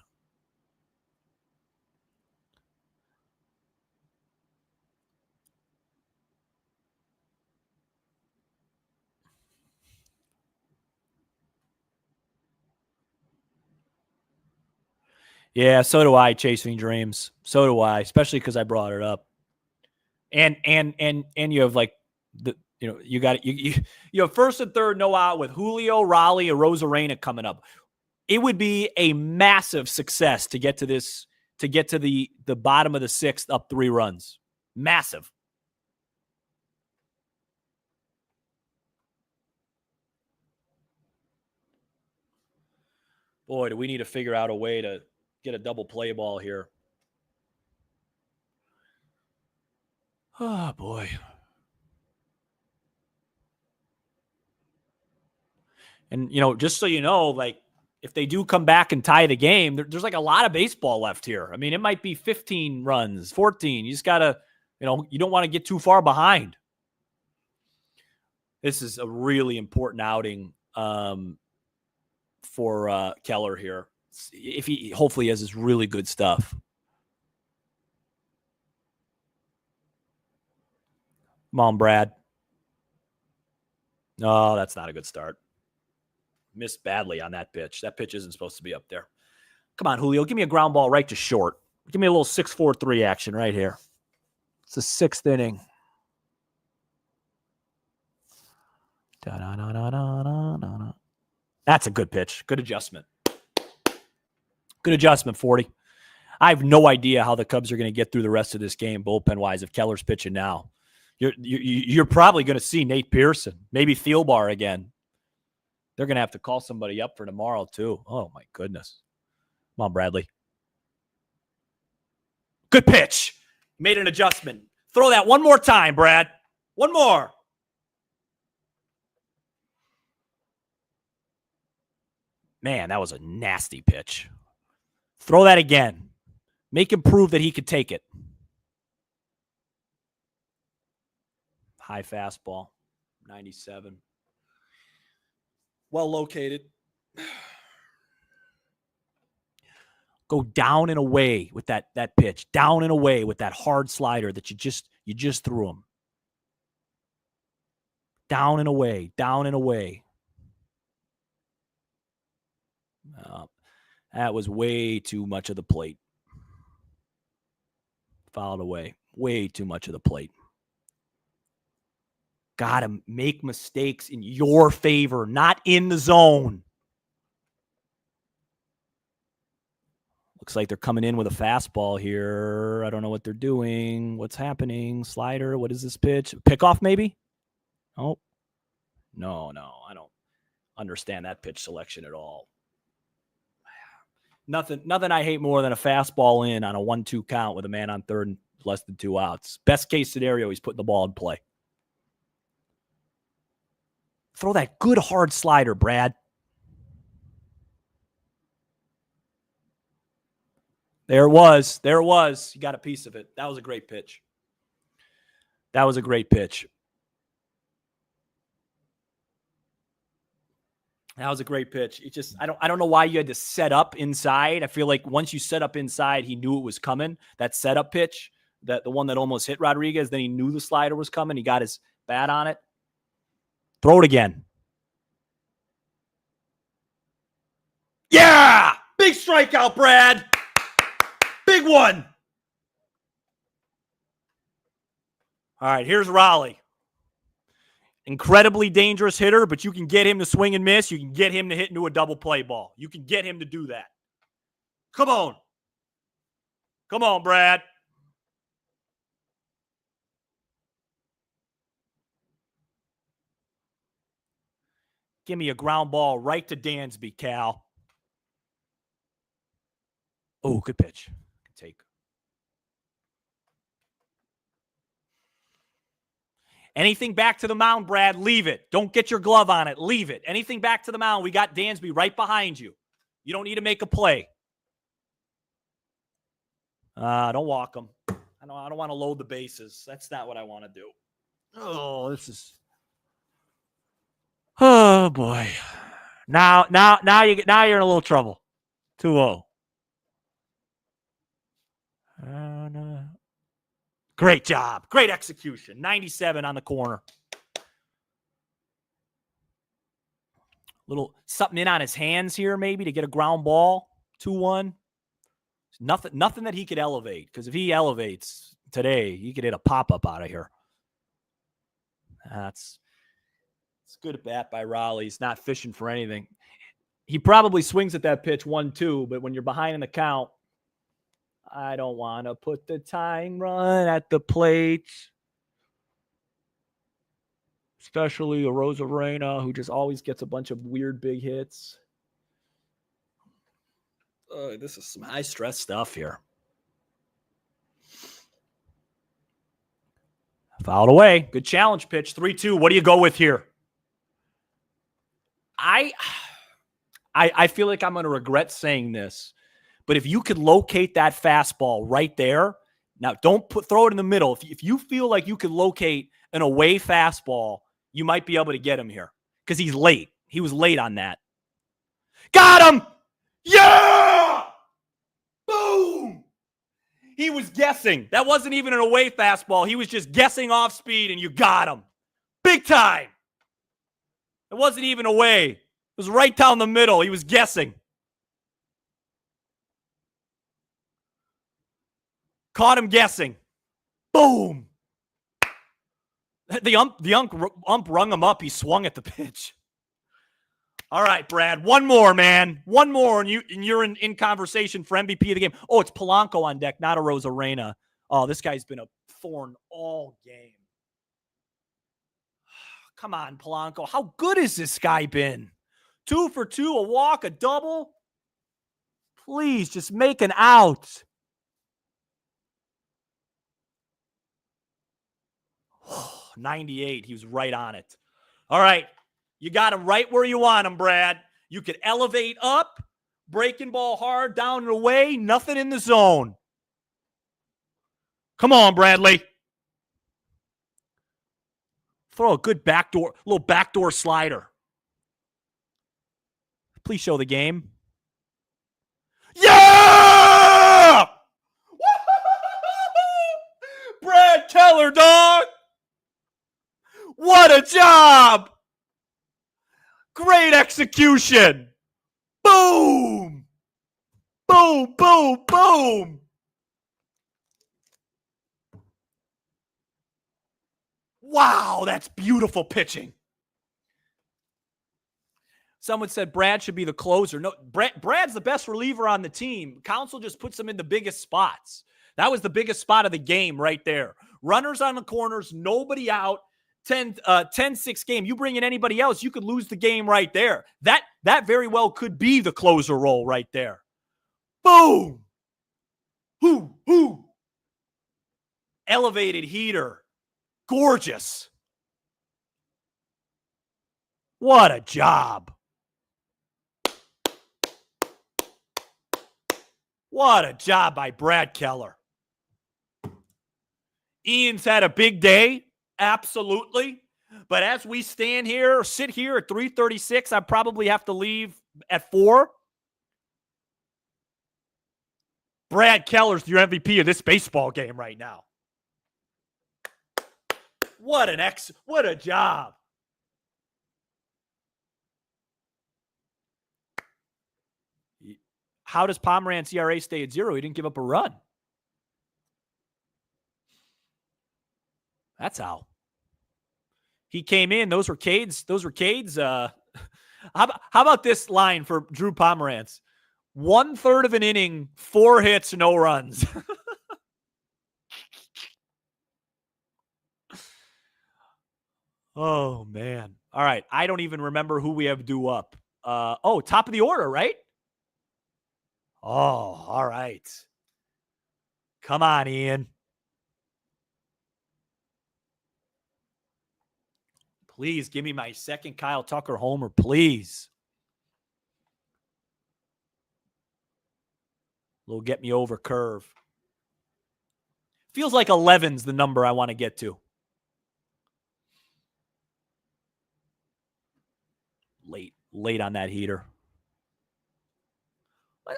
Yeah, so do I, chasing dreams. So do I, especially because I brought it up. And you have like you got you have first and third no out with Julio, Raleigh, and Rosarena coming up. It would be a massive success to get to the bottom of the 6th up 3 runs. Massive. Boy, do we need to figure out a way to get a double play ball here. Oh, boy. And, just so you know, like, if they do come back and tie the game, there's like a lot of baseball left here. I mean, it might be 15 runs, 14. You just got to, you don't want to get too far behind. This is a really important outing for Keller here. If he hopefully has this really good stuff. Come on, Brad. No, that's not a good start. Missed badly on that pitch. That pitch isn't supposed to be up there. Come on, Julio. Give me a ground ball right to short. Give me a little 6-4-3 action right here. It's the 6th inning. That's a good pitch. Good adjustment. Good adjustment, 40. I have no idea how the Cubs are going to get through the rest of this game bullpen-wise if Keller's pitching now. You're probably going to see Nate Pearson, maybe Thielbar again. They're going to have to call somebody up for tomorrow, too. Oh, my goodness. Come on, Bradley. Good pitch. Made an adjustment. Throw that one more time, Brad. One more. Man, that was a nasty pitch. Throw that again. Make him prove that he could take it. High fastball. 97. Well located. Go down and away with that pitch. Down and away with that hard slider that you just threw him. Down and away. Down and away. That was way too much of the plate. Fouled away. Way too much of the plate. Got to make mistakes in your favor, not in the zone. Looks like they're coming in with a fastball here. I don't know what they're doing. What's happening? Slider. What is this pitch? Pickoff maybe? Oh, no. I don't understand that pitch selection at all. Nothing I hate more than a fastball in on a 1-2 count with a man on third and less than 2 outs. Best case scenario, he's putting the ball in play. Throw that good hard slider, Brad. There it was. You got a piece of it. That was a great pitch. It just I don't know why you had to set up inside. I feel like once you set up inside, he knew it was coming. That setup pitch, the one that almost hit Rodriguez, then he knew the slider was coming. He got his bat on it. Throw it again. Yeah! Big strikeout, Brad. Big one. All right, here's Raleigh. Incredibly dangerous hitter, but you can get him to swing and miss. You can get him to hit into a double play ball. You can get him to do that. Come on. Come on, Brad. Give me a ground ball right to Dansby, Cal. Oh, good pitch. Good take. Anything back to the mound, Brad, leave it. Don't get your glove on it. Leave it. Anything back to the mound, we got Dansby right behind you. You don't need to make a play. Don't walk him. I don't want to load the bases. That's not what I want to do. Oh, this is... Oh, boy. Now you're in a little trouble. 2-0. Great job. Great execution. 97 on the corner. Little something in on his hands here maybe to get a ground ball. 2-1. Nothing that he could elevate, because if he elevates today, he could hit a pop-up out of here. It's good at bat by Raleigh. He's not fishing for anything. He probably swings at that pitch 1-2, but when you're behind in the count, I don't want to put the tying run at the plate. Especially a Rosarena, who just always gets a bunch of weird big hits. This is some high-stress stuff here. Fouled away. Good challenge pitch. 3-2. What do you go with here? I feel like I'm going to regret saying this, but if you could locate that fastball right there, now don't throw it in the middle. If you feel like you could locate an away fastball, you might be able to get him here because he's late. He was late on that. Got him! Yeah! Boom! He was guessing. That wasn't even an away fastball. He was just guessing off speed, and you got him. Big time. It wasn't even away. It was right down the middle. He was guessing. Caught him guessing. Boom. The ump rung him up. He swung at the pitch. All right, Brad. One more, man. One more, and you're in conversation for MVP of the game. Oh, it's Polanco on deck, not a Rosarena. Oh, this guy's been a thorn all game. Come on, Polanco. How good has this guy been? 2 for 2, a walk, a double. Please, just make an out. Oh, 98. He was right on it. All right. You got him right where you want him, Brad. You could elevate up, breaking ball hard, down and away, nothing in the zone. Come on, Bradley. Throw a good little backdoor slider. Please show the game. Yeah! Brad Keller, dog! What a job! Great execution! Boom! Boom, boom, boom! Wow, that's beautiful pitching. Someone said Brad should be the closer. No, Brad's the best reliever on the team. Council just puts him in the biggest spots. That was the biggest spot of the game right there. Runners on the corners, nobody out. 10-6 game. You bring in anybody else, you could lose the game right there. That very well could be the closer role right there. Boom. Hoo. Elevated heater. Gorgeous. What a job. What a job by Brad Keller. Ian's had a big day. Absolutely. But as we sit here at 3:36, I probably have to leave at 4. Brad Keller's your MVP of this baseball game right now. What a job. How does Pomeranz ERA stay at 0? He didn't give up a run. That's how. He came in. Those were Cade's. How about this line for Drew Pomeranz? 1/3 of an inning, 4 hits, no runs. Oh, man. All right. I don't even remember who we have due up. Top of the order, right? Oh, all right. Come on, Ian. Please give me my second Kyle Tucker homer, please. Little get me over curve. Feels like 11's the number I want to get to. Late on that heater.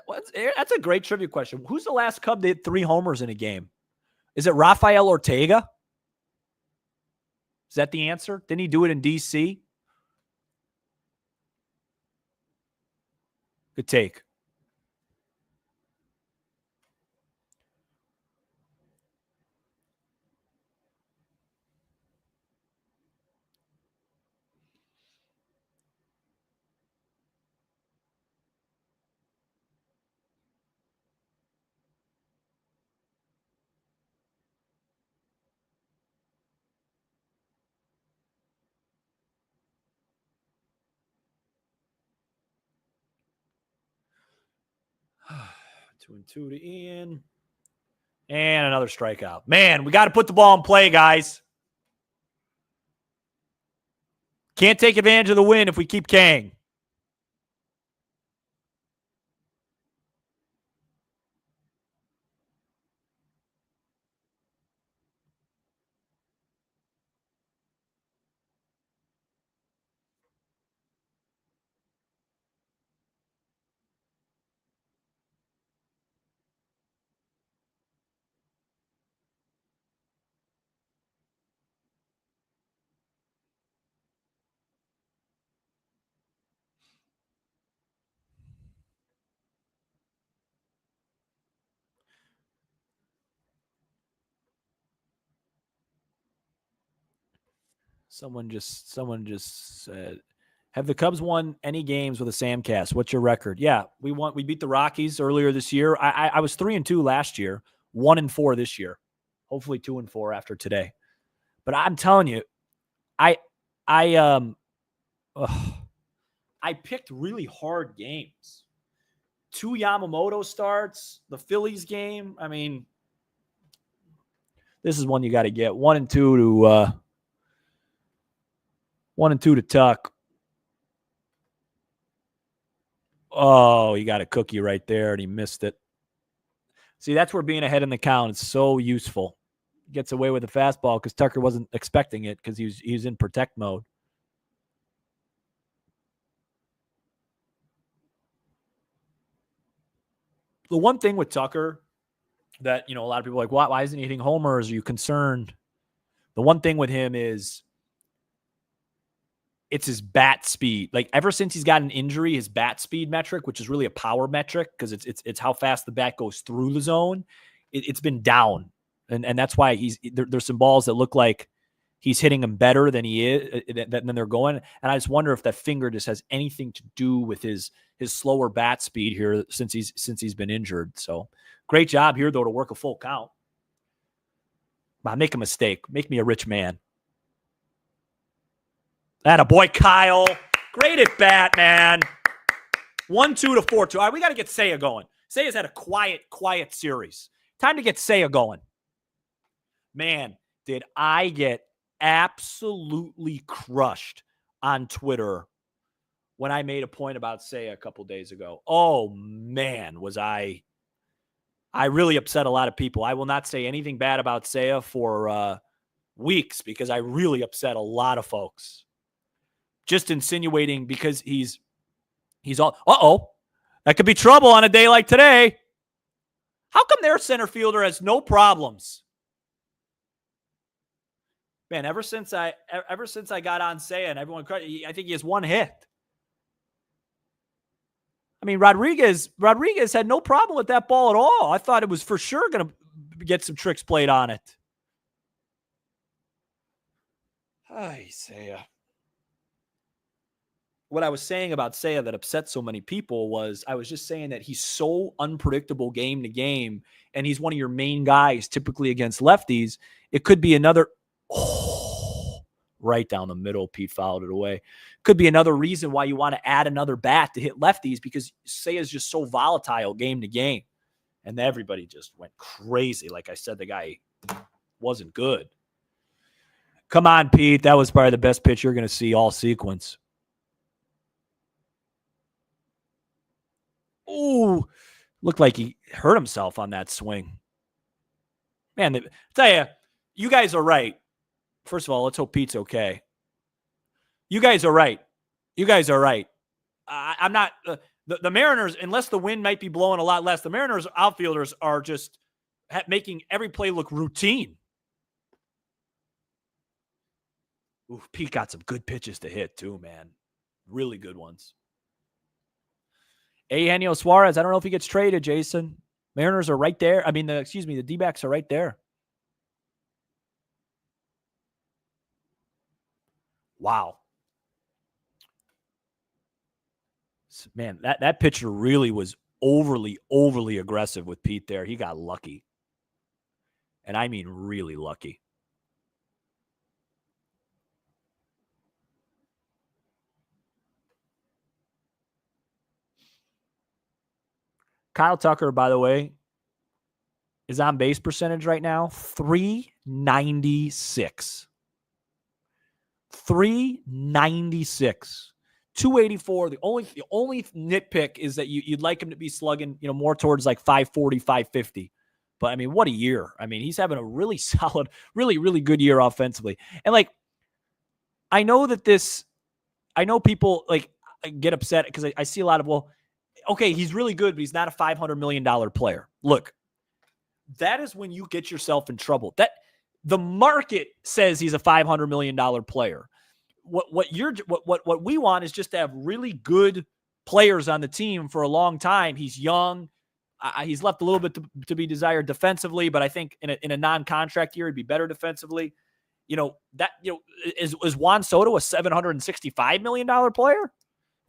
That's a great trivia question. Who's the last Cub that hit 3 homers in a game? Is it Rafael Ortega? Is that the answer? Didn't he do it in D.C.? Good take. Two and 2 to Ian. And another strikeout. Man, we got to put the ball in play, guys. Can't take advantage of the win if we keep Kang. Someone just said, have the Cubs won any games with a Samcast? What's your record? Yeah, we won. We beat the Rockies earlier this year. I was 3-2 last year, 1-4 this year. Hopefully 2-4 after today. But I'm telling you, I picked really hard games. 2 Yamamoto starts, the Phillies game. I mean, this is one you got to get. 1-2 to 1-2 to Tuck. Oh, he got a cookie right there, and he missed it. See, that's where being ahead in the count is so useful. Gets away with a fastball because Tucker wasn't expecting it because he was in protect mode. The one thing with Tucker that, a lot of people are like, why isn't he hitting homers? Are you concerned? The one thing with him is it's his bat speed. Like ever since he's got an injury, his bat speed metric, which is really a power metric because it's how fast the bat goes through the zone, it's been down. And that's why there's some balls that look like he's hitting him better than he is, than they're going. And I just wonder if that finger just has anything to do with his slower bat speed here since he's been injured. So great job here, though, to work a full count. Make a mistake. Make me a rich man. Attaboy, Kyle. Great at bat, man. 1-2 to 4-2. All right, we got to get Seiya going. Seiya's had a quiet series. Time to get Seiya going. Man, did I get absolutely crushed on Twitter when I made a point about Seiya a couple days ago. Oh, man, was I really upset a lot of people. I will not say anything bad about Seiya for weeks because I really upset a lot of folks. Just insinuating because he's all, that could be trouble on a day like today. How come their center fielder has no problems? Man, ever since I got on Seiya and everyone, I think he has one hit. I mean, Rodriguez had no problem with that ball at all. I thought it was for sure going to get some tricks played on it. Ay, Seiya. What I was saying about Seiya that upset so many people was I was just saying that he's so unpredictable game to game, and he's one of your main guys typically against lefties. It could be another right down the middle. Pete fouled it away. Could be another reason why you want to add another bat to hit lefties because Seiya is just so volatile game to game. And everybody just went crazy. Like I said, the guy wasn't good. Come on, Pete. That was probably the best pitch you're going to see all sequence. Ooh, looked like he hurt himself on that swing. Man, I tell you, you guys are right. First of all, let's hope Pete's okay. You guys are right. I'm not the Mariners, unless the wind might be blowing a lot less. The Mariners outfielders are just making every play look routine. Ooh, Pete got some good pitches to hit too, man. Really good ones. Eugenio Suarez, I don't know if he gets traded, Jason. Mariners are right there. I mean, the D-backs are right there. Wow. Man, that pitcher really was overly aggressive with Pete there. He got lucky. And I mean really lucky. Kyle Tucker, by the way, is on base percentage right now, 396. 396. 284. The only nitpick is that you'd like him to be slugging, more towards like 540, 550. But I mean, what a year. I mean, he's having a really solid, really, really good year offensively. And like, I know people like get upset because I see a lot of, well, okay, he's really good, but he's not a $500 million player. Look, that is when you get yourself in trouble. That the market says he's a $500 million player. What we want is just to have really good players on the team for a long time. He's young. He's left a little bit to be desired defensively, but I think in a non-contract year, he'd be better defensively. Is Juan Soto a $765 million player?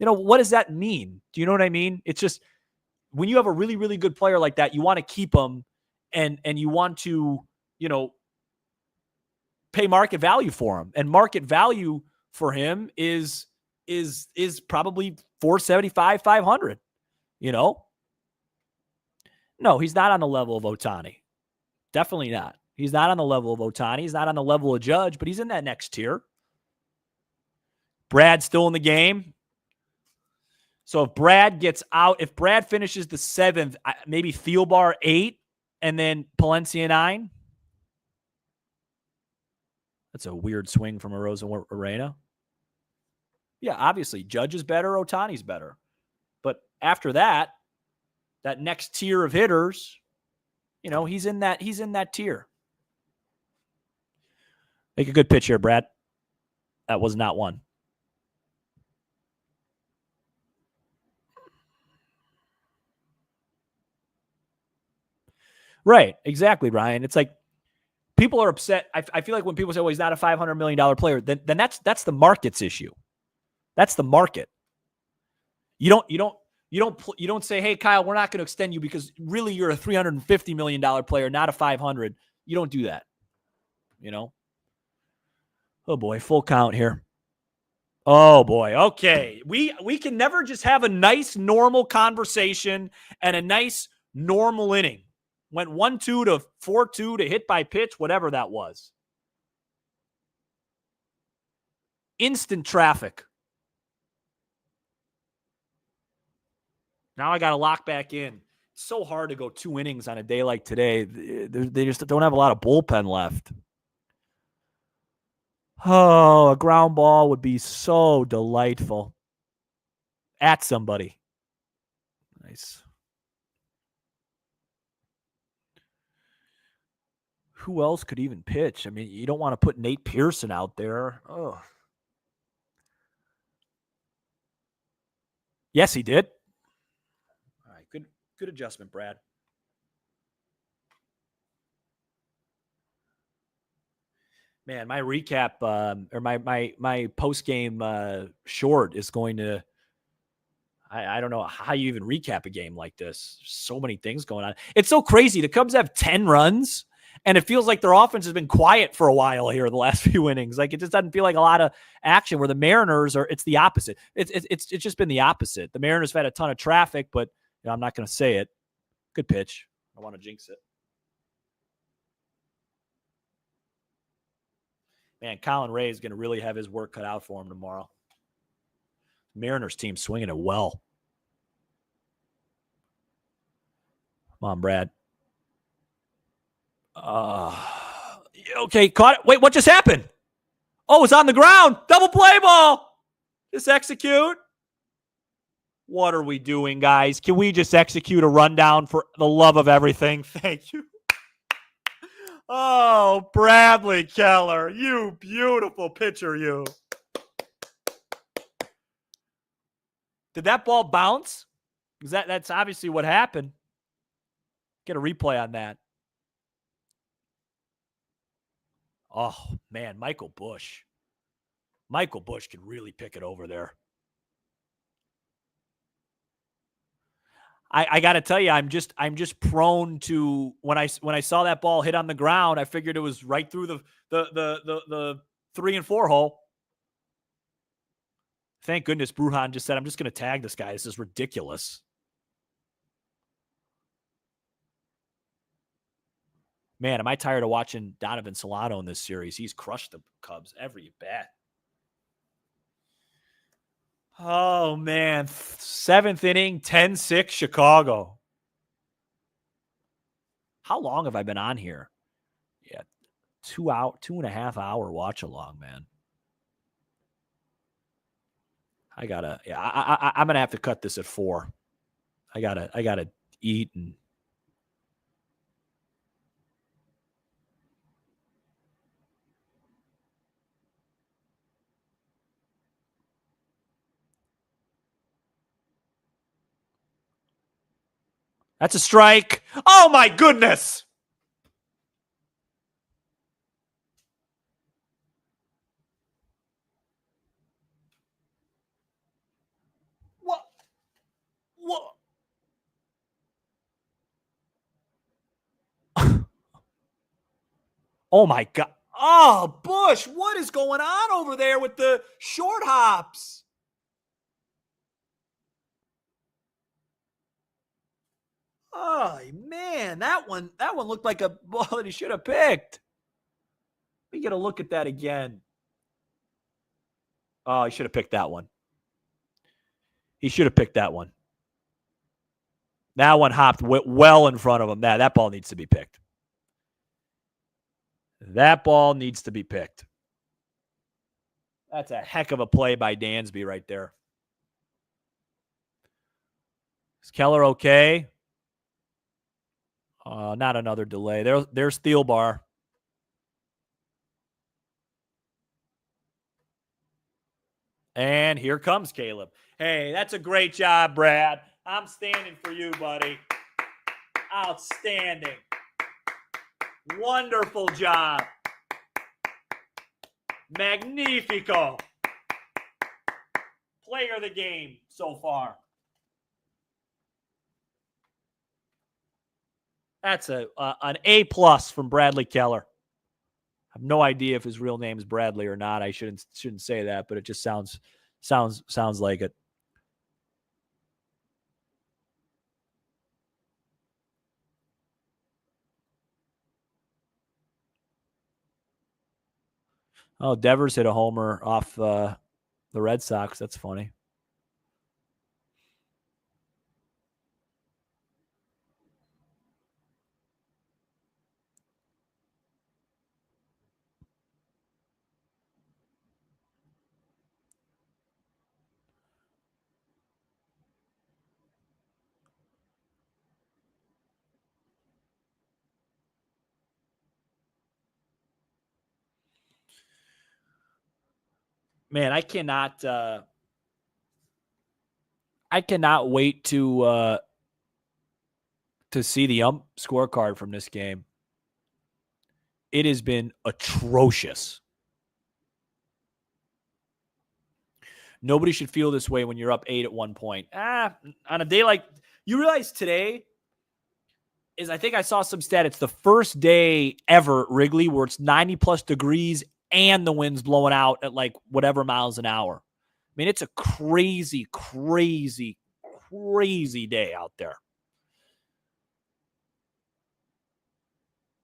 What does that mean? Do you know what I mean? It's just when you have a really, really good player like that, you want to keep him and you want to, pay market value for him. And market value for him is probably 475, 500, No, he's not on the level of Ohtani. Definitely not. He's not on the level of Ohtani. He's not on the level of Judge, but he's in that next tier. Brad's still in the game. So if Brad finishes the 7th, maybe Thielbar 8, and then Palencia 9. That's a weird swing from Arena. Yeah, obviously, Judge is better, Ohtani's better. But after that next tier of hitters, he's in that tier. Make a good pitch here, Brad. That was not one. Right, exactly, Ryan. It's like people are upset. I feel like when people say, well, he's not a $500 million player, then that's the market's issue. That's the market. You don't say, hey, Kyle, we're not going to extend you because really you're a $350 million player, not a 500. You don't do that. Oh boy, full count here. Oh boy. Okay. We can never just have a nice normal conversation and a nice normal inning. Went 1-2 to 4-2 to hit by pitch, whatever that was. Instant traffic. Now I got to lock back in. It's so hard to go 2 innings on a day like today. They just don't have a lot of bullpen left. Oh, a ground ball would be so delightful. At somebody. Nice. Who else could even pitch? I mean, you don't want to put Nate Pearson out there. Oh. Yes, he did. All right, good adjustment, Brad. Man, my recap or my post game short is going to. I don't know how you even recap a game like this. There's so many things going on. It's so crazy. The Cubs have 10 runs, and it feels like their offense has been quiet for a while here in the last few innings. Like, it just doesn't feel like a lot of action. Where the Mariners are, it's the opposite. It's just been the opposite. The Mariners have had a ton of traffic, but I'm not going to say it. Good pitch. I want to jinx it. Man, Colin Ray is going to really have his work cut out for him tomorrow. Mariners team swinging it well. Come on, Brad. Okay, caught it. Wait, what just happened? Oh, it's on the ground. Double play ball. Just execute. What are we doing, guys? Can we just execute a rundown for the love of everything? Thank you. Oh, Bradley Keller, you beautiful pitcher, you. Did that ball bounce? Because that's obviously what happened. Get a replay on that. Oh, man, Michael Busch. Michael Busch can really pick it over there. I got to tell you, I'm just prone to when I saw that ball hit on the ground, I figured it was right through the 3 and 4 hole. Thank goodness Bruhan just said, I'm just going to tag this guy. This is ridiculous. Man, am I tired of watching Donovan Solano in this series? He's crushed the Cubs every bat. Oh, man. 7th inning, 10-6 Chicago. How long have I been on here? Yeah, 2.5 hour watch along, man. I'm going to have to cut this at 4. I gotta eat and. That's a strike. Oh, my goodness. What? Oh, my God. Oh, Bush, what is going on over there with the short hops? Oh, man, that one looked like a ball that he should have picked. We got to look at that again. Oh, he should have picked that one. He should have picked that one. That one hopped well in front of him. That ball needs to be picked. That ball needs to be picked. That's a heck of a play by Dansby right there. Is Keller okay? Not another delay. There's Thielbar. And here comes Caleb. Hey, that's a great job, Brad. I'm standing for you, buddy. Outstanding. Wonderful job. Magnifico. Player of the game so far. That's an A+ from Bradley Keller. I have no idea if his real name is Bradley or not. I shouldn't say that, but it just sounds like it. Oh, Devers hit a homer off the Red Sox. That's funny. Man, I cannot wait to see the scorecard from this game. It has been atrocious. Nobody should feel this way when you're up 8 at one point. On a day like, you realize today is, I think I saw some stat, it's the first day ever at Wrigley where it's 90 plus degrees and the wind's blowing out at like whatever miles an hour. I mean, it's a crazy, crazy, crazy day out there.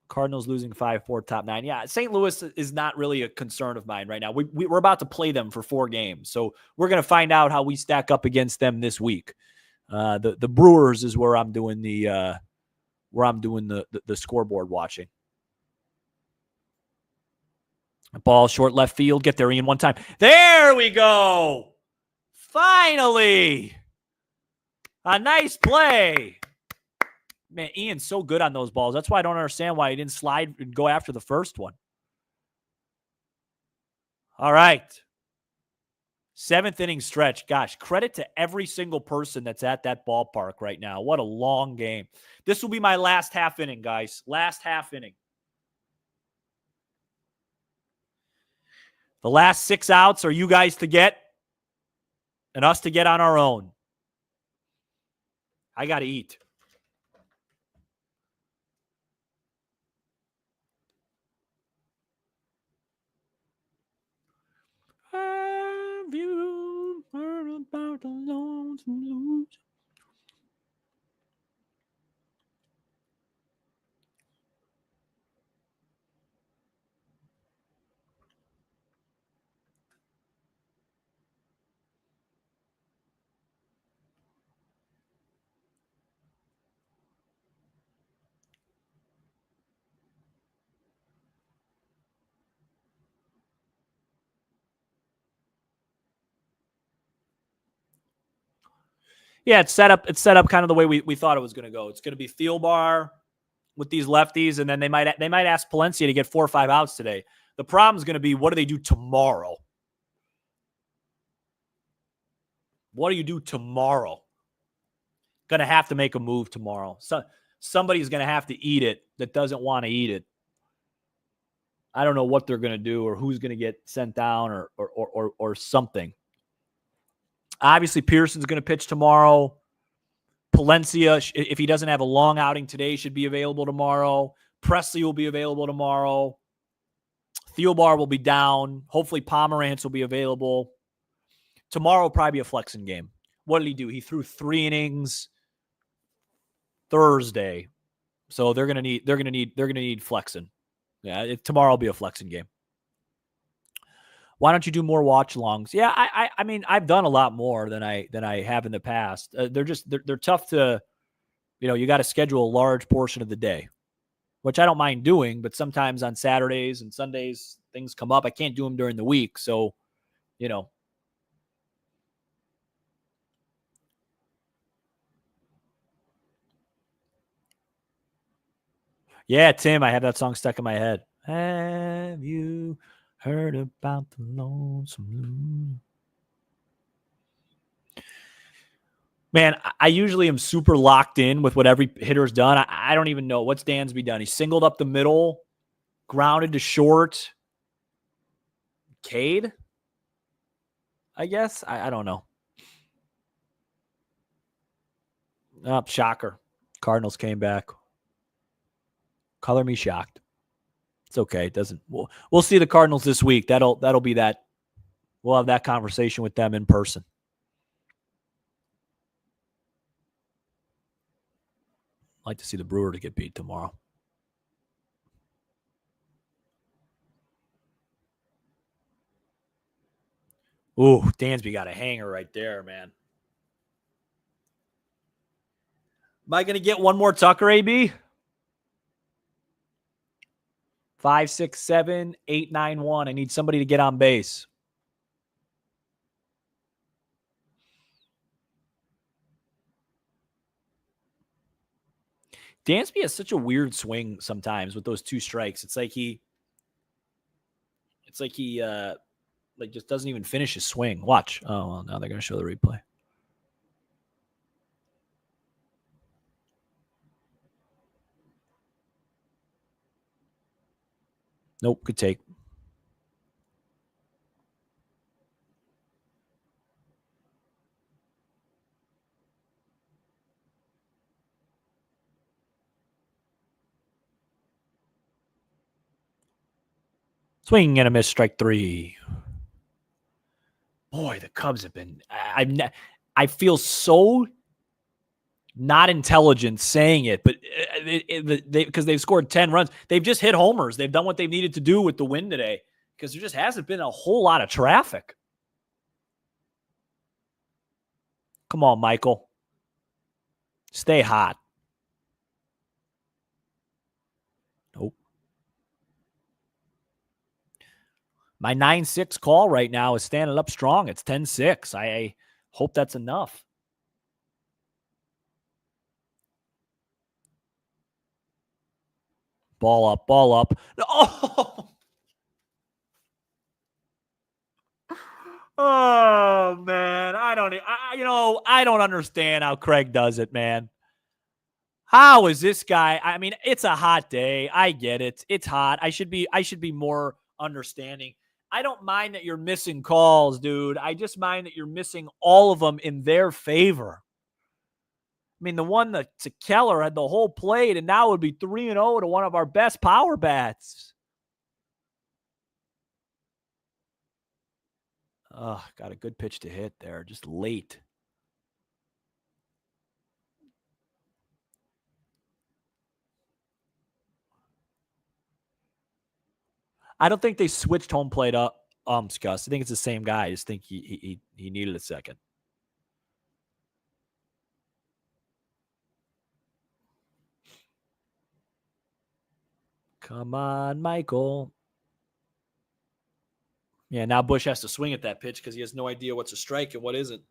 Cardinals losing 5-4, top 9. Yeah, St. Louis is not really a concern of mine right now. We're about to play them for 4 games, so we're going to find out how we stack up against them this week. The Brewers is where I'm doing the scoreboard watching. Ball short left field. Get there, Ian, one time. There we go. Finally, a nice play. Man, Ian's so good on those balls. That's why I don't understand why he didn't slide and go after the first one. All right. 7th inning stretch. Gosh, credit to every single person that's at that ballpark right now. What a long game. This will be my last half inning, guys. Last half inning. The last 6 outs are you guys to get and us to get on our own. I got to eat. Have you heard about the lonesome blues? Yeah, it's set up kind of the way we thought it was going to go. It's going to be Thielbar with these lefties, and then they might ask Palencia to get 4 or 5 outs today. The problem is going to be, what do they do tomorrow? What do you do tomorrow? Going to have to make a move tomorrow. So somebody's going to have to eat it that doesn't want to eat it. I don't know what they're going to do or who's going to get sent down or something. Obviously, Pearson's going to pitch tomorrow. Palencia, if he doesn't have a long outing today, should be available tomorrow. Presley will be available tomorrow. Thielbar will be down. Hopefully, Pomerantz will be available. Tomorrow will probably be a flexing game. What did he do? He threw 3 innings Thursday, so they're gonna need flexing. Yeah, tomorrow will be a flexing game. Why don't you do more watch-alongs? Yeah, I mean, I've done a lot more than I have in the past. They're tough to, you got to schedule a large portion of the day, which I don't mind doing, but sometimes on Saturdays and Sundays things come up. I can't do them during the week, so Yeah, Tim, I have that song stuck in my head. Have you heard about the lonesome blues? Man, I usually am super locked in with what every hitter's done. I don't even know what's Dansby done. He singled up the middle, grounded to short. Cade, I guess. I don't know. Oh, shocker. Cardinals came back. Color me shocked. It's okay. It doesn't. We'll see the Cardinals this week. That'll be that. We'll have that conversation with them in person. I'd like to see the Brewer to get beat tomorrow. Ooh, Dansby got a hanger right there, man. Am I going to get one more Tucker, AB? 5, 6, 7, 8, 9, 1. I need somebody to get on base. Dansby has such a weird swing sometimes with those 2 strikes. It's like he like just doesn't even finish his swing. Watch. Oh, well, now they're going to show the replay. Nope, good take. Swing and a miss, strike 3. Boy, the Cubs have been. I feel so not intelligent saying it, but because they've scored 10 runs, they've just hit homers. They've done what they've needed to do with the win today because there just hasn't been a whole lot of traffic. Come on, Michael. Stay hot. Nope. My 9-6 call right now is standing up strong. It's 10-6. I hope that's enough. Ball up, ball up. Oh! Oh, man. I don't understand how Craig does it, man. How is this guy? I mean, it's a hot day. I get it. It's hot. I should be more understanding. I don't mind that you're missing calls, dude. I just mind that you're missing all of them in their favor. I mean, the one that to Keller had the whole plate, and now it would be 3-0 to one of our best power bats. Oh, got a good pitch to hit there, just late. I don't think they switched home plate up, Scus. I think it's the same guy. I just think he needed a second. Come on, Michael. Yeah, now Bush has to swing at that pitch because he has no idea what's a strike and what isn't.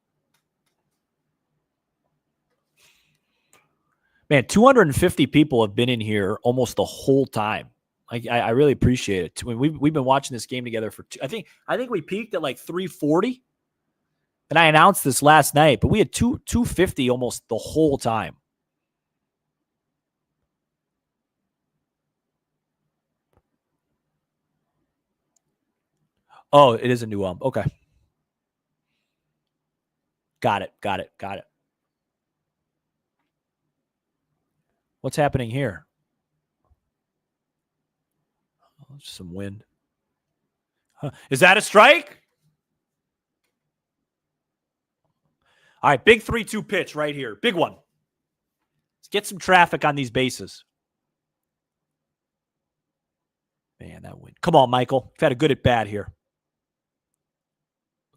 Man, 250 people have been in here almost the whole time. I really appreciate it. I mean, we've been watching this game together for I think we peaked at like 340. And I announced this last night, but we had 250 almost the whole time. Oh, it is a new ump. Okay. Got it. What's happening here? Oh, some wind. Huh. Is that a strike? All right, big 3-2 pitch right here. Big one. Let's get some traffic on these bases. Man, that wind. Come on, Michael. You've had a good at bat here.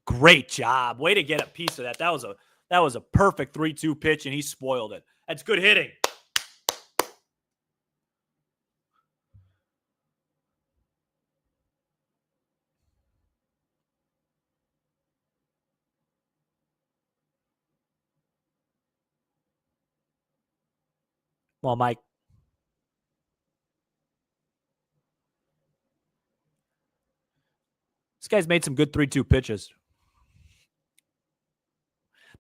Great job. Way to get a piece of that. That was a perfect 3-2 pitch, and he spoiled it. That's good hitting. Well, Mike. This guy's made some good 3-2 pitches.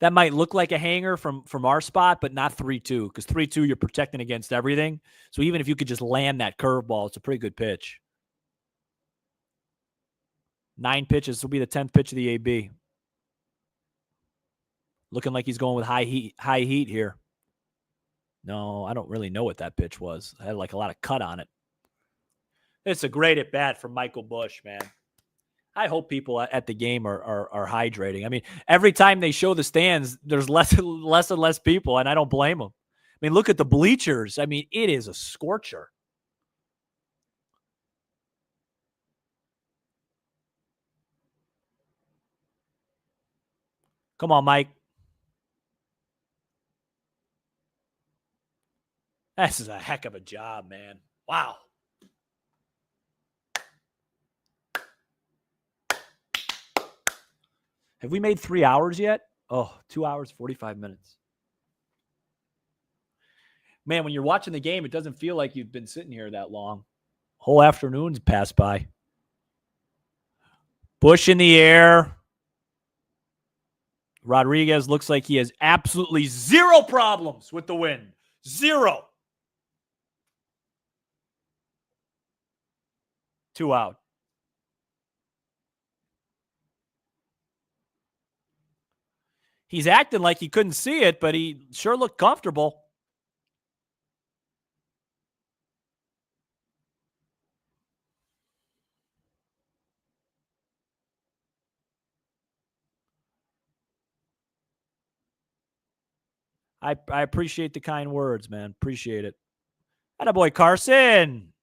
That might look like a hanger from our spot, but not 3-2, because 3-2 you're protecting against everything. So even if you could just land that curveball, it's a pretty good pitch. 9 pitches. This will be the 10th pitch of the AB. Looking like he's going with high heat here. No, I don't really know what that pitch was. I had like a lot of cut on it. It's a great at bat from Michael Busch, man. I hope people at the game are hydrating. I mean, every time they show the stands, there's less and less people, and I don't blame them. I mean, look at the bleachers. I mean, it is a scorcher. Come on, Mike. This is a heck of a job, man. Wow. Have we made 3 hours yet? Oh, 2 hours, 45 minutes. Man, when you're watching the game, it doesn't feel like you've been sitting here that long. Whole afternoon's passed by. Busch in the air. Rodriguez looks like he has absolutely zero problems with the wind. Zero. 2 out. He's acting like he couldn't see it, but he sure looked comfortable. I appreciate the kind words, man. Appreciate it. Attaboy, Carson.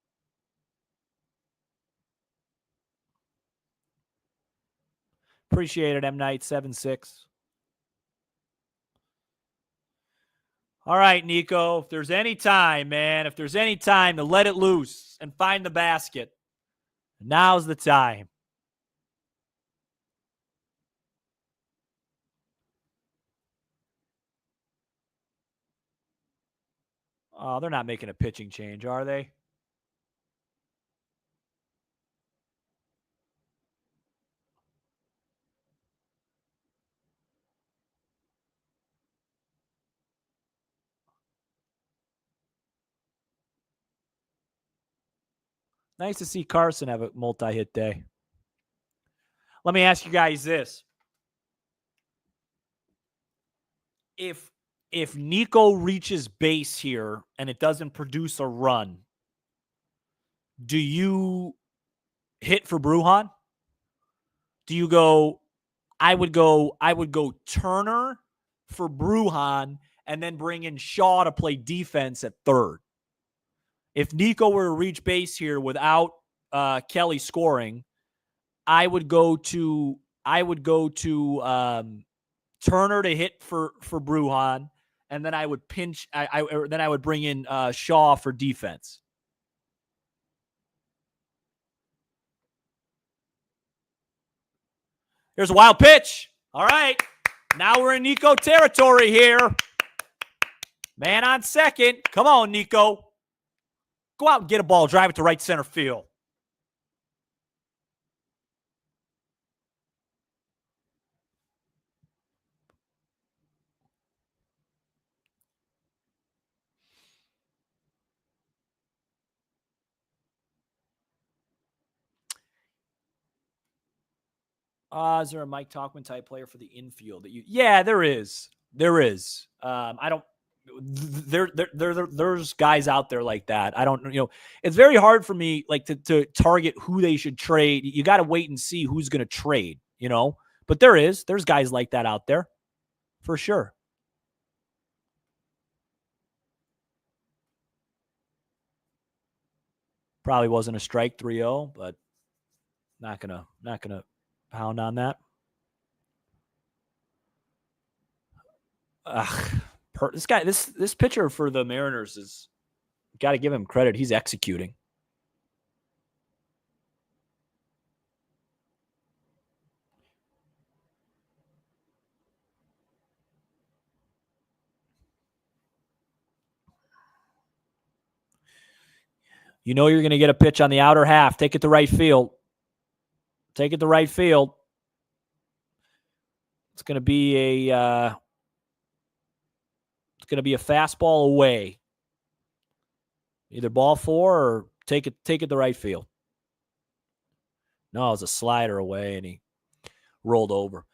Appreciate it, M. Knight 7-6. All right, Nico. If there's any time, man, if there's any time to let it loose and find the basket, now's the time. Oh, they're not making a pitching change, are they? Nice to see Carson have a multi-hit day. Let me ask you guys this. If Nico reaches base here and it doesn't produce a run, do you hit for Brujan? Do you go, I would go Turner for Brujan and then bring in Shaw to play defense at third. If Nico were to reach base here without Kelly scoring, I would go to Turner to hit for Brujan, and then I would then I would bring in Shaw for defense. Here's a wild pitch. All right. Now we're in Nico territory here. Man on second. Come on, Nico. Go out and get a ball. Drive it to right center field. Is there a Mike Tauchman type player for the infield that you? Yeah, there is. There is. I don't. There's guys out there like that. I don't. It's very hard for me like to target who they should trade. You got to wait and see who's going to trade. But there's guys like that out there, for sure. Probably wasn't a strike 3-0, but not gonna pound on that. This pitcher for the Mariners is got to give him credit. He's executing. You're going to get a pitch on the outer half. Take it to right field. Take it to right field. It's going to be a going to be a fastball away. Either ball 4 or take it to right field. No, it was a slider away, and he rolled over.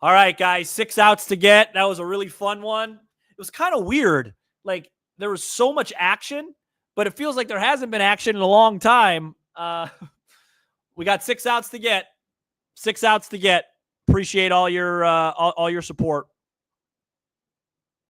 All right, guys, 6 outs to get. That was a really fun one. It was kind of weird. Like, there was so much action, but it feels like there hasn't been action in a long time. We got 6 outs to get. 6 outs to get. Appreciate all your support.